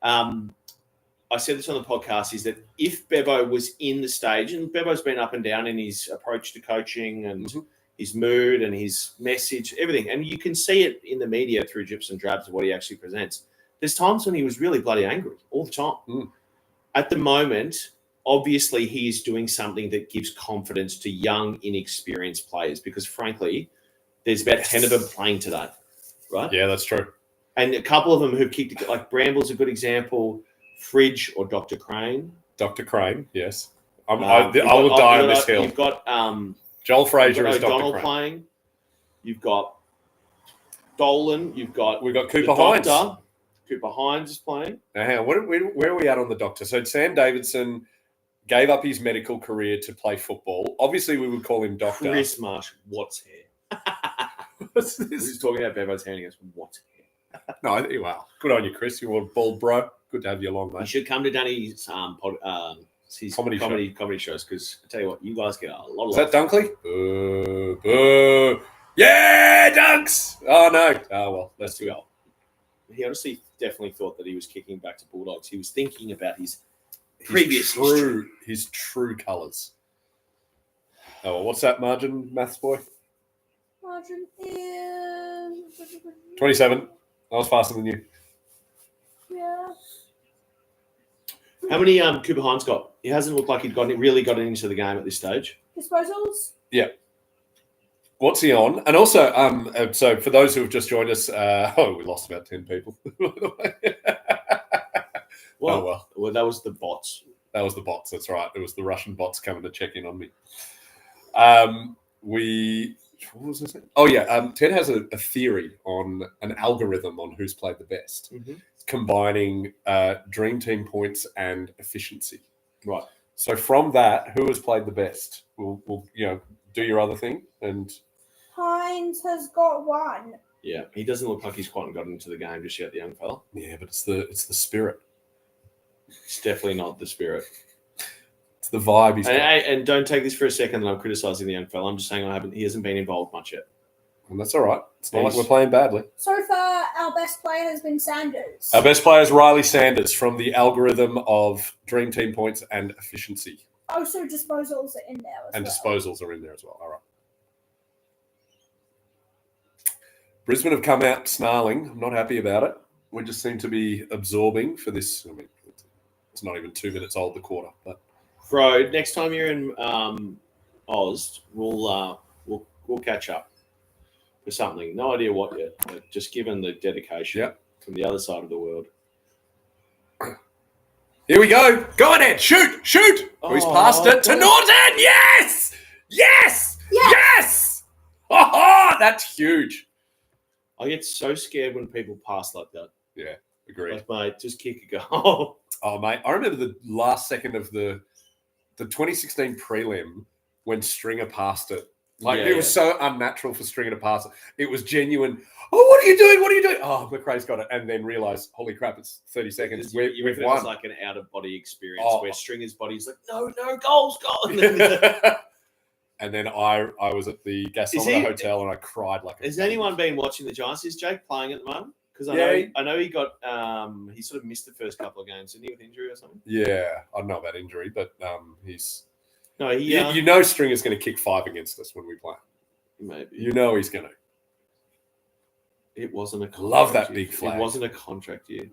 B: I said this on the podcast, is that if Bevo was in the stage, and Bevo's been up and down in his approach to coaching and his mood and his message, everything, and you can see it in the media through drips and drabs of what he actually presents. There's times when he was really bloody angry all the time. At the moment, obviously, he is doing something that gives confidence to young, inexperienced players because, frankly, there's about 10 of them playing today, right?
A: Yeah, that's true.
B: And a couple of them who've kicked it, like Bramble's a good example, Fridge or Dr. Crane.
A: Dr. Crane, yes. I will die on this hill.
B: You've got
A: Joel Frazier is Dr.
B: O'Donnell
A: Crane.
B: playing. You've got Dolan. We've got
A: Cooper Hines.
B: Cooper Hines is playing.
A: Now, where are we at on the doctor? So Sam Davidson gave up his medical career to play football. Obviously, we would call him doctor.
B: Chris Marsh, what's hair?
A: What's this?
B: He's talking about Bevo's hand. He goes, what's hair?
A: No, wow. Good on you, Chris. You're a bald bro. Good to have you along,
B: You
A: mate.
B: should come to Danny's his comedy shows because I tell you what, you guys get a lot of
A: Is that Dunkley? Boo. Yeah, Dunks! Oh, no. Oh, well, let's go.
B: He honestly definitely thought that he was kicking back to Bulldogs. He was thinking about his previous
A: his true colours. Oh, well, what's that margin, maths boy?
C: Margin is
A: 27. I was faster than you.
C: Yeah.
B: How many Cooper Hines got? He hasn't looked like he'd really gotten into the game at this stage.
C: Disposals?
A: Yeah. What's he on? And also, so for those who have just joined us, we lost about 10 people.
B: Well, that was the bots.
A: That was the bots. That's right. It was the Russian bots coming to check in on me. What was this? Oh yeah. Ted has a theory on an algorithm on who's played the best, combining dream team points and efficiency.
B: Right.
A: So from that, who has played the best? We'll do your other thing. And
C: Hines has got 1.
B: Yeah, he doesn't look like he's quite gotten into the game just yet, the young fella.
A: Yeah, but it's the spirit.
B: It's definitely not the spirit.
A: It's the vibe he's got.
B: And don't take this for a second that I'm criticising the young fella. I'm just saying he hasn't been involved much yet.
A: And that's all right. It's not like we're playing badly.
C: So far, our best player has been Sanders.
A: Our best player is Riley Sanders from the algorithm of dream team points and efficiency.
C: Oh, so disposals are in there as well.
A: And disposals are in there as well. All right. Brisbane have come out snarling. I'm not happy about it. We just seem to be absorbing for this. I mean, it's not even 2 minutes old, the quarter. But
B: Bro, next time you're in Oz, we'll catch up for something. No idea what yet, but just given the dedication from the other side of the world.
A: Here we go. Go on, Ed. Shoot. Oh, he's passed it to Norton. Yes. Oh, that's huge.
B: I get so scared when people pass like that.
A: Yeah, agreed.
B: Like, mate, just kick a goal.
A: Oh, mate, I remember the last second of the 2016 prelim when Stringer passed it. It was so unnatural for Stringer to pass it. It was genuine. Oh, what are you doing? Oh, McRae's got it. And then realised, holy crap, it's 30 seconds.
B: You reckon it was like an out-of-body experience where Stringer's body's like, no, goals.
A: And then I was at the Gasometer Hotel and I cried like a
B: Has
A: baby.
B: anyone been watching the Giants? Is Jake playing at the moment? Because I know he got he sort of missed the first couple of games, didn't he, with injury or something?
A: Yeah, I don't know about injury, but he's
B: no.
A: You know, Stringer's going to kick 5 against us when we play.
B: Maybe
A: you know he's going to.
B: It wasn't a contract.
A: Love that big flag.
B: It wasn't a contract year.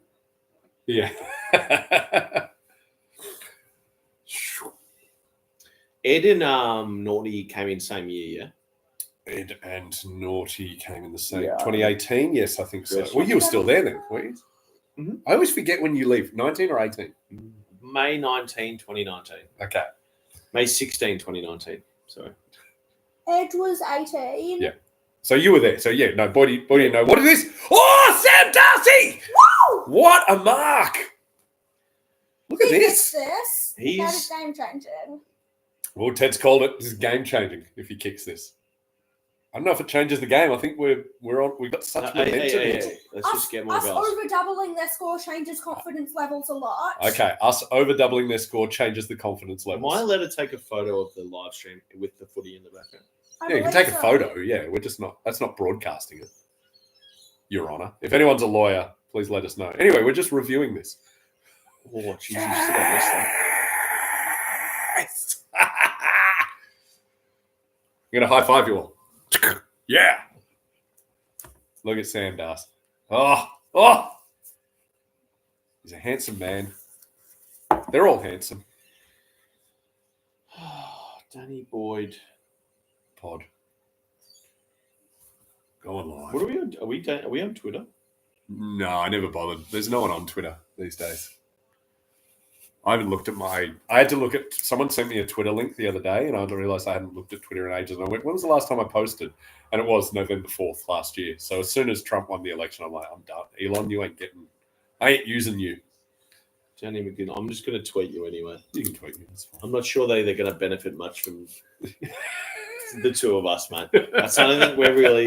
A: Yeah.
B: Ed and Naughty came in same year, yeah?
A: Ed and Naughty came in the same 2018. Yes, I think so.
B: Yes.
A: Well, you were still there then, were you?
B: Mm-hmm.
A: I always forget when you leave. 19 or 18?
B: May 19, 2019.
A: Okay.
B: May 16, 2019. Sorry.
C: Ed was 18.
A: Yeah. So you were there. So yeah, no, Bodie, no. What is this? Oh, Sam Darcy!
C: Woo!
A: What a mark! Look at this.
C: That is game changing.
A: Well, Ted's called it. This is game changing if he kicks this. I don't know if it changes the game. I think we're on. We've got such momentum.
B: Hey. Let's just get more
C: us
B: goals.
C: over doubling their score changes confidence levels a lot.
A: Okay, us over doubling their score changes the confidence levels.
B: Am I allowed to take a photo of the live stream with the footy in the background?
A: Yeah, you can take a photo. Yeah, we're just not. That's not broadcasting it, Your Honour. If anyone's a lawyer, please let us know. Anyway, we're just reviewing this.
B: Oh, jeez, you still got this one.
A: I'm gonna high five you all. Yeah. Look at Sam Darcy. Oh. He's a handsome man. They're all handsome.
B: Danny Boyd.
A: Pod. Go on live.
B: What are we on? Are we on Twitter?
A: No, I never bothered. There's no one on Twitter these days. I haven't looked at I had to look at, someone sent me a Twitter link the other day and I realized I hadn't looked at Twitter in ages. And I went, when was the last time I posted? And it was November 4th last year. So as soon as Trump won the election, I'm like, I'm done. Elon, I ain't using you.
B: Jenny McGinn, I'm just going to tweet you anyway.
A: You can tweet me. That's fine.
B: I'm not sure they're going to benefit much from the two of us, mate. That's something we're really...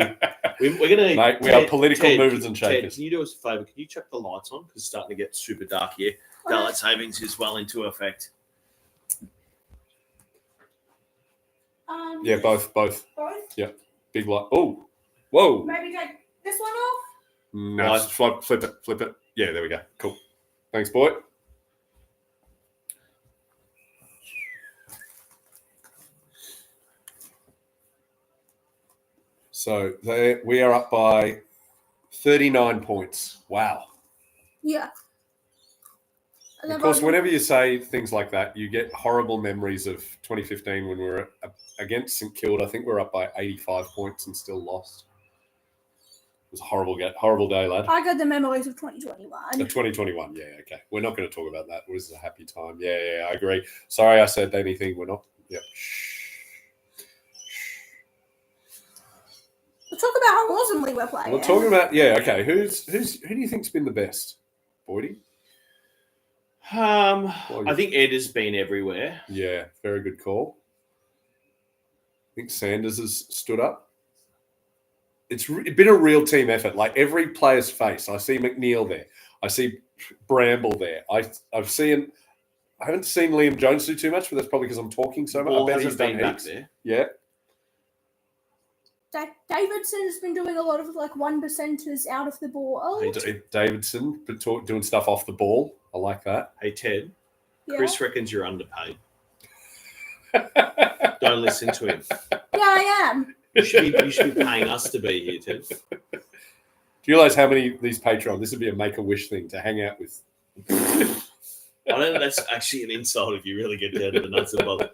B: We're going to...
A: Mate, we are political movers and shakers.
B: Ted, can you do us a favour? Can you check the lights on? Because it's starting to get super dark here. Daylight savings is well into effect.
A: Yeah, both.
C: Both?
A: Yeah, big light. Oh, whoa.
C: Maybe take this one off?
A: No, just flip it. Yeah, there we go. Cool. Thanks, boy. So we are up by 39 points. Wow.
C: Yeah.
A: Of course, whenever you say things like that, you get horrible memories of 2015 when we were against St Kilda. I think we're up by 85 points and still lost. It was a horrible day, lad.
C: I got the memories of 2021.
A: 2021, yeah, okay. We're not going to talk about that. It was a happy time. Yeah, I agree. Sorry I said anything. We're not. Yep.
C: We'll talk about how awesomely we're playing.
A: We're talking about, okay. Who do you think's been the best? Boydie?
B: I think Ed has been everywhere.
A: Yeah, very good call. I think Sanders has stood up. It's been a real team effort. Like every player's face. I see McNeil there. I see Bramble there. I haven't seen Liam Jones do too much, but that's probably because I'm talking so much. I bet he's been back there. Yeah.
C: Davidson's been doing a lot of like 1%ers out of the ball.
A: Hey, Davidson doing stuff off the ball. I like that.
B: Hey, Ted.
C: Yeah.
B: Chris reckons you're underpaid. Don't listen to him.
C: Yeah, I am.
B: You should be paying us to be here, Ted.
A: Do you realise how many of these Patreon? This would be a Make-A-Wish thing to hang out with.
B: I don't know. That's actually an insult if you really get down to the nuts and bolts.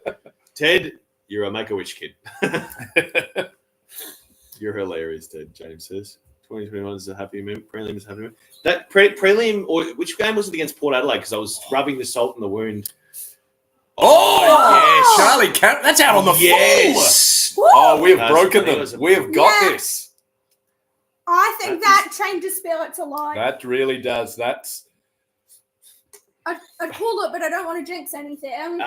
B: Ted, you're a Make-A-Wish kid. You're hilarious, Ted, James says. 2021 is a happy moment. Prelim is a happy moment. That prelim, or which game was it against Port Adelaide? Because I was rubbing the salt in the wound.
A: Oh, yes. Charlie Camp. That's out on the floor. Oh, we have broken them. We have got this.
C: I think that changes spirits a lot.
A: That really does.
C: I'd call it, but I don't want to jinx anything.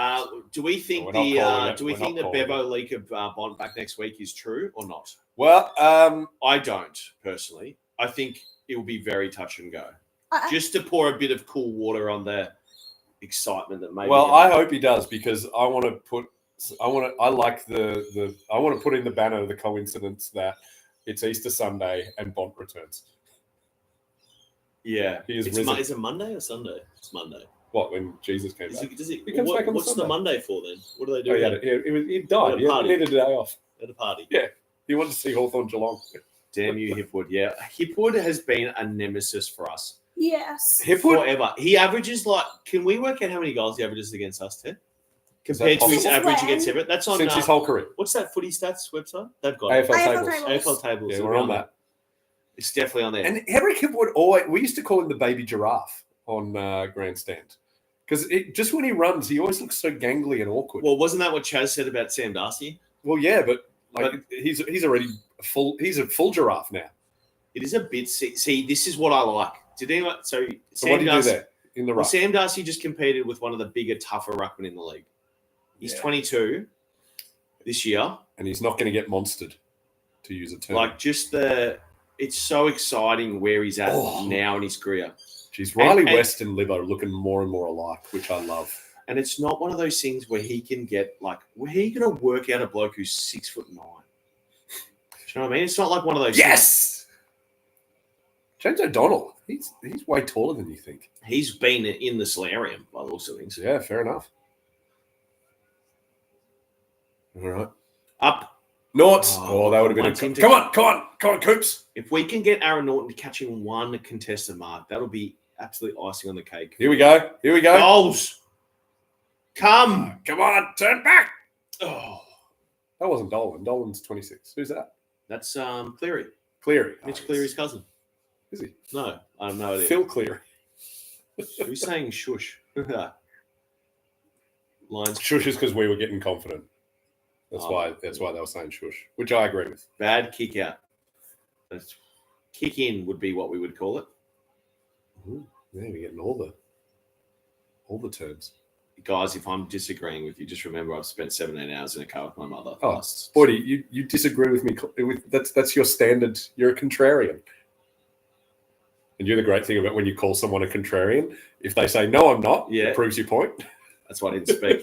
B: Do we think the Bevo leak of Bond back next week is true or not?
A: Well,
B: I don't personally. I think it will be very touch and go. Just to pour a bit of cool water on the excitement that maybe.
A: Well, I hope he does because I want to put in the banner the coincidence that it's Easter Sunday and Bont returns.
B: Yeah,
A: he is.
B: Is it Monday or Sunday? It's Monday.
A: What, when Jesus came back?
B: What's the Monday for then? What do they do?
A: He died. He needed a day off.
B: At a party.
A: Yeah, he wanted to see Hawthorn Geelong.
B: Damn you, Hipwood. Yeah, Hipwood has been a nemesis for us.
C: Yes.
A: Hipwood
B: forever. He averages can we work out how many goals he averages against us, Ted? Compared to his average against Everett. That's on
A: since his whole career.
B: What's that Footy Stats website? They've got
A: AFL
B: tables.
A: Yeah, we're on that.
B: It's definitely on there.
A: And Henry Hipwood we used to call him the baby giraffe on Grandstand. Because just when he runs, he always looks so gangly and awkward.
B: Well, wasn't that what Chaz said about Sam Darcy?
A: Well, yeah, but he's already he's a full giraffe now.
B: It is a bit. See, this is what I like. So
A: what did you do there in the ruck?
B: Sam Darcy just competed with one of the bigger, tougher ruckmen in the league. He's 22 this year,
A: and he's not going to get monstered. to use a term.
B: Like it's so exciting where he's at now in his career.
A: Geez, Riley West and Libbo looking more and more alike, which I love.
B: And it's not one of those things where he can get where he going to work out a bloke who's 6'9". Do you know what I mean? It's not like one of those.
A: Yes. James O'Donnell, he's way taller than you think.
B: He's been in the solarium by the looks of things.
A: Yeah, fair enough. All right.
B: Up.
A: Norts. Oh, that would have been come on, Coops.
B: If we can get Aaron Norton catching one contested mark, that'll be absolute icing on the cake.
A: Here we go.
B: Goals. Come
A: on, turn back.
B: Oh.
A: That wasn't Dolan. Dolan's 26. Who's that?
B: That's Cleary. Mitch Cleary's cousin.
A: Is he?
B: No, I have no idea.
A: Phil Cleary.
B: Who's saying shush? Lines.
A: Shush is because we were getting confident. That's why they were saying shush, which I agree with.
B: Bad kick out. Kick in would be what we would call it.
A: Ooh, yeah, we're getting all the terms.
B: Guys, if I'm disagreeing with you, just remember I've spent 17 hours in a car with my mother.
A: Oh, Boydie, you disagree with me. That's your standard. You're a contrarian. And you're the great thing about when you call someone a contrarian, if they say, no, I'm not, it proves your point.
B: That's why I didn't speak.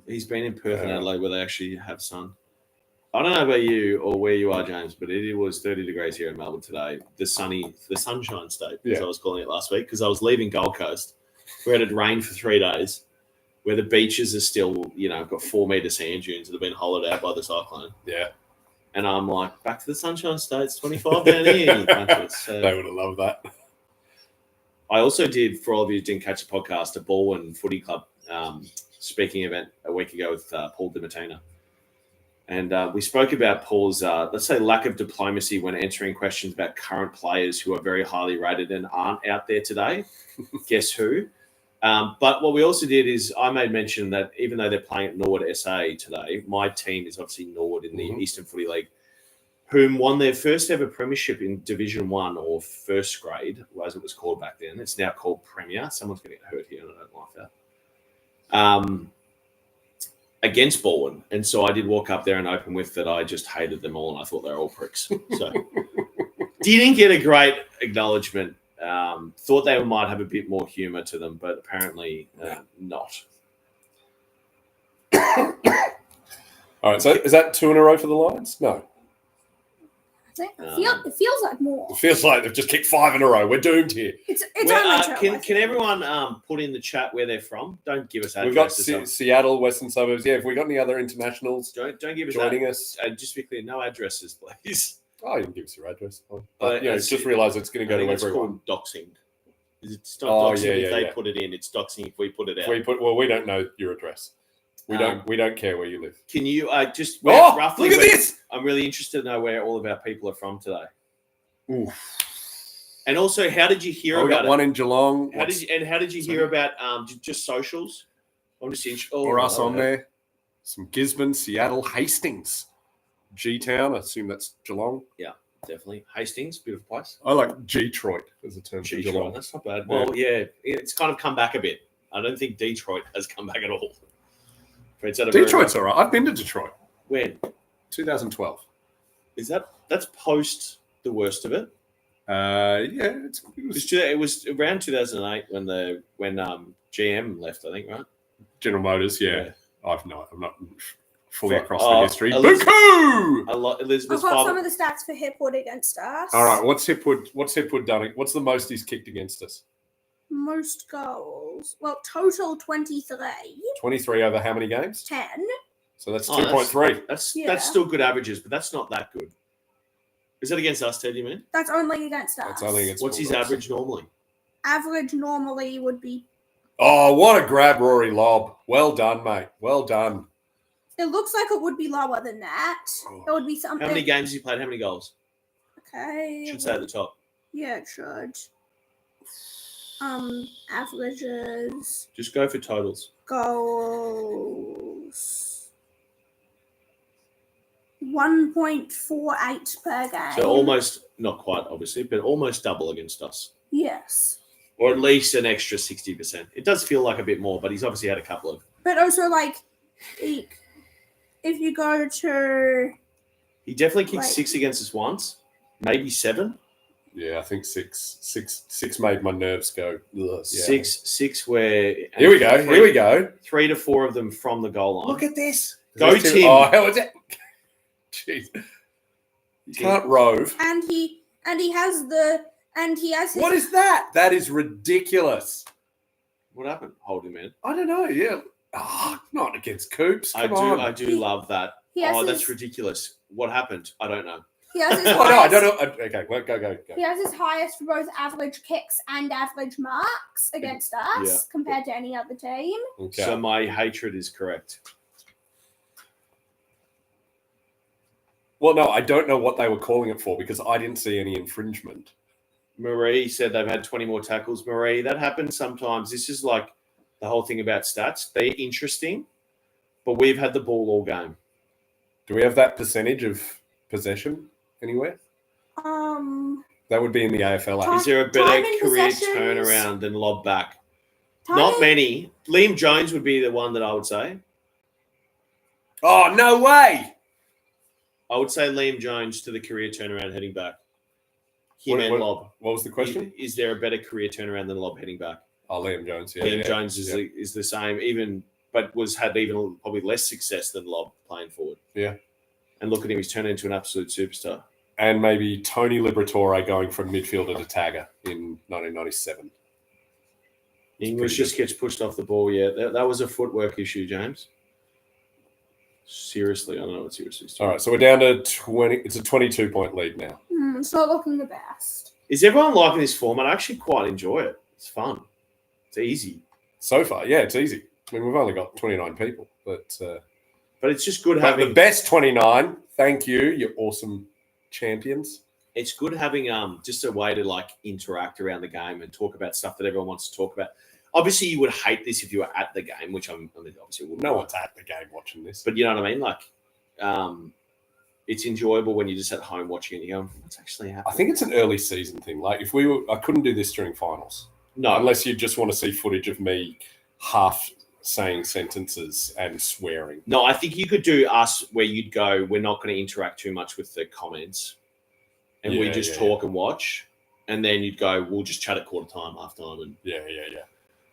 B: He's been in Perth and Adelaide where they actually have sun. I don't know about you or where you are, James, but it was 30 degrees here in Melbourne today. The sunshine state, as I was calling it last week, because I was leaving Gold Coast where it had rained for 3 days, where the beaches are still, got 4 metre sand dunes that have been hollowed out by the cyclone.
A: Yeah.
B: And I'm like, back to the Sunshine State. It's 25 down here. So,
A: they would have loved that.
B: I also did, for all of you who didn't catch the podcast, a Baldwin Footy Club speaking event a week ago with Paul DiMartino. And we spoke about Paul's, let's say, lack of diplomacy when answering questions about current players who are very highly rated and aren't out there today. Guess who? But what we also did is I made mention that even though they're playing at Norwood SA today, my team is obviously Norwood in the Eastern Footy League, whom won their first ever premiership in Division 1 or first grade, as it was called back then. It's now called Premier. Someone's going to get hurt here, and I don't like that. Against Baldwin. And so I did walk up there and open with that I just hated them all and I thought they were all pricks. So didn't get a great acknowledgement. Thought they might have a bit more humour to them, but apparently not.
A: All right, so is that 2 in a row for the Lions? No.
C: It feels like more.
A: It feels like they've just kicked 5 in a row. We're doomed here.
C: It's only
B: can everyone put in the chat where they're from? Don't give us
A: addresses. We've got Seattle, Western Suburbs. Yeah, if we got any other internationals
B: don't give us
A: joining us.
B: Just be clear, no addresses, please.
A: Oh, you can give us your address. But just realise it's going to go to everyone.
B: It's called doxing. It's not doxing if they put it in. It's doxing if we put it out.
A: We don't know your address. We don't care where you live.
B: Can you just
A: roughly? Look at this!
B: I'm really interested to know where all of our people are from today.
A: Ooh.
B: And also, how did you hear about
A: got one in Geelong?
B: How did you hear about just socials? I'm just interested.
A: Or us on there. Some Gisborne, Seattle, Hastings, G-Town. I assume that's Geelong.
B: Yeah, definitely. Hastings, beautiful place.
A: I like G-Troit as a term for Geelong.
B: That's not bad. Well, yeah, it's kind of come back a bit. I don't think Detroit has come back at all.
A: Detroit's all right. I've been to Detroit.
B: When? 2012.
A: Is
B: that's post the worst of it? It was around 2008 when GM left, I think, right?
A: General Motors, yeah. I'm not fully across the history. Buku!
C: Elizabeth's I've got some of the stats for Hipwood against us.
A: All right, what's Hipwood done? What's the most he's kicked against us?
C: Most goals. Well, total 23.
A: 23 over how many games?
C: 10.
A: So that's 2.3.
B: That's still good averages, but that's not that good. Is that against us, Ted, you mean?
C: That's only against us.
A: That's only against
B: What's his average normally?
C: Average normally would be...
A: Oh, what a grab, Rory lob. Well done, mate. Well done.
C: It looks like it would be lower than that. It would be something...
B: How many games has he played? How many goals?
C: Okay.
B: Should say at the top.
C: Yeah, it should. Averages.
B: Just go for totals.
C: Goals. 1.48 per game.
B: So almost, not quite obviously, but almost double against us.
C: Yes.
B: Or at least an extra 60%. It does feel like a bit more, but he's obviously had a couple of.
C: But also, it if you go to
B: He definitely kicked
C: Wait.
B: 6 against us once, maybe 7.
A: Yeah, I think six made my nerves go. Ugh, yeah.
B: Six where
A: Here we go. Here we go.
B: 3 to 4 of them from the goal line.
A: Look at this.
B: Go,
A: There's two-
B: Tim.
A: Oh, hell is it? Jeez. You can't rove.
C: and he has his
A: What is that? That is ridiculous.
B: What happened? Hold him in.
A: I don't know. Yeah. Oh, not against Coops. Come on.
B: I do love that.
C: he has
B: Oh,
C: his,
B: that's ridiculous. What happened? I don't know.
C: he has his
A: Oh, no, I
C: highest,
A: don't know. Okay, well, go.
C: he has his highest for both average kicks and average marks against us
B: Yeah.
C: compared to any other team.
A: Okay.
B: So my hatred is correct.
A: Well, no, I don't know what they were calling it for because I didn't see any infringement.
B: Marie said they've had 20 more tackles. Marie, that happens sometimes. This is like the whole thing about stats. They're interesting, but we've had the ball all game.
A: Do we have that percentage of possession anywhere? That would be in the AFL app.
C: Time-
B: Is there a
C: Time
B: better
C: in
B: career
C: possessions.
B: turnaround than lob back?
C: Time
B: Not
C: in-
B: many. Liam Jones would be the one that I would say.
A: Oh, no way.
B: I would say Liam Jones to the career turnaround heading back. Him and
A: What-
B: lob.
A: What was the question?
B: Is there a better career turnaround than lob heading back?
A: Oh, Liam Jones. Yeah,
B: Liam
A: yeah,
B: Jones
A: yeah.
B: is the same, even but had even probably less success than Lob playing forward.
A: Yeah.
B: And look at him; he's turned into an absolute superstar.
A: And maybe Tony Liberatore going from midfielder to tagger in 1997.
B: English
A: pretty
B: just gets pushed off the ball. Yeah, that was a footwork issue, James. Seriously, I don't know what seriously is.
A: All right, so we're down to 20. It's a 22-point lead now.
C: It's not looking the best.
B: Is everyone liking this format? I actually quite enjoy it. It's fun. It's easy.
A: So far, yeah, it's easy. I mean, we've only got 29 people, but
B: it's just good
A: but
B: having
A: the best 29. Thank you, you awesome champions.
B: It's good having just a way to like interact around the game and talk about stuff that everyone wants to talk about. Obviously, you would hate this if you were at the game, which I mean, obviously wouldn't.
A: No one's at the game watching this.
B: But you know what I mean? Like, it's enjoyable when you're just at home watching it and you go, what's actually happening?
A: I think it's an early season thing. Like, if we were, I couldn't do this during finals.
B: No.
A: Unless you just want to see footage of me half saying sentences and swearing.
B: No, I think you could do us where you'd go, we're not going to interact too much with the comments. And we just talk and watch. And then you'd go, we'll just chat at quarter time, half time. And
A: Yeah.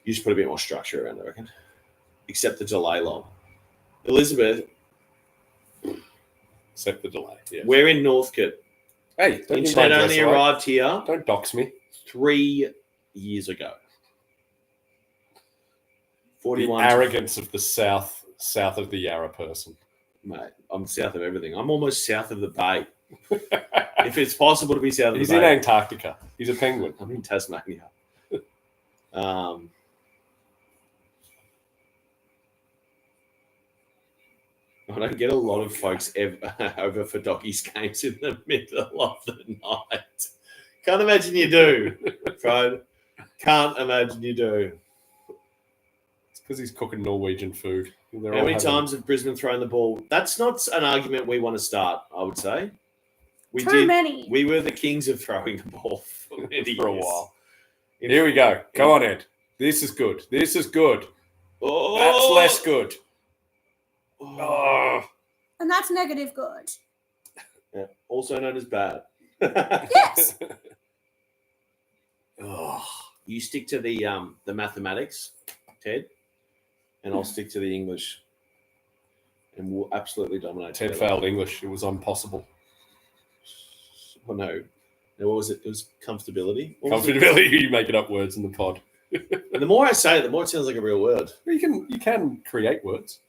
B: you just put a bit more structure around it, I reckon. Except the delay long. Elizabeth,
A: Except the delay. Yeah.
B: we're in Northcote.
A: Hey, don't use my
B: Internet
A: address,
B: only
A: all right?
B: arrived here
A: Don't dox me.
B: 3 years ago.
A: The
B: 41.
A: arrogance of the south of the Yarra person.
B: Mate, I'm south of everything. I'm almost south of the bay. If it's possible to be south of
A: He's
B: the
A: in
B: bay.
A: Antarctica. He's a penguin.
B: I'm in Tasmania. I don't get a lot of folks over for doggies games in the middle of the night. Can't imagine you do, bro. Can't imagine you do.
A: It's because he's cooking Norwegian food.
B: How many times have Brisbane thrown the ball? That's not an argument we want to start, I would say.
C: Too many.
B: We were the kings of throwing the ball for many
A: for a
B: years.
A: while. Here we go. Go on, Ed. This is good. This is good.
B: Oh,
A: That's less good. Oh.
C: And that's negative good.
B: Yeah, also known as bad.
C: Yes.
A: Oh.
B: You stick to the mathematics, Ted, and I'll stick to the English, and we'll absolutely dominate.
A: Ted
B: together.
A: failed English. It was impossible.
B: Oh no, what was it? It was comfortability. What was it?
A: Comfortability. You making up words in the pod.
B: And the more I say it, the more it sounds like a real word.
A: You can create words.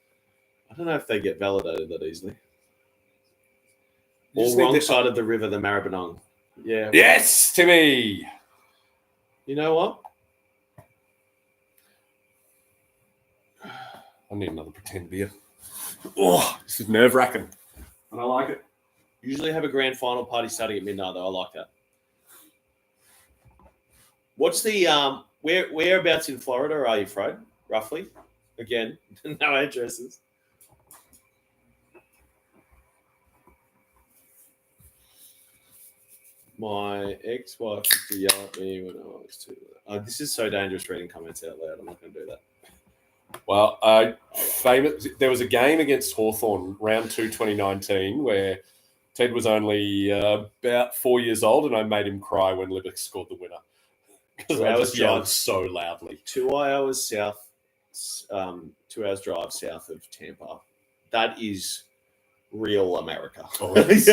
B: I don't know if they get validated that easily.
A: You
B: Or
A: just need
B: wrong
A: to-
B: side of the river, the Maribyrnong. Yeah.
A: Yes, Timmy.
B: You know what?
A: I need another pretend beer. Oh, this is nerve wracking, and I like it.
B: Usually have a grand final party starting at midnight, though. I like that. What's the whereabouts in Florida are you, Fred? Roughly, again, no addresses. My ex-wife used to yell at me when I was too. This is so dangerous reading comments out loud. I'm not going to do that.
A: Well, there was a game against Hawthorn, round 2, 2019, where Ted was only about 4 years old, and I made him cry when Liberec scored the winner because I just yelled so loudly.
B: 2 hours south, 2 hours drive south of Tampa. That is real America.
A: Oh, yes.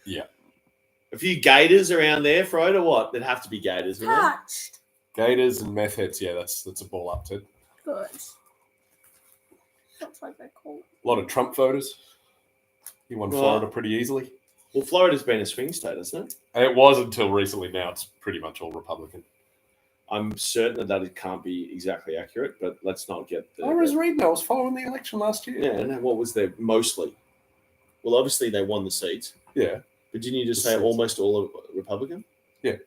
A: Yeah.
B: A few gators around there, Frodo. What? There'd have to be gators, wouldn't there?
C: Touched.
A: Gators and meth heads, yeah, that's a ball up, Ted.
C: Good. That's what they're called.
A: A lot of Trump voters. He won Florida pretty easily.
B: Well, Florida's been a swing state, hasn't it?
A: And it was until recently. Now it's pretty much all Republican.
B: I'm certain that it can't be exactly accurate, but let's not get the...
A: I was reading. I was following the election last year.
B: Yeah, and what was there mostly? Well, obviously they won the seats.
A: Yeah.
B: But didn't you just say almost all Republican?
A: Yeah.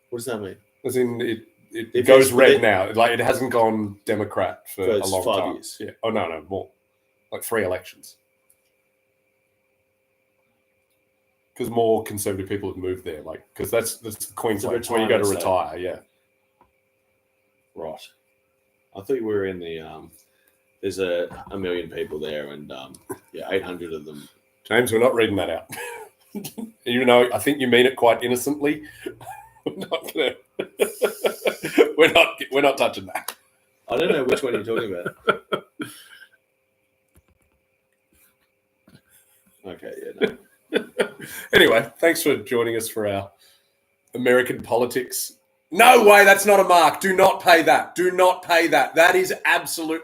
B: What does that mean?
A: As in, it goes red now. Like, it hasn't gone Democrat for a long
B: 5
A: time.
B: years.
A: Yeah. Oh, no, more. Like 3 elections. Because more conservative people have moved there. Like, because that's Queensland, where you go to retire. Yeah.
B: Right. I thought you were in the... there's a million people there, and 800 of them.
A: James, we're not reading that out. Even though I think you mean it quite innocently, we're not touching that.
B: I don't know which one you're talking about. Okay, yeah, no.
A: Anyway, thanks for joining us for our American politics. No way, that's not a mark. Do not pay that. Do not pay that. That is absolute.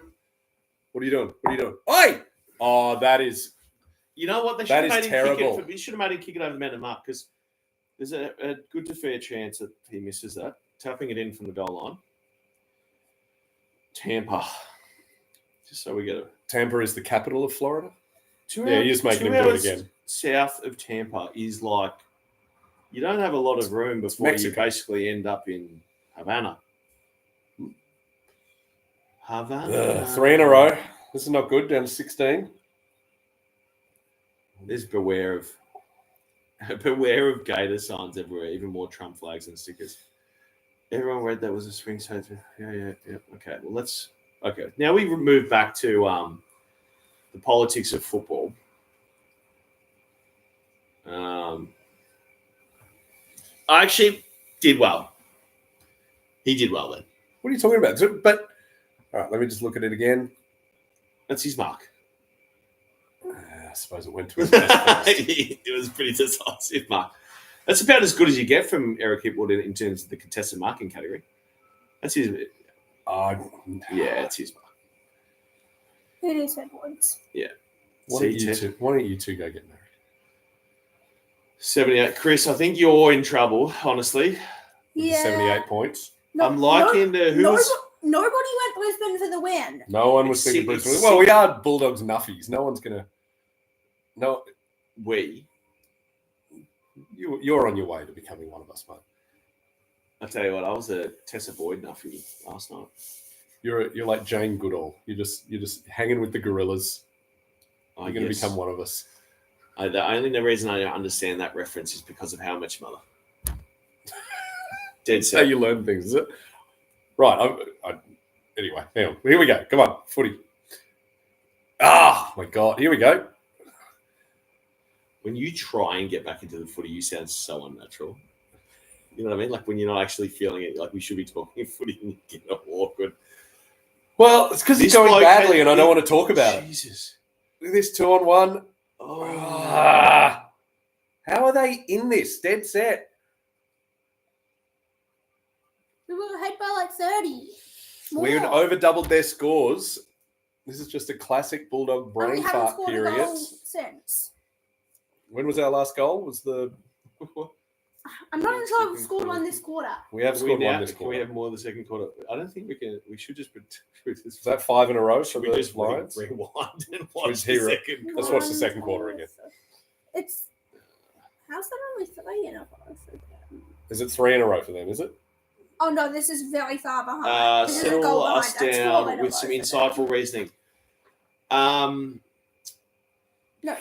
A: What are you doing? Oi! Oh, that is.
B: You know what? They should have made him kick it. We should have made him kick it over the man of mark, because there's a good to fair chance that he misses that. Tapping it in from the goal line. Tampa. Just so we get it.
A: Tampa is the capital of Florida?
B: You're
A: just making him do it again.
B: South of Tampa is like, you don't have a lot of room before you basically end up in Havana.
A: 3 in a row. This is not good. Down to 16.
B: There's beware of gator signs everywhere, even more Trump flags and stickers. Everyone read that was a swing state. Yeah. Okay, well, now we move back to the politics of football. I actually did well. He did well then.
A: What are you talking about? But all right, let me just look at it again.
B: That's his mark.
A: I suppose it went to his best.
B: It was a pretty decisive mark. That's about as good as you get from Eric Hipwood in terms of the contested marking category. That's his. Yeah, it's his mark.
C: It is Edwards.
B: Yeah.
A: Why don't you two go get married?
B: 78. Chris, I think you're in trouble, honestly.
C: Yeah.
A: 78 points.
B: I'm liking
C: Nobody went Brisbane for the win.
A: No one was thinking Brisbane. Well, we are Bulldogs nuffies. No one's going to... No. You're on your way to becoming one of us, mate.
B: I'll tell you what, I was a Tessa Boyd nuffy last night.
A: You're like Jane Goodall. You're just hanging with the gorillas. You're going to become one of us.
B: The only reason I don't understand that reference is because of How I Met Your Mother. Dead set.
A: That's how you learn things, is it? Right. Anyway, hang on. Here we go. Come on, footy. Ah, my God. Here we go.
B: When you try and get back into the footy, you sound so unnatural. You know what I mean? Like when you're not actually feeling it, like we should be talking footy and you get all awkward.
A: Well, it's because he's going badly and I don't want to talk about it.
B: Jesus.
A: Look at this 2-on-1. How are they in this? Dead set.
C: We were ahead by like 30.
A: We had over-doubled their scores. This is just a classic Bulldog brain fart period.
C: Since.
A: When was our last goal? Was the...
C: I'm not even sure we've scored one this quarter.
A: We have scored one this quarter.
B: Can we have more the second quarter? I don't think we can. We should just...
A: Is that 5 in a row?
B: Should we just rewind and watch the second quarter?
A: Let's watch the second quarter again.
C: It's... How's that only 3 in a row?
A: Is it 3 in a row for them, is it?
C: Oh, no, this is very far behind.
B: Settle us down with some insightful reasoning.
C: No,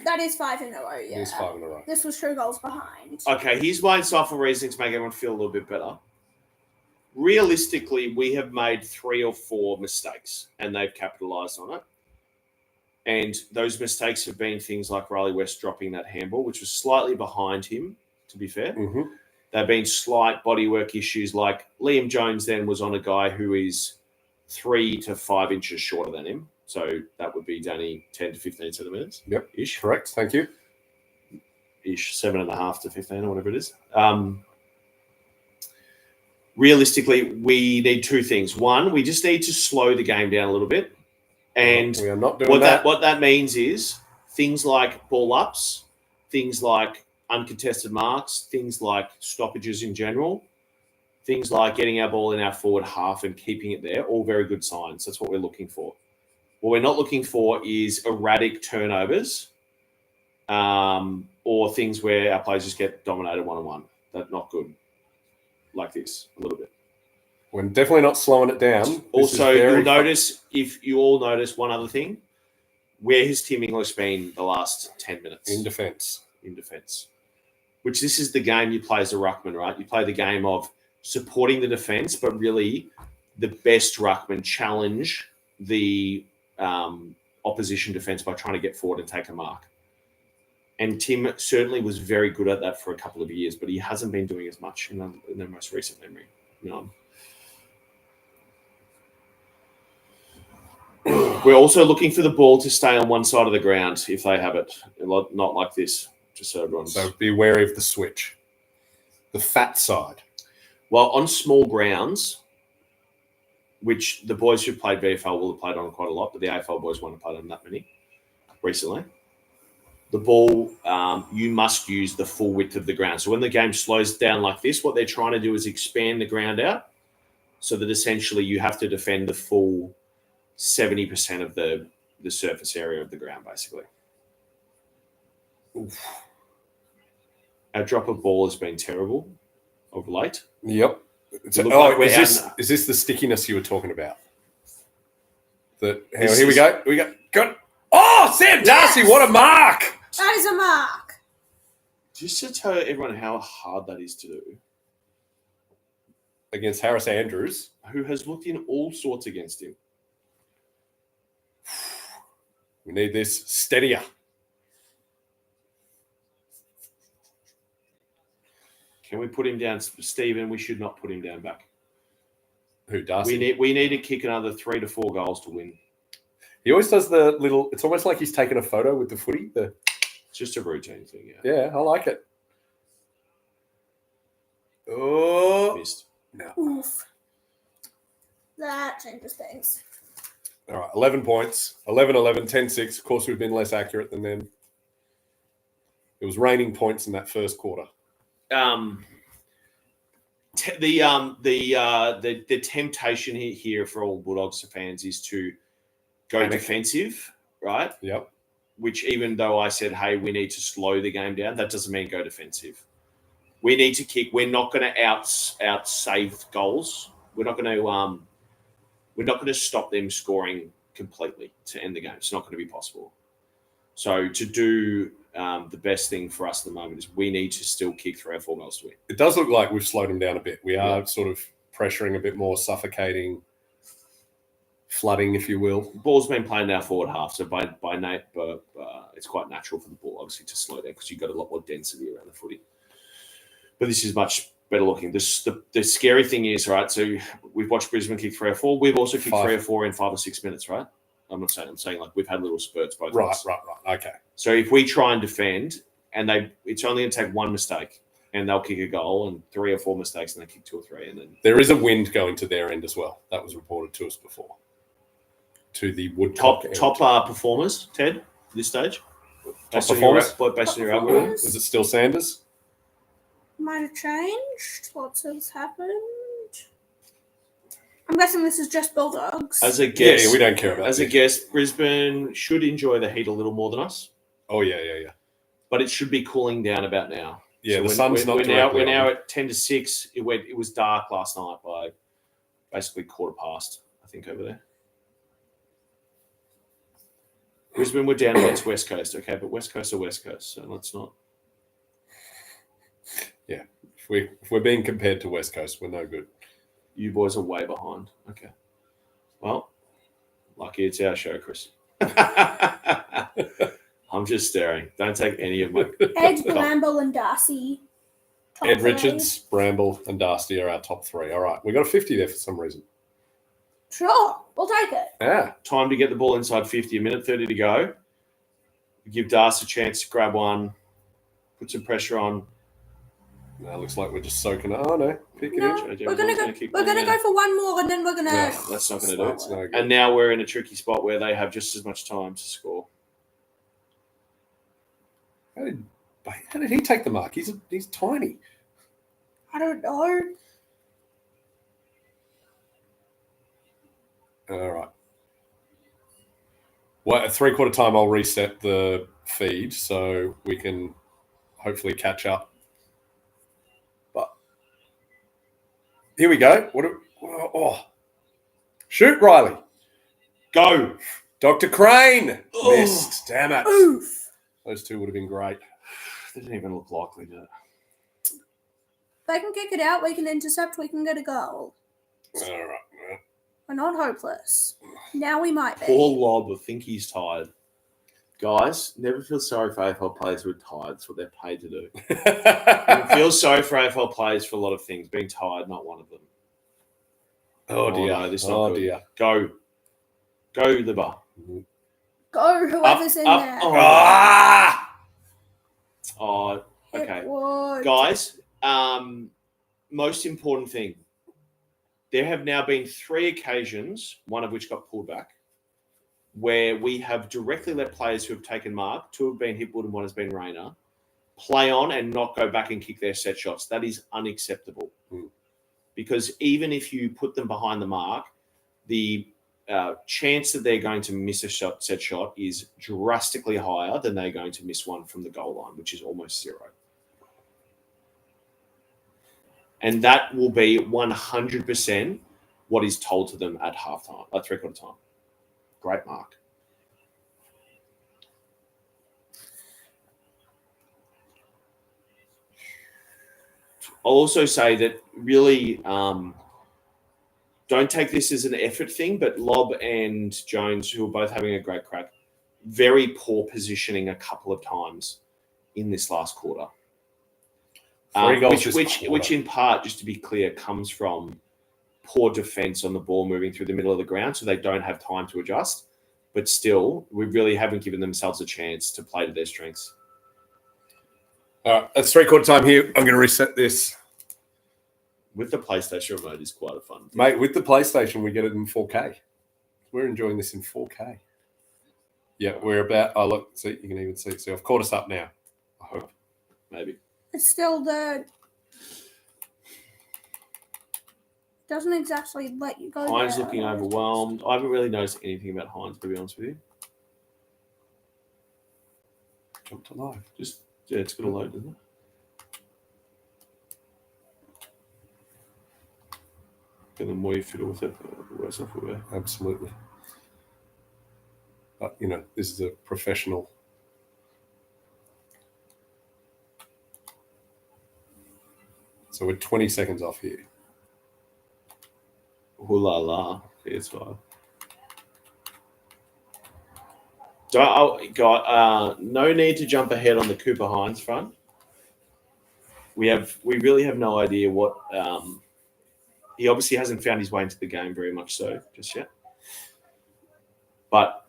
C: that is 5 in a row, yeah.
A: It is 5 in a row.
C: This was 2 goals behind.
B: Okay, here's my insightful reasoning to make everyone feel a little bit better. realistically, we have made 3 or 4 mistakes, and they've capitalised on it. And those mistakes have been things like Riley West dropping that handball, which was slightly behind him, to be fair.
A: Mm-hmm.
B: There have been slight bodywork issues, like Liam Jones then was on a guy who is 3 to 5 inches shorter than him. So that would be only 10 to 15 centimetres.
A: Yep.
B: Ish.
A: Correct. Thank you.
B: Ish, 7.5 to 15 or whatever it is. Realistically, we need 2 things. One, we just need to slow the game down a little bit. And
A: we are not doing that.
B: What that means is things like ball ups, things like uncontested marks, things like stoppages in general, things like getting our ball in our forward half and keeping it there, all very good signs. That's what we're looking for. What we're not looking for is erratic turnovers or things where our players just get dominated one-on-one. That's not good. Like this, a little bit.
A: We're definitely not slowing it down.
B: Also, you'll notice, if you all notice one other thing, where has Tim English been the last 10 minutes?
A: In defence.
B: Which this is the game you play as a ruckman, right? You play the game of supporting the defence, but really the best ruckman challenge the opposition defence by trying to get forward and take a mark. And Tim certainly was very good at that for a couple of years, but he hasn't been doing as much in the most recent memory. We're also looking for the ball to stay on one side of the ground if they have it, not like this. Just so everyone's...
A: So be wary of the switch. The fat side.
B: Well, on small grounds, which the boys who played VFL will have played on quite a lot, but the AFL boys won't have played on that many recently. The ball, you must use the full width of the ground. So when the game slows down like this, what they're trying to do is expand the ground out so that essentially you have to defend the full 70% of the surface area of the ground, basically. Oof. Our drop of ball has been terrible of late.
A: Yep. Is this the stickiness you were talking about? Here we go. Good. Oh, Sam Darcy,
C: Yes!
A: what a mark!
C: That is a mark.
B: Just to tell everyone how hard that is to do.
A: Against Harris Andrews.
B: Who has looked in all sorts against him.
A: We need this steadier.
B: Can we put him down, Stephen? We should not put him down back.
A: Who, Darcy?
B: We need to kick another 3 to 4 goals to win.
A: He always does the little... It's almost like he's taking a photo with the footy.
B: It's just a routine thing, yeah.
A: Yeah, I like it. Oh.
B: Missed.
A: No.
C: Oof. That changes things.
A: All right, 11 points. 11-11, 10-6. Of course, we've been less accurate than them. It was raining points in that first quarter.
B: The temptation here for all Bulldogs fans is to go defensive, right?
A: Yep.
B: Which, even though I said, hey, we need to slow the game down, that doesn't mean go defensive. We need to kick. We're not going to out save goals. We're not going to stop them scoring completely to end the game. It's not going to be possible. So to do the best thing for us at the moment is we need to still kick 3 or 4 goals to win.
A: It does look like we've slowed them down a bit. We are sort of pressuring a bit more, suffocating, flooding, if you will.
B: The ball's been playing now forward half, so by Nate, but it's quite natural for the ball, obviously, to slow down because you've got a lot more density around the footy. But this is much better looking. The scary thing is, right, so we've watched Brisbane kick 3 or 4. We've also kicked 3 or 4 in 5 or 6 minutes, right? I'm saying like we've had little spurts both
A: Right. Okay.
B: So if we try and defend and it's only going to take 1 mistake and they'll kick a goal, and 3 or 4 mistakes and they kick 2 or 3. And then
A: there is a wind going to their end as well. That was reported to us before. To the Woodcock
B: top performers, Ted, at this stage?
A: Based on your
C: algorithm.
A: Is it still Sanders?
C: Might have changed. What has happened? I'm guessing this is just Bulldogs.
B: As a guess,
A: we don't care about
B: As a guess, Brisbane should enjoy the heat a little more than us.
A: Oh, yeah.
B: But it should be cooling down about now.
A: Yeah,
B: so
A: the sun's not
B: we're now at 10 to 6. It was dark last night by basically 1:15, I think, over there. Brisbane were down against West Coast, okay, but West Coast are West Coast, so let's not.
A: Yeah, if we're being compared to West Coast, we're no good.
B: You boys are way behind. Okay. Well, lucky it's our show, Chris. I'm just staring. Don't take any of my...
C: Ed, Bramble, and Darcy. Top
A: Ed
C: three.
A: Richards, Bramble, and Darcy are our top 3. All right. We got a 50 there for some reason.
C: Sure, we'll take it.
A: Yeah.
B: Time to get the ball inside 50. A minute 30 to go. Give Darcy a chance to grab one. Put some pressure on.
A: No, looks like we're just soaking it. Oh, no. Pick it
C: No,
A: in.
C: we're gonna go for one more, and then we're gonna.
A: Yeah.
B: That's not going to do it.
A: That's no good.
B: And now we're in a tricky spot where they have just as much time to score.
A: How did he take the mark? He's tiny.
C: I don't know.
A: All right. Well, at 3/4 time, I'll reset the feed so we can hopefully catch up. But here we go. Shoot, Riley.
B: Go.
A: Dr. Crane. Missed. Damn it.
C: Oof.
A: Those two would have been great.
B: They didn't even look likely to.
C: They can kick it out. We can intercept. We can get a goal.
A: All right.
C: We're not hopeless. Now we might be.
B: Poor Lob will think he's tired. Guys, never feel sorry for AFL players who are tired. That's what they're paid to do. I feel sorry for AFL players for a lot of things. Being tired, not one of them.
A: Oh, dear.
B: No, this is not good.
A: Dear.
B: Go, Libba.
C: Go, whoever's in
B: up.
C: there.
B: Oh, okay.
C: It would.
B: Guys, most important thing. There have now been 3 occasions, one of which got pulled back, where we have directly let players who have taken mark, 2 have been Hipwood and 1 has been Rayner, play on and not go back and kick their set shots. That is unacceptable. Because even if you put them behind the mark, the chance that they're going to miss a set shot is drastically higher than they're going to miss one from the goal line, which is almost 0. And that will be 100% what is told to them at halftime, at 3/4 time. Great mark. I'll also say that really don't take this as an effort thing, but Lob and Jones, who are both having a great crack, very poor positioning a couple of times in this last quarter. Which in part, just to be clear, comes from poor defense on the ball moving through the middle of the ground, so they don't have time to adjust. But still, we really haven't given themselves a chance to play to their strengths.
A: All right, that's 3/4 time here. I'm going to reset this.
B: With the PlayStation remote is quite a fun thing.
A: Mate, with the PlayStation, we get it in 4K. We're enjoying this in 4K. Yeah, we're about... Oh, look, see, you can even see it. So I've caught us up now, I hope.
B: Maybe.
C: It's still the... Doesn't exactly let you go
B: Hines
C: there.
B: looking overwhelmed. I haven't really noticed anything about Hines, to be honest with you.
A: Jump to live.
B: Just, yeah, it's going to load, doesn't it? And the more you fiddle with it, the worse off we'll be.
A: Absolutely. But, you know, this is a professional... So we're 20 seconds off here.
B: Ooh la la. PS5. No need to jump ahead on the Cooper Hines front. We really have no idea what he obviously hasn't found his way into the game very much so just yet. But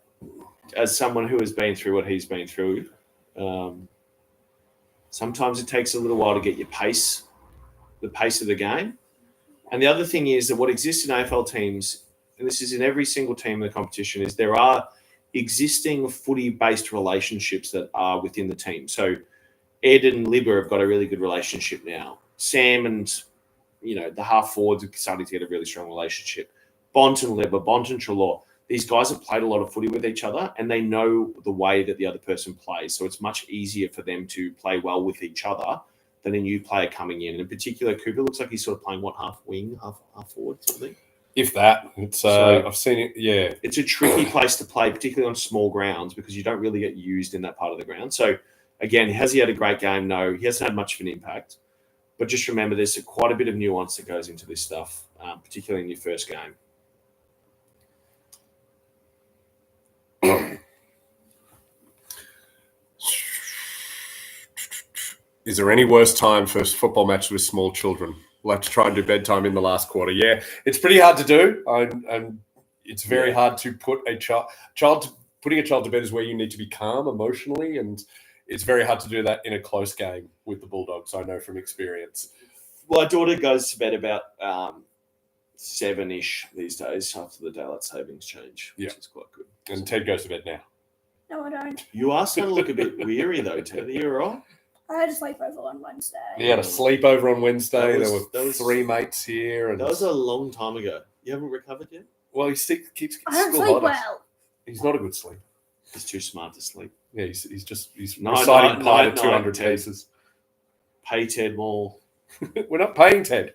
B: as someone who has been through what he's been through, sometimes it takes a little while to get your pace, the pace of the game. And the other thing is that what exists in AFL teams, and this is in every single team in the competition, is there are existing footy-based relationships that are within the team. So Ed and Libba have got a really good relationship now. Sam and, the half forwards are starting to get a really strong relationship. Bont and Libba, Bont and Trelaw, these guys have played a lot of footy with each other and they know the way that the other person plays. So it's much easier for them to play well with each other than a new player coming in. And in particular, Cooper looks like he's sort of playing, half wing, half forward sort of thing.
A: If that. It's I've seen it, yeah.
B: It's a tricky place to play, particularly on small grounds, because you don't really get used in that part of the ground. So, again, has he had a great game? No, he hasn't had much of an impact. But just remember, there's quite a bit of nuance that goes into this stuff. particularly in your first game.
A: Is there any worse time for football matches with small children? We'll have to try and do bedtime in the last quarter. Yeah, it's pretty hard to do. And it's very hard to put putting a child to bed is where you need to be calm emotionally, and it's very hard to do that in a close game with the Bulldogs, I know from experience.
B: Well, our daughter goes to bed about 7-ish these days after the daylight savings change, which is quite good.
A: And Ted goes to bed now.
C: No, I don't.
B: You are starting to look a bit weary though, Ted. Are you all right?
C: I had a sleepover on Wednesday.
A: He had a sleepover on Wednesday.
B: There
A: were 3 mates here. And
B: that was a long time ago. You haven't recovered yet?
A: Well, he keeps
C: I don't
A: school
C: sleep
A: holidays.
C: well.
A: He's not a good sleeper.
B: He's too smart to sleep.
A: Yeah, he's reciting
B: night,
A: pi to
B: night,
A: 200
B: Ted.
A: pieces.
B: Pay Ted more.
A: We're not paying Ted.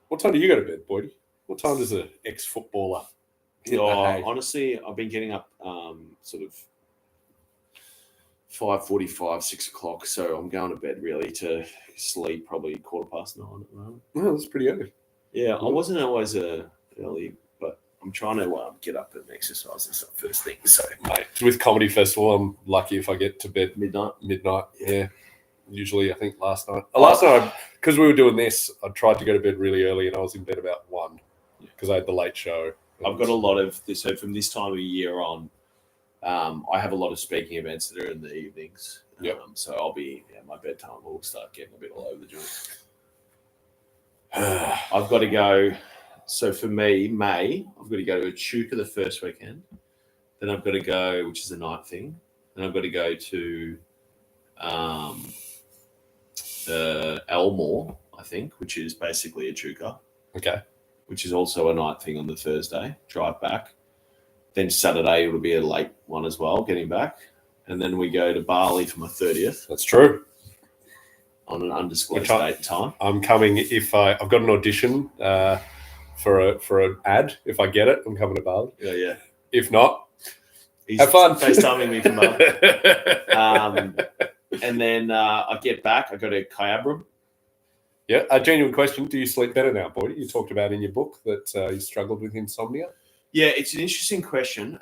A: What time do you go to bed, Boydie? What time does an ex-footballer hit the hay?
B: Honestly, I've been getting up sort of 5:45, 6 o'clock. So I'm going to bed really to sleep probably 9:15 at the moment.
A: Well, that's pretty early.
B: Yeah, I wasn't always early, but I'm trying to get up and exercise and stuff first thing. So,
A: Mate, with Comedy Festival, I'm lucky if I get to bed
B: midnight.
A: Yeah. Usually, I think last night. Last night, because we were doing this, I tried to go to bed really early and I was in bed about 1 because I had the late show.
B: I've got a lot of this. So from this time of year on, I have a lot of speaking events that are in the evenings.
A: Yep.
B: So I'll be, my bedtime will start getting a bit all over the joint. I've got to go. So for me, May, I've got to go to Echuca the first weekend. Then I've got to go, which is a night thing. Then I've got to go to Elmore, I think, which is basically Echuca.
A: Okay.
B: Which is also a night thing on the Thursday. Drive back. Then Saturday it'll be a late one as well, getting back. And then we go to Bali for my 30th.
A: That's true.
B: On an undisclosed date and time.
A: I'm coming if I've got an audition for an ad. If I get it, I'm coming to Bali.
B: Yeah.
A: If not,
B: he's
A: have fun.
B: FaceTiming me from Bali. And then I get back. I go to Kyabram.
A: Yeah, a genuine question. Do you sleep better now, Boydie? You talked about in your book that you struggled with insomnia.
B: Yeah, it's an interesting question.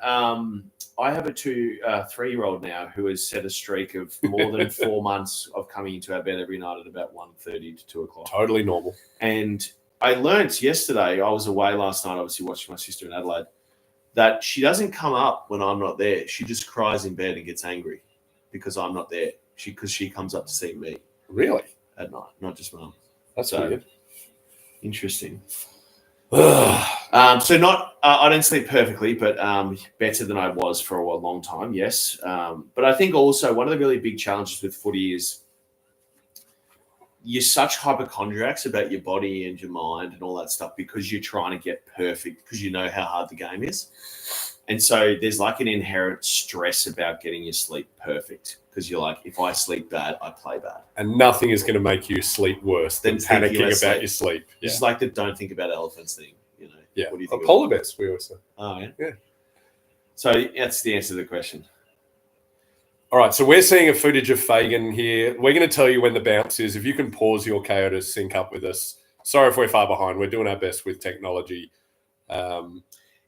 B: I have a 3-year-old now who has set a streak of more than 4 months of coming into our bed every night at about 1:30 to 2 o'clock.
A: Totally normal.
B: And I learned yesterday, I was away last night, obviously watching my sister in Adelaide, that she doesn't come up when I'm not there. She just cries in bed and gets angry because I'm not there. Because she comes up to see me.
A: Really?
B: At night, not just mum.
A: That's weird.
B: Interesting. So not, I don't sleep perfectly, but better than I was for a long time. Yes. But I think also one of the really big challenges with footy is you're such hypochondriacs about your body and your mind and all that stuff because you're trying to get perfect because you know how hard the game is. And so there's like an inherent stress about getting your sleep perfect because you're like, if I sleep bad, I play bad.
A: And nothing is going to make you sleep worse than panicking about your sleep.
B: Yeah. It's like the don't think about elephants thing, you know.
A: Yeah.
B: What do you think?
A: Polar bears, we always say.
B: Oh, yeah.
A: Yeah.
B: So that's the answer to the question.
A: All right, so we're seeing a footage of Fagan here. We're going to tell you when the bounce is. If you can pause your KO to sync up with us. Sorry if we're far behind. We're doing our best with technology.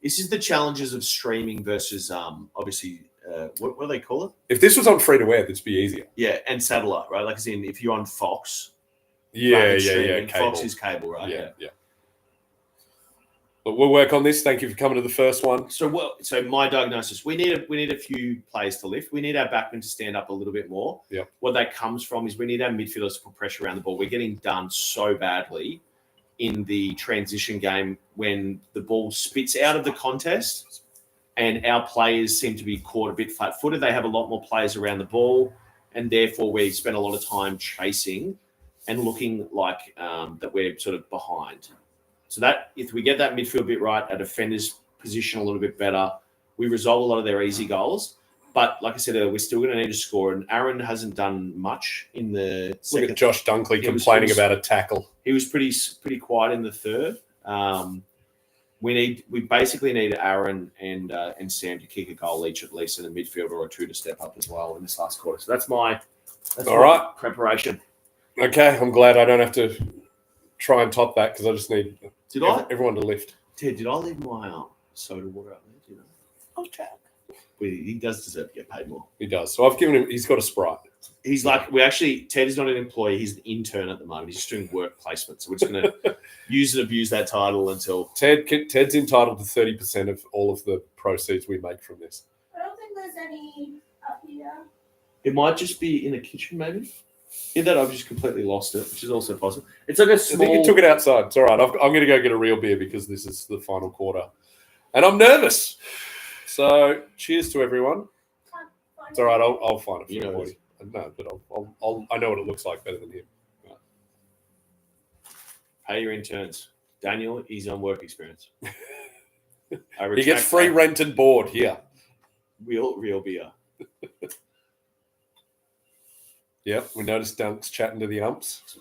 B: This is the challenges of streaming versus obviously what do they call it?
A: If this was on free to air, this would be easier.
B: Yeah, and satellite, right? Like as in if you're on Fox.
A: Yeah.
B: Cable.
A: Cable.
B: Fox is cable, right?
A: Yeah. But we'll work on this. Thank you for coming to the first one.
B: So my diagnosis, we need a few players to lift. We need our backmen to stand up a little bit more.
A: Yeah.
B: What that comes from is we need our midfielders to put pressure around the ball. We're getting done so badly in the transition game when the ball spits out of the contest and our players seem to be caught a bit flat-footed. They have a lot more players around the ball and therefore we spend a lot of time chasing and looking like that we're sort of behind. So that if we get that midfield bit right, our defenders position a little bit better, we resolve a lot of their easy goals. But like I said earlier, we're still going to need to score. And Aaron hasn't done much in the second.
A: Look at Josh Dunkley complaining about a tackle.
B: He was pretty quiet in the third. We basically need Aaron and Sam to kick a goal each at least, and a midfielder or two to step up as well in this last quarter. So that's my
A: All right.
B: preparation.
A: Okay, I'm glad I don't have to try and top that because I just need everyone to lift.
B: Ted, did I leave my soda water up there? Do you know?
C: I'll check.
B: He does deserve to get paid more.
A: He does. So I've given him. He's got a Sprite.
B: He's like, Ted is not an employee. He's an intern at the moment. He's just doing work placement. So we're just going to use and abuse that title until
A: Ted's entitled to 30% of all of the proceeds we make from this.
C: I don't think there's any up here.
B: It might just be in the kitchen, maybe. In that I've just completely lost it, which is also possible. It's like a small...
A: I think you took it outside. It's all right. I'm going to go get a real beer because this is the final quarter. And I'm nervous. So cheers to everyone. It's all right. I'll find it for you. No, but I know what it looks like better than him. Right.
B: Pay your interns. Daniel, he's on work experience.
A: He gets free rent and board here.
B: Real beer.
A: Yep, we noticed Dunk's chatting to the umps.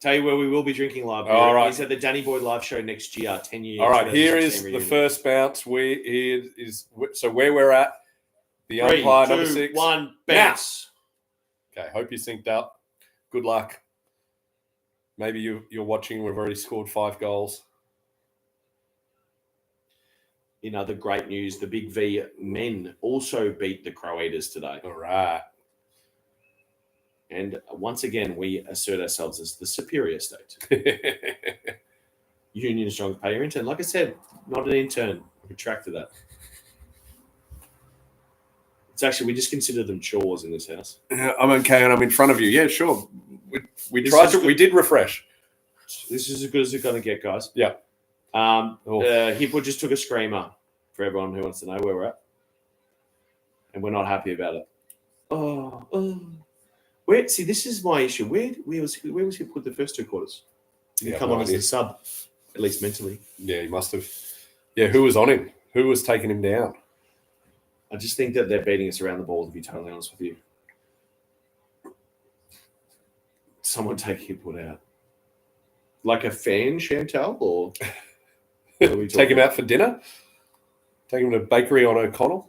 B: Tell you where we will be drinking live beer.
A: All right.
B: He's at the Danny Boy live show next year, 10 years.
A: All right, here is the first bounce. So where we're at. The umpire, number 6.
B: 1, bounce.
A: Okay, hope you synced up. Good luck. Maybe you're watching. We've already scored 5 goals.
B: In other great news, the Big V men also beat the Croaters today.
A: All right.
B: And once again, we assert ourselves as the superior state. Union strong, pay your intern. Like I said, not an intern. I retracted that. It's actually, we just consider them chores in this house.
A: I'm okay and I'm in front of you. Yeah, sure. We did refresh.
B: This is as good as it's going to get, guys.
A: Yeah.
B: Hippo just took a screamer for everyone who wants to know where we're at. And we're not happy about it. See, this is my issue. Where was he put the first 2 quarters? Did he come on as a sub, at least mentally?
A: Yeah, he must have. Yeah, who was on him? Who was taking him down?
B: I just think that they're beating us around the ball, to be totally honest with you. Someone take Hipwood out. Like a fan, Chantal, or
A: take him out for dinner? Take him to a bakery on O'Connell?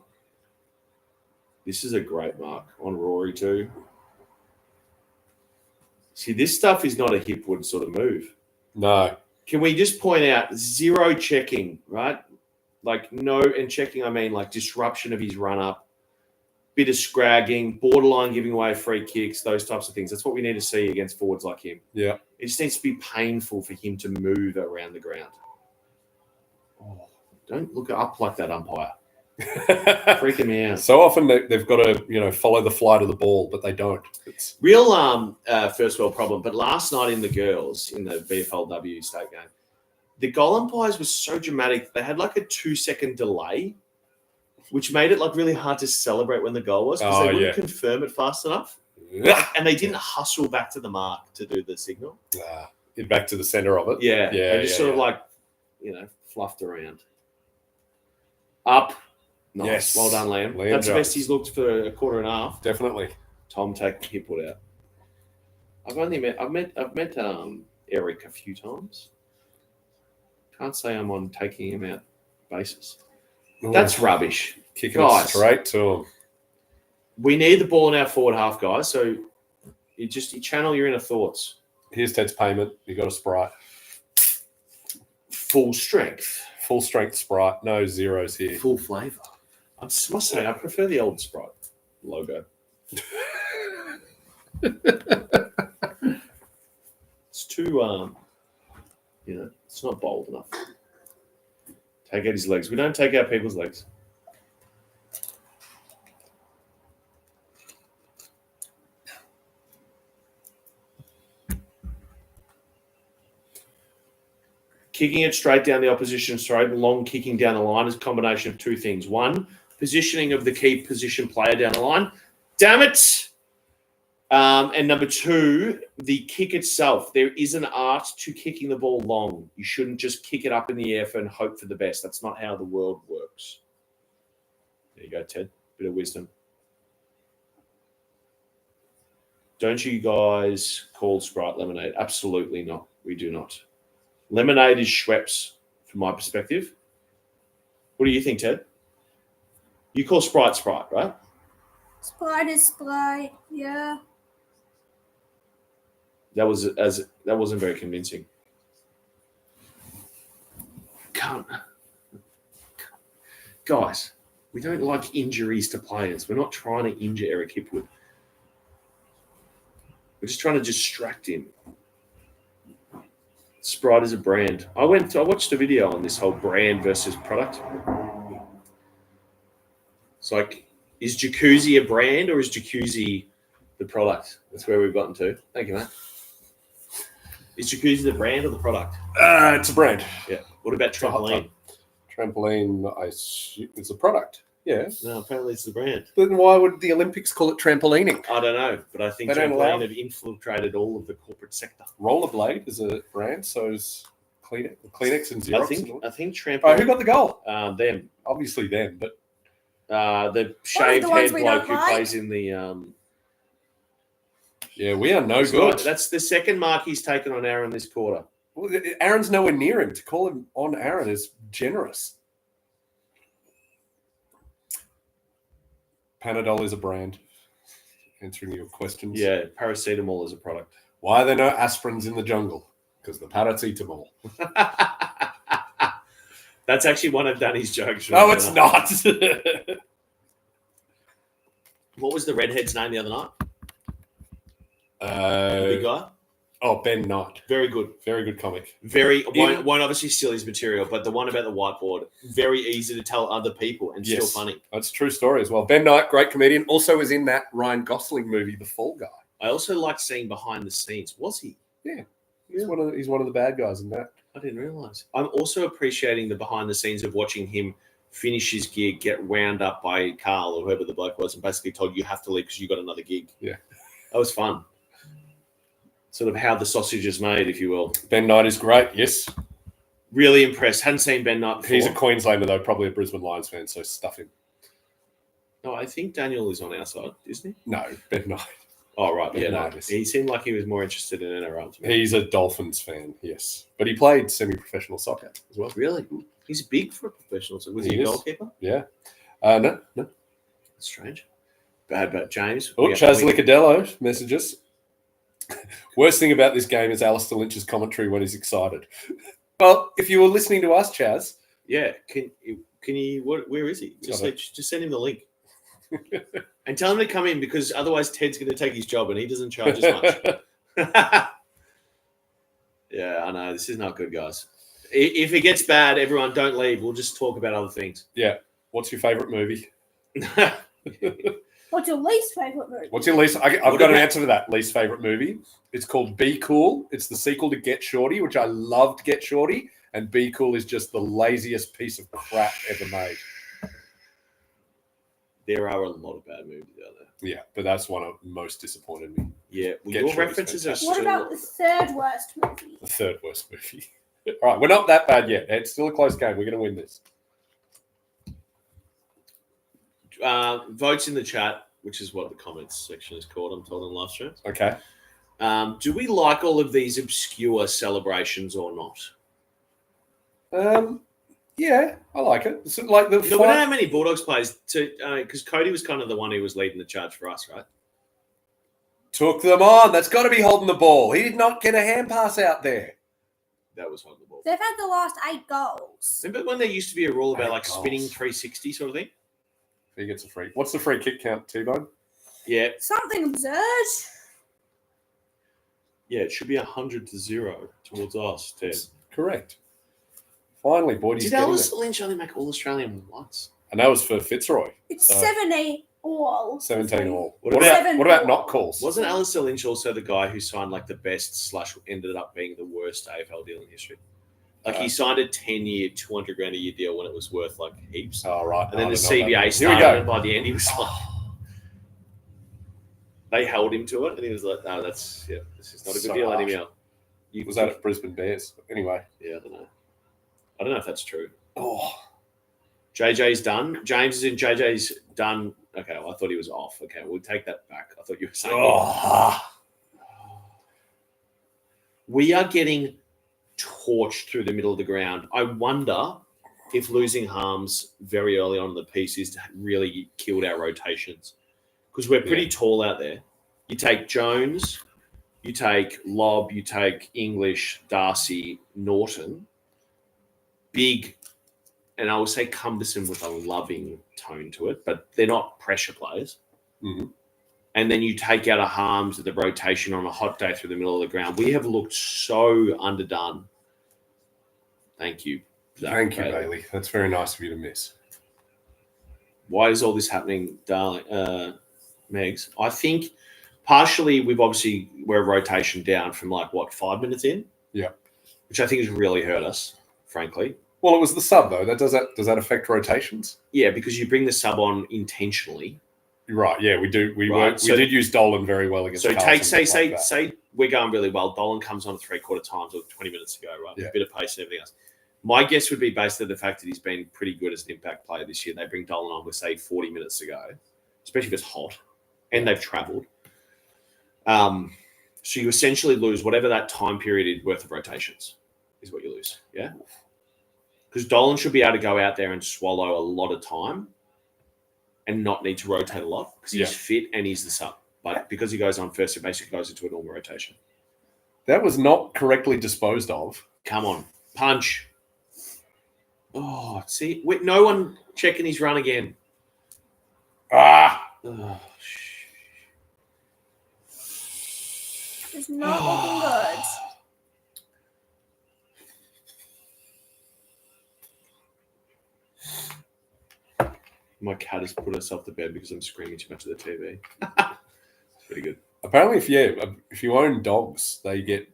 B: This is a great mark on Rory too. See, this stuff is not a Hipwood sort of move.
A: No.
B: Can we just point out 0 checking, right? Like no, and checking, I mean like disruption of his run-up, bit of scragging, borderline giving away free kicks, those types of things. That's what we need to see against forwards like him.
A: Yeah.
B: It just needs to be painful for him to move around the ground. Oh, don't look up like that, umpire. Freaking me out.
A: So often they've got to, follow the flight of the ball, but they don't. It's
B: real first world problem. But last night in the girls, in the VFLW state game, the goal umpires were so dramatic. They had like a 2-second delay, which made it like really hard to celebrate when the goal was because they wouldn't confirm it fast enough. And they didn't hustle back to the mark to do the signal.
A: Get back to the center of it.
B: Yeah. They just sort of like, fluffed around. Up. Nice.
A: Yes.
B: Well done, Liam.
A: Liam
B: That's
A: Jones.
B: the best he's looked for a quarter and a half.
A: Definitely.
B: Tom taking Hipwood out. I've met Eric a few times. Can't say I'm on taking him out basis.
A: Ooh.
B: That's rubbish.
A: Kicking it straight to him.
B: We need the ball in our forward half, guys. So you channel your inner thoughts.
A: Here's Ted's payment. You got a Sprite.
B: Full strength.
A: Full strength Sprite. No zeros here.
B: Full flavour. I must say, I prefer the old Sprite logo. It's too, it's not bold enough. Take out his legs. We don't take out people's legs. Kicking it straight down the opposition's throat, long kicking down the line is a combination of 2 things. 1, positioning of the key position player down the line. Damn it! And number 2, the kick itself. There is an art to kicking the ball long. You shouldn't just kick it up in the air and hope for the best. That's not how the world works. There you go, Ted. Bit of wisdom. Don't you guys call Sprite lemonade? Absolutely not. We do not. Lemonade is Schweppes, from my perspective. What do you think, Ted? You call Sprite, right?
C: Sprite is Sprite, yeah.
B: That wasn't very convincing. Guys, we don't like injuries to players. We're not trying to injure Eric Hipwood. We're just trying to distract him. Sprite is a brand. I watched a video on this whole brand versus product. It's like, is Jacuzzi a brand or is Jacuzzi the product? That's where we've gotten to. Thank you, mate. Is Jacuzzi the brand or the product?
A: It's a brand.
B: Yeah. What about trampoline?
A: Trampoline, it's a product. Yeah.
B: No, apparently it's the brand.
A: Then why would the Olympics call it trampolining?
B: I don't know, but I think
A: They don't allow-
B: trampoline have infiltrated all of the corporate sector.
A: Rollerblade is a brand, so is Kleenex and Xerox.
B: I think
A: Who
B: trampoline.
A: got the goal?
B: Them.
A: Obviously them, but
B: The shaved
C: the ones
B: head
C: we
B: bloke
C: don't
B: who
C: like?
B: plays in the.
A: yeah, we are no good.
B: That's the second mark he's taken on Aaron this quarter.
A: Well, Aaron's nowhere near him. To call him on Aaron is generous. Panadol is a brand. Answering your questions.
B: Yeah, paracetamol is a product.
A: Why are there no aspirins in the jungle? Because the paracetamol.
B: That's actually one of Danny's jokes.
A: No, it's not.
B: What was the redhead's name the other night? The
A: uh,
B: big guy.
A: Ben Knight.
B: Very good.
A: Very good comic.
B: Won't obviously steal his material, but the one about the whiteboard, very easy to tell other people and still funny.
A: That's a true story as well. Ben Knight, great comedian, also was in that Ryan Gosling movie, The Fall Guy.
B: I also like seeing behind the scenes. Was he?
A: He's one of the bad guys in that.
B: I didn't realize. I'm also appreciating the behind the scenes of watching him finish his gig, get wound up by Carl or whoever the bloke was, and basically told you have to leave because you got another gig.
A: Yeah.
B: That was fun. Sort of how the sausage is made, if you will.
A: Ben Knight is great, yes.
B: Really impressed. Hadn't seen Ben Knight before.
A: He's a Queenslander, though, probably a Brisbane Lions fan, so stuff him.
B: No, I think Daniel is on our side, isn't he?
A: No, Ben Knight.
B: Oh, right.
A: Ben
B: Yeah, no.
A: Knight is.
B: He seemed like he was more interested in NRL. to me.
A: He's a Dolphins fan, yes. But he played semi-professional soccer as well.
B: Really? He's big for a professional. So was he
A: He
B: a
A: is.
B: goalkeeper?
A: Yeah. No.
B: That's strange. Bad, but James.
A: Oh, Chaz Licadello messages. Worst thing about this game is Alistair Lynch's commentary when he's excited. Well, if you were listening to us, Chaz.
B: Yeah. Can you? Where is he? Just send him the link. And tell him to come in because otherwise Ted's going to take his job and he doesn't charge as much. Yeah, I know. This is not good, guys. If it gets bad, everyone don't leave. We'll just talk about other things.
A: Yeah. What's your favourite movie?
C: What's your least favourite movie?
A: What's your least? I've got an answer to that. Least favourite movie. It's called Be Cool. It's the sequel to Get Shorty, which I loved Get Shorty. And Be Cool is just the laziest piece of crap ever made.
B: There are a lot of bad movies out there.
A: Yeah, but that's one of most disappointed me.
B: Yeah, well,
A: Get
B: your
A: Shorty's
B: references are
A: fantastic.
C: What
B: still...
C: about the third worst movie?
A: The third worst movie. All right, we're not that bad yet. It's still a close game. We're going to win this.
B: Votes in the chat, which is what the comments section is called, I'm told in live streams.
A: Okay.
B: Do we like all of these obscure celebrations or not?
A: Yeah, I like it. It's like the
B: We don't have many Bulldogs players because Cody was kind of the one who was leading the charge for us, right?
A: took them on. That's got to be holding the ball. He did not get a hand pass out there.
B: That was holding the ball.
C: They've had the last 8 goals.
B: Remember when there used to be a rule about
A: 8
B: like
A: goals.
B: spinning 360 sort of thing?
A: He gets a free. What's the free kick count, T-Bone?
B: Yeah.
C: Something absurd.
B: Yeah, it should be 100-0 towards us, Ted.
A: Correct. Finally, boy, he's
B: Did
A: getting
B: Alistair
A: it.
B: Lynch only make All-Australian once?
A: And that was for Fitzroy.
C: It's
A: So-
C: 70 all.
A: 17 all.
B: What
A: What
B: about-
A: about not calls?
B: Wasn't Alistair Lynch also the guy who signed like the best / ended up being the worst AFL deal in history? Like he signed a 10-year, $200,000 a year deal when it was worth like heaps.
A: Oh, right.
B: And then
A: I
B: the
A: don't know
B: CBA
A: that. Here we
B: started,
A: go.
B: and by the end he was like, they held him to it, and he was like, "No, this is not a good
A: So
B: deal
A: harsh.
B: anymore."
A: Was that at Brisbane Bears? Anyway.
B: Yeah, I don't know if that's true.
A: Oh,
B: JJ's done. James is in. JJ's done. Okay, well, I thought he was off. Okay, we'll take that back. I thought you were saying we are getting torched through the middle of the ground. I wonder if losing Harms very early on in the piece has really killed our rotations because we're pretty tall out there. You take Jones, You take Lob, you take English, Darcy, Norton. Big, and I would say cumbersome with a loving tone to it, but they're not pressure players.
A: Mm-hmm.
B: And then you take out a Harms at the rotation on a hot day through the middle of the ground. We have looked so underdone. Thank you.
A: Thank you, Bailey. That's very nice of you to miss.
B: Why is all this happening, darling, Megs? I think partially we're a rotation down from 5 minutes in?
A: Yeah.
B: Which I think has really hurt us, frankly.
A: Well, it was the sub, though. Does that affect rotations?
B: Yeah, because you bring the sub on intentionally.
A: Right, yeah, we do. We did use Dolan very well against.
B: So
A: Carlton,
B: say we're going really well. Dolan comes on at 3/4 times or 20 minutes ago, right?
A: Yeah.
B: A bit of pace and everything else. My guess would be based on the fact that he's been pretty good as an impact player this year. They bring Dolan on with, say, 40 minutes to go, especially if it's hot and they've travelled. So you essentially lose whatever that time period is worth of rotations is what you lose, yeah? Because Dolan should be able to go out there and swallow a lot of time and not need to rotate a lot because he's fit and he's the sub. But because he goes on first, it basically goes into a normal rotation.
A: That was not correctly disposed of.
B: Come on. Punch. Oh, see? Wait, no one checking his run again. Oh,
C: It's not looking good.
B: My cat has put herself to bed because I'm screaming too much at the TV. It's pretty good.
A: Apparently, if you own dogs, they get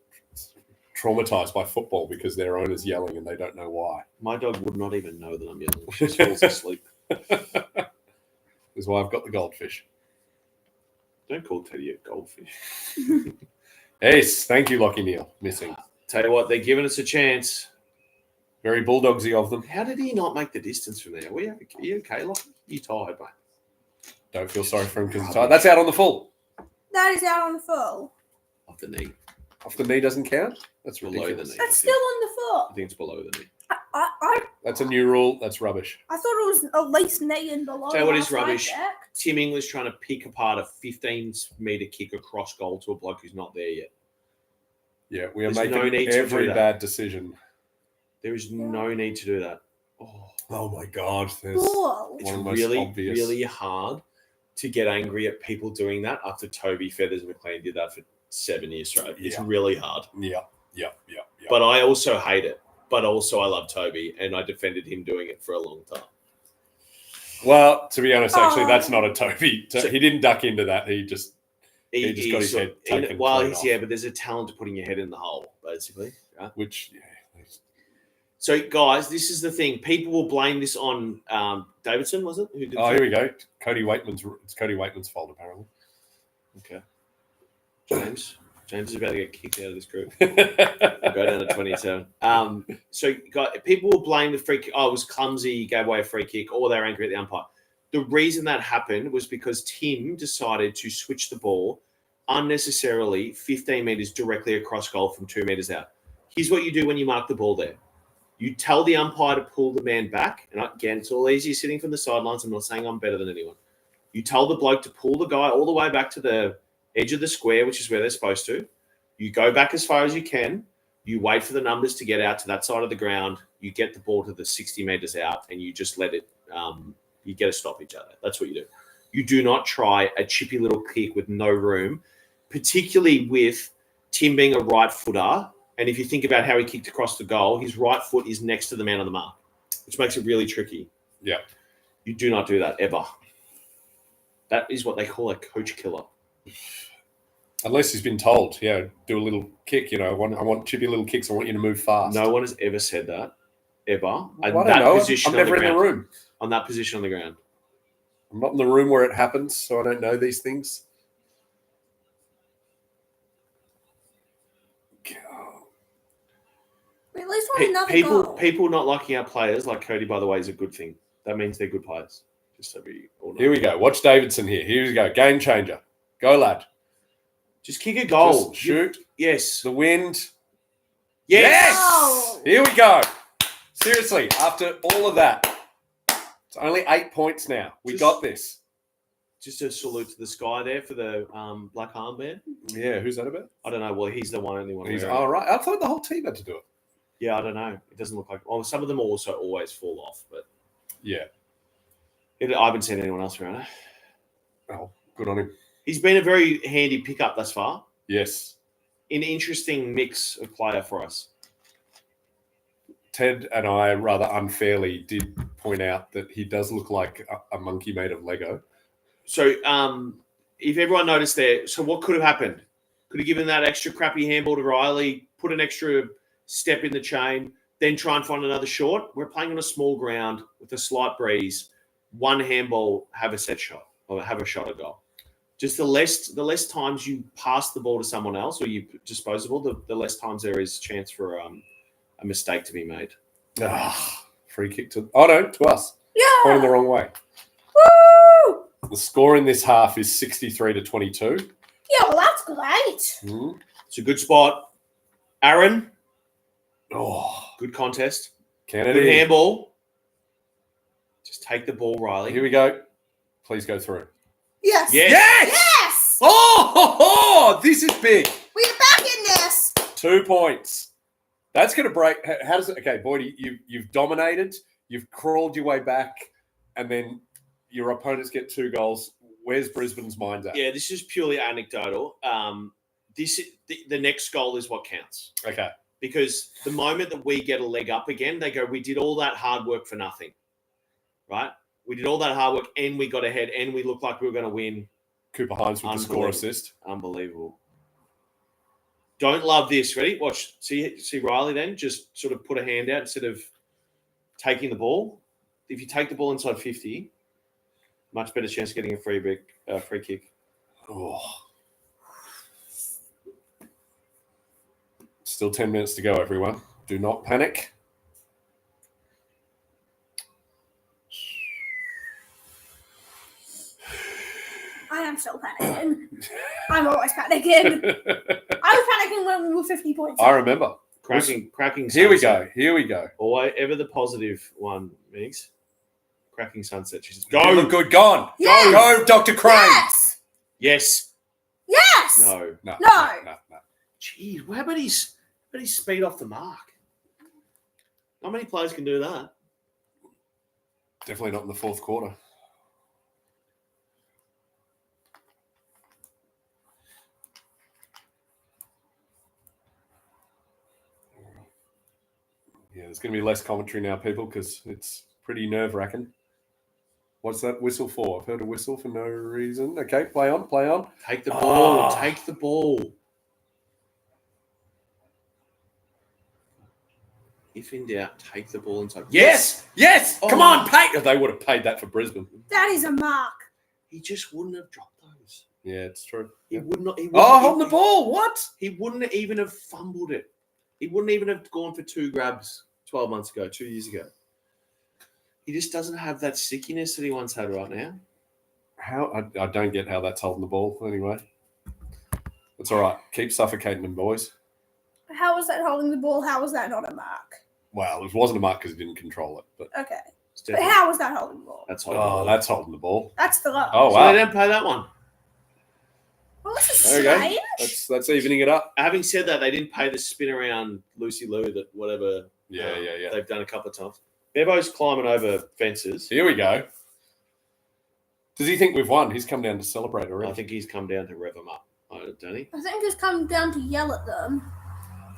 A: traumatized by football because their owner's yelling and they don't know why.
B: My dog would not even know that I'm yelling. She just falls asleep.
A: That's why I've got the goldfish.
B: Don't call Teddy a goldfish.
A: Yes, thank you, Lockie Neal. Missing.
B: Tell you what, they're giving us a chance.
A: Very bulldogsy of them.
B: How did he not make the distance from there? Are you okay, Lockie? You tired, mate?
A: Don't feel sorry for him because he's tired. That's out on the full.
C: That is out on the full.
B: Off the knee.
A: Off the knee doesn't count? That's
B: Below
A: ridiculous.
B: the knee.
C: That's still on the
B: I
C: foot.
B: think it's below the knee.
A: That's a new rule. That's rubbish.
C: I thought it was at least knee and below.
B: Tell you what is
C: last I
B: rubbish.
C: checked.
B: Tim English trying to pick apart a 15-metre kick across goal to a bloke who's not there yet.
A: Yeah, we are
B: There's no need
A: making
B: to do
A: every
B: that.
A: bad decision.
B: There is no need to do that.
A: Oh my God. There's
C: Whoa.
B: It's
A: one of the most
B: really,
A: obvious.
B: really hard to get angry at people doing that after Toby Feathers McLean did that for 7 years straight. It's
A: Yeah.
B: really hard.
A: Yeah.
B: But I also hate it. But also I love Toby, and I defended him doing it for a long time.
A: Well, to be honest, actually,
C: Oh.
A: that's not a Toby.
B: So-
A: He didn't duck into that. He just got his head taken
B: Well,
A: clean off.
B: but there's a talent to putting your head in the hole, basically. Right?
A: Which,
B: So, guys, this is the thing. People will blame this on Davidson, was it? Who did
A: here we go. It's Cody Waitman's fault, apparently.
B: Okay. James is about to get kicked out of this group. Go down to 27. So, guys, people will blame the free kick. Oh, it was clumsy, he gave away a free kick, or they're angry at the umpire. The reason that happened was because Tim decided to switch the ball unnecessarily 15 metres directly across goal from 2 metres out. Here's what you do when you mark the ball there. You tell the umpire to pull the man back. And again, it's all easy sitting from the sidelines. I'm not saying I'm better than anyone. You tell the bloke to pull the guy all the way back to the edge of the square, which is where they're supposed to. You go back as far as you can. You wait for the numbers to get out to that side of the ground. You get the ball to the 60 metres out, and you just let it you get to stop each other. That's what you do. You do not try a chippy little kick with no room, particularly with Tim being a right footer. And if you think about how he kicked across the goal, his right foot is next to the man on the mark, which makes it really tricky.
A: Yeah.
B: You do not do that ever. That is what they call a coach killer.
A: Unless he's been told, do a little kick. I want chippy little kicks. I want you to move fast.
B: No one has ever said that, ever.
A: Well, I don't know. I'm never in the room.
B: On that position on the ground.
A: I'm not in the room where it happens, so I don't know these things.
C: We at least want another goal.
B: People not liking our players, like Cody, by the way, is a good thing. That means they're good players. Just so we all know.
A: Here we go. Watch Davidson here. Here we go. Game changer. Go, lad.
B: Just kick a goal.
A: Just shoot.
B: Yes.
A: The wind.
B: Yes.
C: Oh.
A: Here we go. Seriously, after all of that, it's only 8 points now. We got this.
B: just a salute to the sky there for the black armband.
A: Yeah, who's that about?
B: I don't know. Well, he's the only one.
A: He's
B: wearing it.
A: all right. I thought the whole team had to do it.
B: Yeah, I don't know. It doesn't look like. Well, some of them also always fall off, but
A: Yeah.
B: I haven't seen anyone else around it.
A: Oh, good on him.
B: He's been a very handy pickup thus far.
A: Yes.
B: An interesting mix of player for us.
A: Ted and I rather unfairly did point out that he does look like a monkey made of Lego.
B: So, if everyone noticed there, so what could have happened? Could have given that extra crappy handball to Riley, put an extra step in the chain, then try and find another short. We're playing on a small ground with a slight breeze. One handball, have a set shot or have a shot at goal. Just the less times you pass the ball to someone else or you disposable, the less times there is a chance for a mistake to be made.
A: Free kick to us.
C: Yeah.
A: Pointing the wrong way.
C: Woo!
A: The score in this half is 63-22.
C: Yeah, well, that's great.
A: Mm.
B: It's a good spot. Aaron,
A: Oh,
B: good contest.
A: Kennedy.
B: Good handball. Just take the ball, Riley.
A: Here we go. Please go through.
C: Yes.
B: Yes.
C: Yes.
A: Oh, this is big.
C: We're back in this.
A: 2 points. That's going to break. How does it? Okay, Boydie, you've dominated. You've crawled your way back, and then your opponents get 2 goals. Where's Brisbane's mind at?
B: Yeah, this is purely anecdotal. The next goal is what counts.
A: Okay.
B: Because the moment that we get a leg up again, they go, we did all that hard work for nothing, right? We did all that hard work and we got ahead and we looked like we were going to win.
A: Cooper Hines with the score assist.
B: Unbelievable. Don't love this. Ready? Watch. See Riley then just sort of put a hand out instead of taking the ball. If you take the ball inside 50, much better chance of getting a free kick.
A: Oh. Still 10 minutes to go, everyone. Do not panic.
C: I am still panicking. I'm always panicking. I was panicking when we were 50 points.
A: I remember.
B: Cracking.
A: Here we
B: sunset.
A: go. Here we go.
B: Or ever the positive one, Meeks. Cracking sunset. She says,
A: Go.
B: go.
A: Look good. Gone.
C: Yes.
A: Go, Dr. Crane.
C: Yes.
B: Yes.
C: Yes.
B: No.
A: No.
B: Jeez, how about his speed off the mark? Not many players can do that.
A: Definitely not in the fourth quarter. Yeah, there's going to be less commentary now, people, because it's pretty nerve-wracking. What's that whistle for? I've heard a whistle for no reason. Okay, play on.
B: Take the ball.
A: Oh.
B: Take the ball. If in doubt, take the ball inside.
A: Yes.
B: Oh.
A: Come on, pay. They would have paid that for Brisbane.
C: That is a mark.
B: He just wouldn't have dropped those.
A: Yeah, it's true.
B: He would not.
A: Holding the ball. What?
B: He wouldn't even have fumbled it. He wouldn't even have gone for 2 grabs 12 months ago, 2 years ago. He just doesn't have that stickiness that he once had right now.
A: I don't get how that's holding the ball anyway. It's all right. Keep suffocating them, boys.
C: How was that holding the ball? How was that not a mark?
A: Well, it wasn't a mark because he didn't control it. But
C: Okay. But how was that holding the ball?
B: That's holding the ball.
A: that's holding the ball.
C: That's the low.
A: Oh,
B: So
A: wow.
B: they didn't play that one.
C: Well, this is
A: There you go.
C: strange.
A: That's evening it up.
B: Having said that, they didn't pay the spin around Lucy Lou that whatever
A: Yeah.
B: they've done a couple of times. Bevo's climbing over fences.
A: Here we go. Does he think we've won? He's come down to celebrate already.
B: I think he's come down to rev them up, don't he?
C: I think it's come down to yell at them.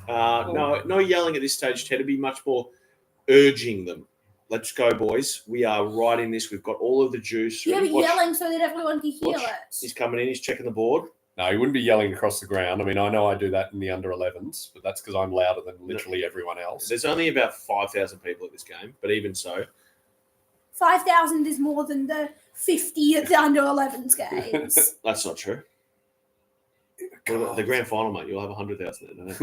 B: No yelling at this stage, Ted. It'd be much more urging them. Let's go, boys. We are right in this. We've got all of the juice.
C: Yeah, but
B: Watch.
C: yelling so that everyone can hear
B: Watch.
C: it.
B: He's coming in. He's checking the board.
A: No, he wouldn't be yelling across the ground. I mean, I know I do that in the under 11s, but that's because I'm louder than literally everyone else.
B: There's only about 5,000 people at this game, but even so.
C: 5,000 is more than the 50 at the under 11s games.
B: That's not true. The grand final, mate, you'll have 100,000 there,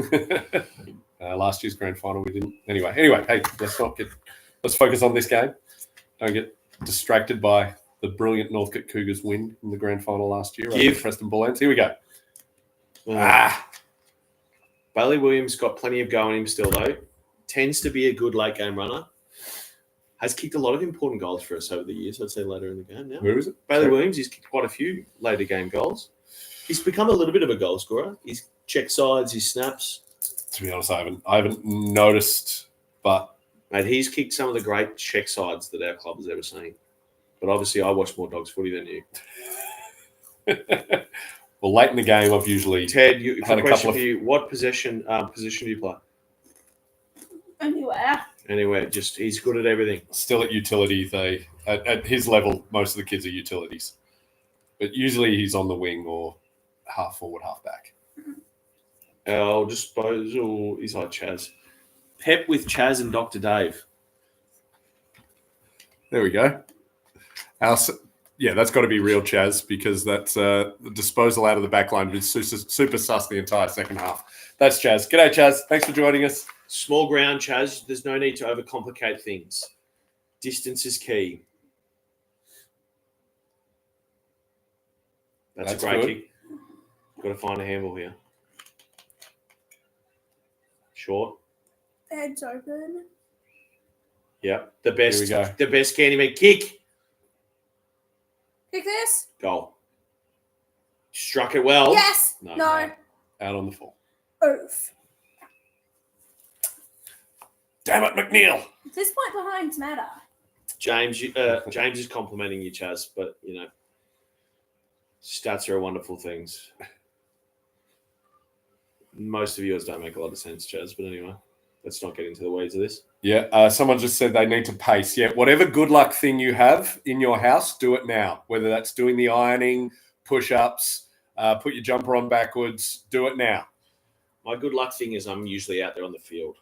B: don't you?
A: Last year's grand final, we didn't. Anyway, hey, let's focus on this game. Don't get distracted by the brilliant Northcote Cougars win in the grand final last year. Over Preston Bulldogs. Here we go.
B: Bailey Williams got plenty of go in him still, though. Tends to be a good late game runner. has kicked a lot of important goals for us over the years. I'd say later in the game now.
A: Who is it?
B: Bailey Williams, he's kicked quite a few later game goals. He's become a little bit of a goal scorer. His check sides, his snaps.
A: To be honest, I haven't noticed, but
B: Mate, he's kicked some of the great check sides that our club has ever seen. But obviously, I watch more Dogs footy than you.
A: well, late in the game, I've usually
B: Ted,
A: had a couple of.
B: For you, what position do you play? Anywhere. Just he's good at everything.
A: Still at utility. At his level, most of the kids are utilities, but usually he's on the wing or half forward, half back.
B: Our disposal is like Chaz. Pep with Chaz and Dr. Dave.
A: There we go. Yeah, that's got to be real Chaz because that's the disposal out of the back line was super sus the entire second half. That's Chaz. G'day, Chaz. Thanks for joining us.
B: Small ground, Chaz. There's no need to overcomplicate things. Distance is key. That's a great kick. Got to find a handball here. Short.
C: Head's open.
B: Yep. The best.
A: Here we go.
B: The best Candyman kick.
C: Kick this.
B: Goal. Struck it well.
C: Yes. No.
A: Out on the full.
C: Oof.
A: Damn it, McNeil.
C: This point behinds matter.
B: James is complimenting you, Chaz, but you know, stats are wonderful things. Most of yours don't make a lot of sense, Chaz, but anyway, let's not get into the weeds of this.
A: Yeah, someone just said they need to pace. Yeah, whatever good luck thing you have in your house, do it now. Whether that's doing the ironing, push-ups, put your jumper on backwards, do it now.
B: My good luck thing is I'm usually out there on the field.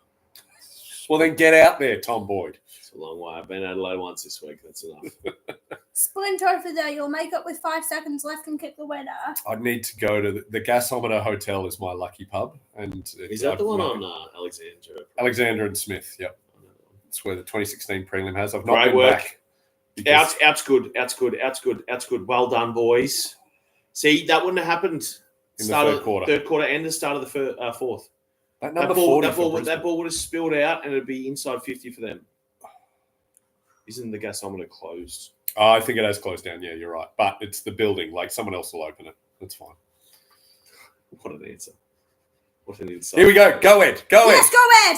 A: Well, then get out there, Tom Boyd.
B: It's a long way. I've been at Adelaide once this week. That's enough.
C: Splint over there. You'll make up with 5 seconds left and kick the winner.
A: I'd need to go to the Gasometer Hotel is my lucky pub. And
B: is that the one on
A: Alexander and Smith, yep. It's where the 2016 prelim has. I've not
B: Great
A: been
B: work.
A: back.
B: Out's good. Well done, boys. See, that wouldn't have happened
A: in the third
B: quarter and the start of the fourth.
A: That ball
B: would have spilled out and it'd be inside 50 for them. Isn't the gasometer closed?
A: Oh, I think it has closed down. Yeah, you're right. But it's the building. Like someone else will open it. That's fine.
B: What an answer. What an insight.
A: Here we go. Go Ed. Go Ed.
C: Yes, go Ed.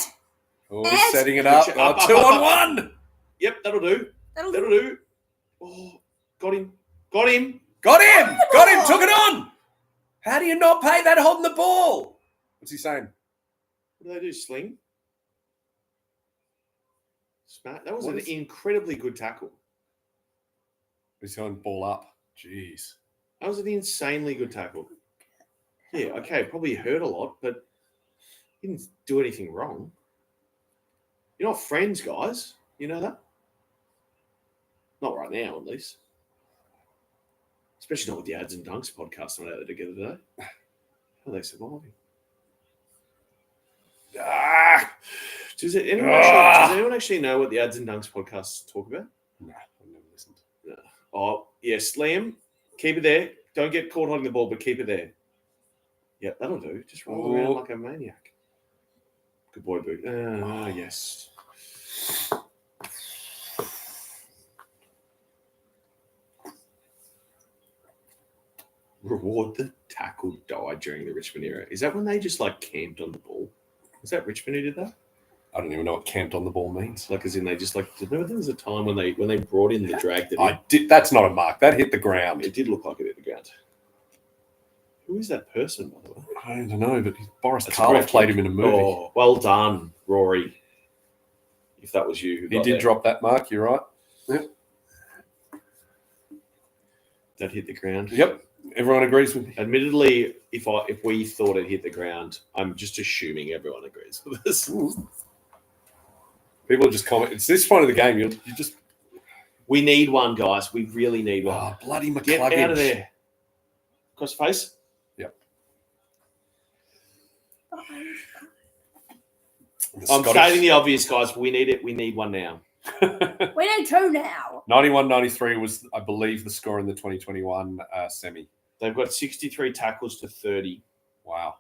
A: Oh, he's setting it up.
B: Up,
A: 2 on 1.
B: Yep, that'll do. That'll do. Oh, got him.
A: Took it on. How do you not pay that holding the ball? What's he saying?
B: What do they do? Sling? Smart. That was an incredibly good tackle.
A: He's going ball up. Jeez.
B: That was an insanely good tackle. Yeah, okay, probably hurt a lot, but he didn't do anything wrong. You're not friends, guys. You know that? Not right now, at least. Especially not with the Ads and Dunks podcast not out there together today. How are they surviving? Does anyone actually know what the Ads and Dunks podcasts talk about?
A: No, I've never listened.
B: No. Oh, yes, Liam, keep it there. Don't get caught holding the ball, but keep it there. Yeah, that'll do. Just roll around like a maniac. Good boy, Boo. Yes. Reward the tackle died during the Richmond era. Is that when they just like camped on the ball? Was that Richmond who did that?
A: I don't even know what camped on the ball means.
B: Like, as in they just like. Remember there was a time when they brought in the drag that
A: that's not a mark. That hit the ground.
B: It did look like it hit the ground. Who is that person, by the way?
A: I don't know, but Boris Karloff played him in a movie.
B: Oh, well done, Rory. If that was you,
A: he did drop that mark. You're right. Yep.
B: That hit the ground.
A: Yep. Everyone agrees with me.
B: Admittedly, if we thought it hit the ground, I'm just assuming everyone agrees with us.
A: People just comment. It's this point of the game. You just.
B: We need one, guys. We really need one.
A: Oh, bloody McCluggage.
B: Get out of there. Cross face.
A: Yep.
B: I'm stating the obvious, guys. We need it. We need one now.
C: We need 2 now.
A: 91-93 was, I believe, the score in the 2021 semi.
B: They've got 63 tackles to 30.
A: Wow.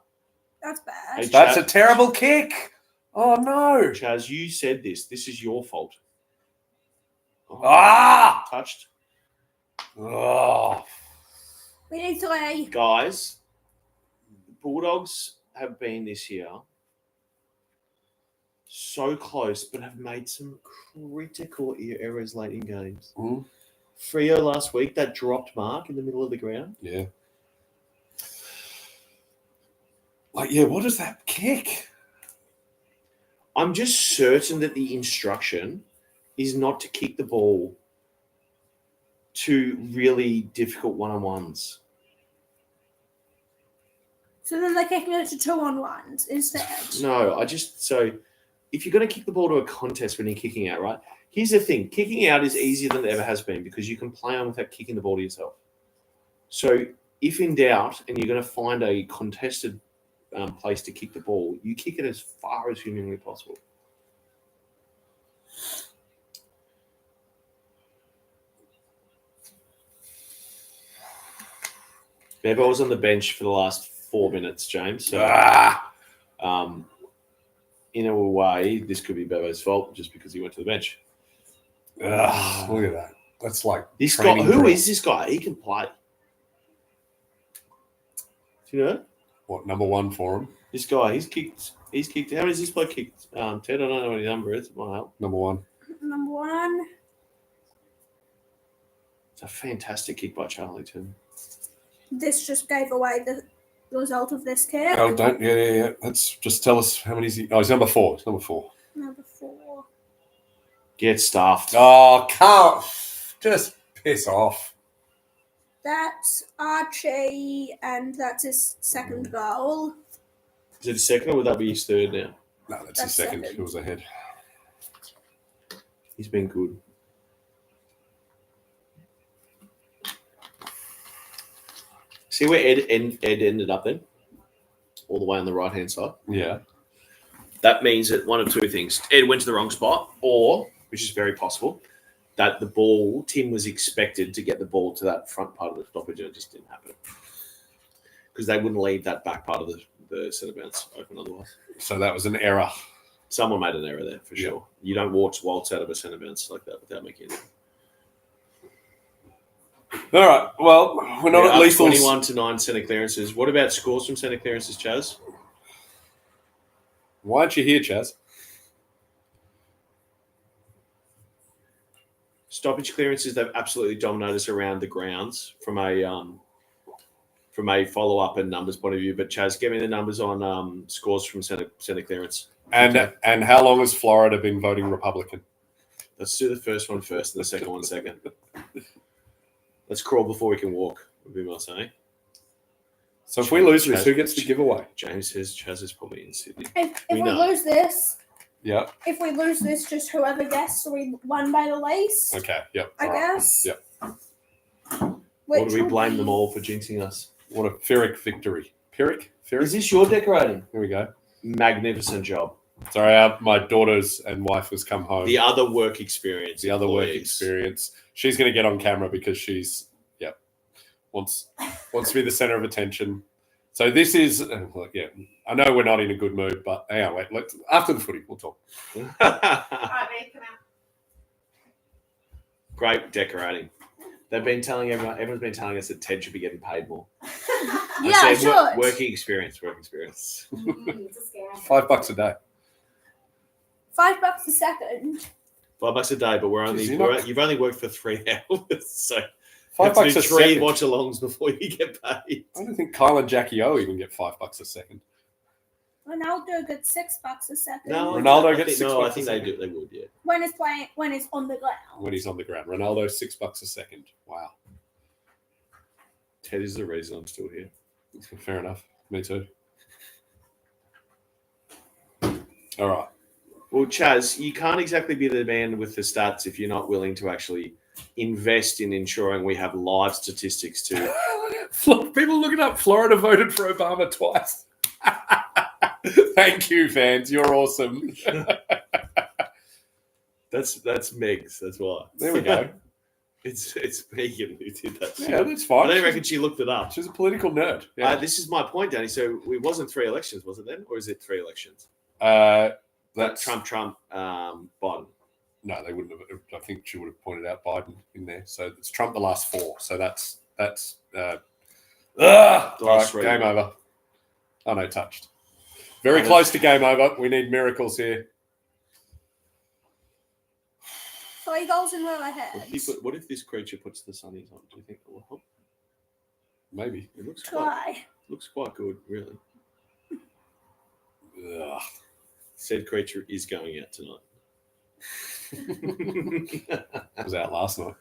C: That's bad.
B: Hey,
A: That's a terrible kick. Oh, no.
B: Chaz, you said this. This is your fault. Touched.
A: Oh.
C: We need 3.
B: Guys, the Bulldogs have been this year so close, but have made some critical errors late in games.
A: Mm.
B: Freo last week, that dropped mark in the middle of the ground.
A: Yeah. What is that kick?
B: I'm just certain that the instruction is not to kick the ball to really difficult one-on-ones.
C: So then they're kicking it to 2-on-1s instead.
B: No, so if you're going to kick the ball to a contest when you're kicking out, right? Here's the thing. Kicking out is easier than it ever has been because you can play on without kicking the ball to yourself. So if in doubt and you're going to find a contested place to kick the ball, you kick it as far as humanly possible. Bevo was on the bench for the last 4 minutes, James. So, in a way, this could be Bevo's fault just because he went to the bench.
A: Look at that. That's like
B: this guy. Who is this guy? He can play. Do you know?
A: What, number 1 for him?
B: This guy, he's kicked. How many has this bloke kicked? Ted, I don't know what his number is. It might help.
A: Number 1.
C: Number 1.
B: It's a fantastic kick by Charlie too.
C: This just gave away the result of this kick.
A: Oh, don't. Yeah. Let's just tell us how many is he. Oh, he's number 4. It's number 4.
C: Number 4.
B: Get stuffed.
A: Oh, can't. Just piss off.
C: That's Archie, and that's his second goal.
B: Is it his second, or would that be his third now?
A: No, that's his second. He was ahead.
B: He's been good. See where Ed ended up then? All the way on the right-hand side.
A: Yeah.
B: That means that one of two things. Ed went to the wrong spot, or, which is very possible, that the ball, Tim was expected to get the ball to that front part of the stoppage, and it just didn't happen. Because they wouldn't leave that back part of the centre bounce open otherwise.
A: So that was an error.
B: Someone made an error there, for sure. You don't waltz out of a centre bounce like that without making it.
A: All right. Well, we're not at least
B: 21-9 centre clearances. What about scores from centre clearances, Chaz?
A: Why aren't you here, Chaz?
B: Stoppage clearances, they've absolutely dominated us around the grounds from a follow-up and numbers point of view. But Chaz, give me the numbers on scores from centre clearance.
A: And how long has Florida been voting Republican?
B: Let's do the first one first and the second one second. Let's crawl before we can walk, would be my saying.
A: So if we lose this, who gets the giveaway?
B: James says Chaz is probably in Sydney.
C: If we lose this,
A: yeah.
C: If we lose this, just whoever guessed we won by the least.
A: Okay. Yep.
C: I guess.
A: Yep.
B: Or do we blame them all for jinxing us?
A: What a Pyrrhic victory. Pyrrhic?
B: Is this your decorating?
A: Here we go.
B: Magnificent job.
A: Sorry, my daughters and wife has come home.
B: The other work experience.
A: Work experience. She's going to get on camera because she's, wants to be the center of attention. So this is, I know we're not in a good mood, but hang on, wait. After the footy, we'll talk.
C: All right, babe, come out.
B: Great decorating. They've been telling everyone's been telling us that Ted should be getting paid more.
C: I should.
B: Working experience.
C: It's a scam.
A: $5 a day.
C: $5 a second.
B: $5 a day, but you've only worked for 3 hours, so
A: $5 a
B: 3
A: second.
B: watch-alongs before you get paid.
A: I don't think Kyle and Jackie O even get $5 a second.
C: Ronaldo gets $6 a second.
B: No,
A: Ronaldo gets $6
B: No, I
A: a
B: think
A: second.
B: They would, yeah.
C: When it's on the ground.
A: When he's on the ground. Ronaldo, $6 a second. Wow.
B: Ted is the reason I'm still here.
A: Fair enough. Me too. All right.
B: Well, Chaz, you can't exactly be the man with the stats if you're not willing to actually invest in ensuring we have live statistics to.
A: People looking up Florida voted for Obama twice. Thank you, fans. You're awesome.
B: That's Meg's. That's why.
A: There we go.
B: It's Megan who did that.
A: Yeah, that's fine.
B: I don't reckon she looked it up.
A: She's a political nerd. Yeah.
B: This is my point, Danny. So it wasn't 3 elections, was it then? Or is it 3 elections?
A: That's
B: Trump, Biden.
A: No, they wouldn't have. I think she would have pointed out Biden in there. So it's Trump the last 4. So that's. All right, game over. Oh no, touched. Very close to game over. We need miracles here.
C: 3 goals in row ahead.
B: What if this creature puts the sunnies on? Do you think it will help?
A: Maybe.
B: It looks quite good, really.
A: Ugh.
B: Said creature is going out tonight.
A: Was out last night.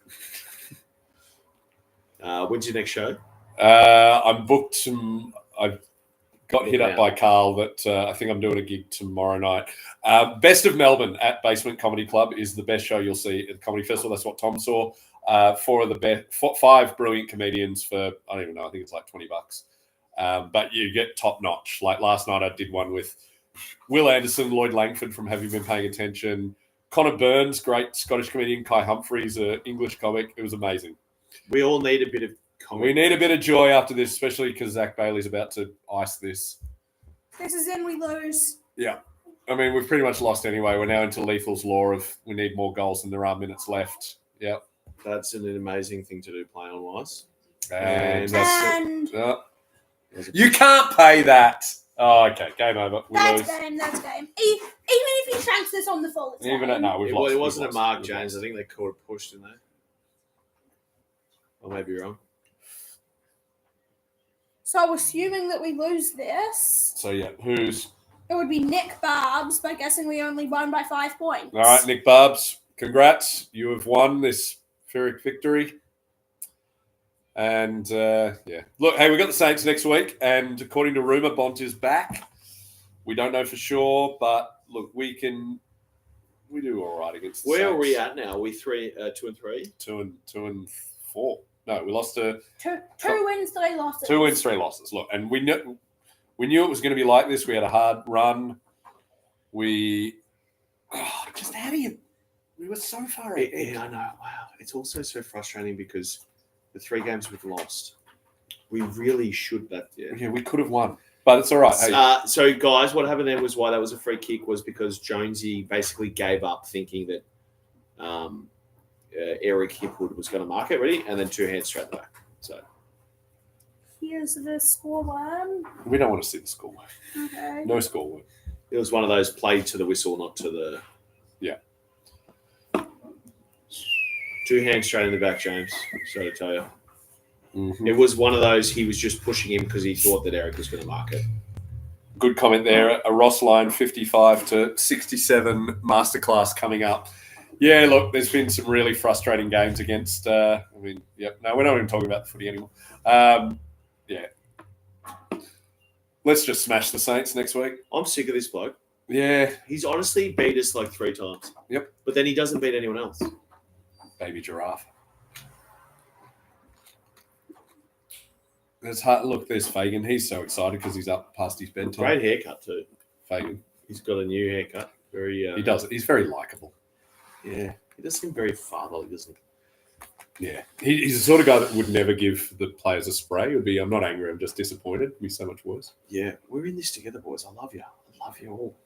B: When's your next show?
A: I'm booked. I got hit up by Carl that I think I'm doing a gig tomorrow night. Best of Melbourne at Basement Comedy Club is the best show you'll see at the Comedy Festival. That's what Tom saw. 5 brilliant comedians for, I don't even know, I think it's like $20. But you get top notch. Like last night I did one with Will Anderson, Lloyd Langford from Have You Been Paying Attention, Connor Burns, great Scottish comedian, Kai Humphries, an English comic. It was amazing.
B: We all need a bit of comedy.
A: We need a bit of joy after this, especially because Zach Bailey's about to ice this.
C: This is in, we lose.
A: Yeah. I mean, we've pretty much lost anyway. We're now into Lethal's law of we need more goals than there are minutes left. Yeah.
B: That's an amazing thing to do playing on ice.
A: And
B: There's a-
A: you can't pay that. Oh, okay. Game over. We
C: That's
A: lose.
C: game. That's game. Even if he shanks this on the full, it's
A: Even
C: game.
A: at no, we've lost.
B: It wasn't
A: We've
B: a Mark
A: lost.
B: James. I think they called it pushed, didn't they? I may be wrong.
C: So assuming that we lose this,
A: So yeah, who's
C: it would be Nick Barbs, but guessing we only won by 5 points.
A: all right? Nick Barbs, congrats! You have won this Pyrrhic victory. And yeah, look, hey, we got the Saints next week, and according to rumor, Bont is back. We don't know for sure, but look, we do all right against the
B: Where
A: Saints.
B: are we at now? Are we 2 and 3?
A: 2 and 4. No, we lost to
C: Two wins, 3 losses.
A: 2 wins, 3 losses. Look, and we knew it was going to be like this. We had a hard run. Just how do you? We were so far ahead.
B: Yeah, I know. Wow, it's also so frustrating because the 3 games we've lost, we really should that.
A: Yeah, we could have won, but it's all right. Hey.
B: So, guys, what happened then was why that was a free kick was because Jonesy basically gave up thinking that Eric Hipwood was going to mark it, ready, and then 2 hands straight back. So
C: Here's the scoreline.
A: We don't want to see the score.
C: Okay.
A: No score.
B: it was one of those played to the whistle, not to the.
A: Yeah.
B: 2 hands straight in the back, James. Sorry to tell you.
A: Mm-hmm.
B: It was one of those, he was just pushing him because he thought that Eric was going to mark it.
A: Good comment there. A Ross line 55 to 67 masterclass coming up. Yeah, look, there's been some really frustrating games against. No, we're not even talking about the footy anymore. Yeah. Let's just smash the Saints next week.
B: I'm sick of this bloke.
A: Yeah.
B: He's honestly beat us like 3 times.
A: Yep.
B: But then he doesn't beat anyone else.
A: Baby giraffe. There's hard. Look, there's Fagan. He's so excited because he's up past his bedtime.
B: Great haircut too.
A: Fagan.
B: He's got a new haircut. Very.
A: He does. He's very likable.
B: Yeah. He does seem very fatherly, doesn't he?
A: Yeah. He's the sort of guy that would never give the players a spray. It would be, I'm not angry, I'm just disappointed. It'd be so much worse.
B: Yeah. We're in this together, boys. I love you. I love you all.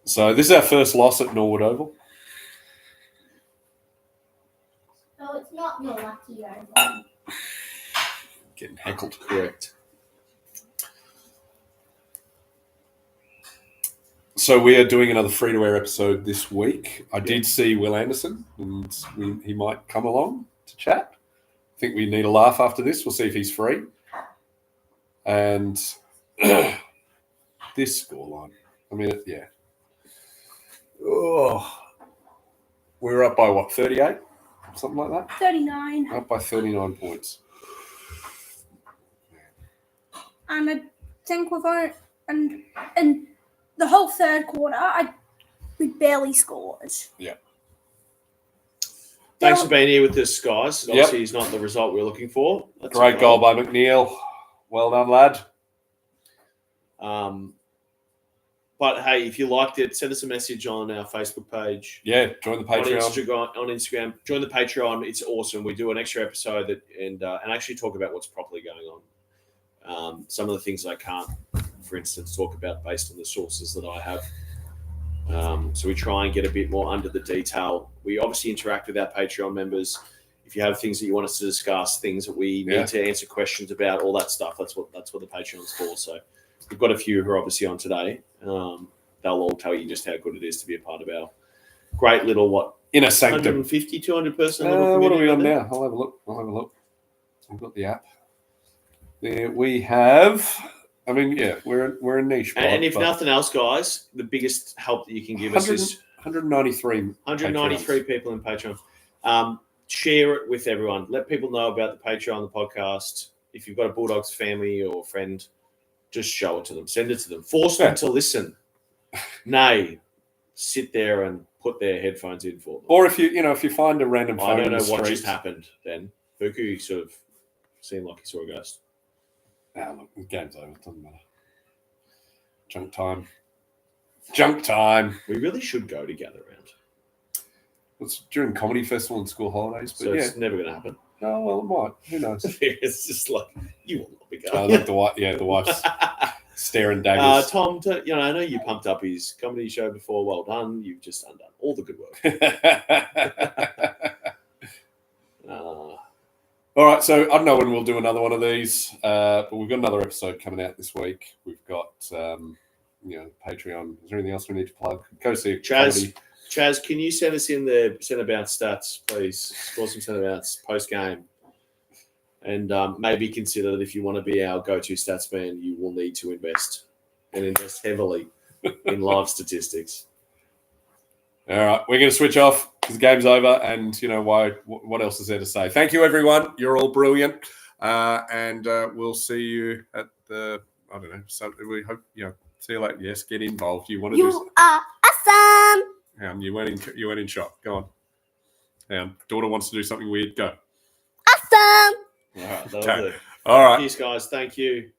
A: So this is our first loss at Norwood Oval.
D: No, it's not your lucky oval.
A: Getting heckled.
B: Correct.
A: So we are doing another free-to-air episode this week. I did see Will Anderson, and he might come along to chat. I think we need a laugh after this. We'll see if he's free. And this scoreline, I mean, yeah. Oh, we're up by what, 38? Something like that?
C: 39.
A: Up by 39 points.
C: And I think we've only, and the whole third quarter, we barely scored.
A: Yeah.
B: Thanks for being here with us, guys. Obviously, he's not the result we're looking for. That's
A: Great goal by McNeil. Well done, lad.
B: But hey, if you liked it, send us a message on our Facebook page.
A: Yeah, join the Patreon.
B: On Instagram. Join the Patreon. It's awesome. We do an extra episode and actually talk about what's properly going on. Some of the things I can't, for instance, talk about based on the sources that I have. So we try and get a bit more under the detail. We obviously interact with our Patreon members. If you have things that you want us to discuss, things that we need to answer questions about, all that stuff, that's what the Patreon's for. So we've got a few who are obviously on today. They'll all tell you just how good it is to be a part of our great little,
A: inner sanctum.
B: 150, 200 person little
A: What are we on
B: there?
A: now? I'll have a look. I've got the app. There we have. I mean, we're a niche.
B: And if nothing else, guys, the biggest help that you can give us is
A: 193
B: people in Patreon. Share it with everyone. Let people know about the Patreon, the podcast. If you've got a Bulldogs family or friend, just show it to them. Send it to them. Force them to listen. Nay, sit there and put their headphones in for them.
A: Or if you find a random phone
B: I don't
A: in
B: know
A: the
B: what
A: street.
B: just happened then. Buku sort of seemed like he saw a ghost.
A: Look, the game's over. It doesn't matter. Junk time.
B: We really should go to gather around.
A: It's during comedy festival and school holidays, but
B: So it's never going to happen.
A: Oh, well, it might. Who knows?
B: It's just like, you will not be
A: I
B: going.
A: like the wife's staring daggers.
B: Tom, I know you pumped up his comedy show before. Well done. You've just undone all the good work.
A: All right, so I don't know when we'll do another one of these, but we've got another episode coming out this week. We've got, Patreon. Is there anything else we need to plug? Go see comedy.
B: Chaz, can you send us in the centre bounce stats, please? Score some centre bounce post game, and maybe consider that if you want to be our go-to stats man, you will need to invest heavily in live statistics.
A: All right, we're going to switch off because the game's over, and what else is there to say? Thank you, everyone. You're all brilliant, and we'll see you at the we hope see you later. Yes, get involved. You want to
D: You are awesome.
A: You went in shot. Go on. Daughter wants to do something weird. Go.
D: Awesome.
B: All right, that was
A: Okay.
B: it.
A: All right.
B: Cheers, guys. Thank you.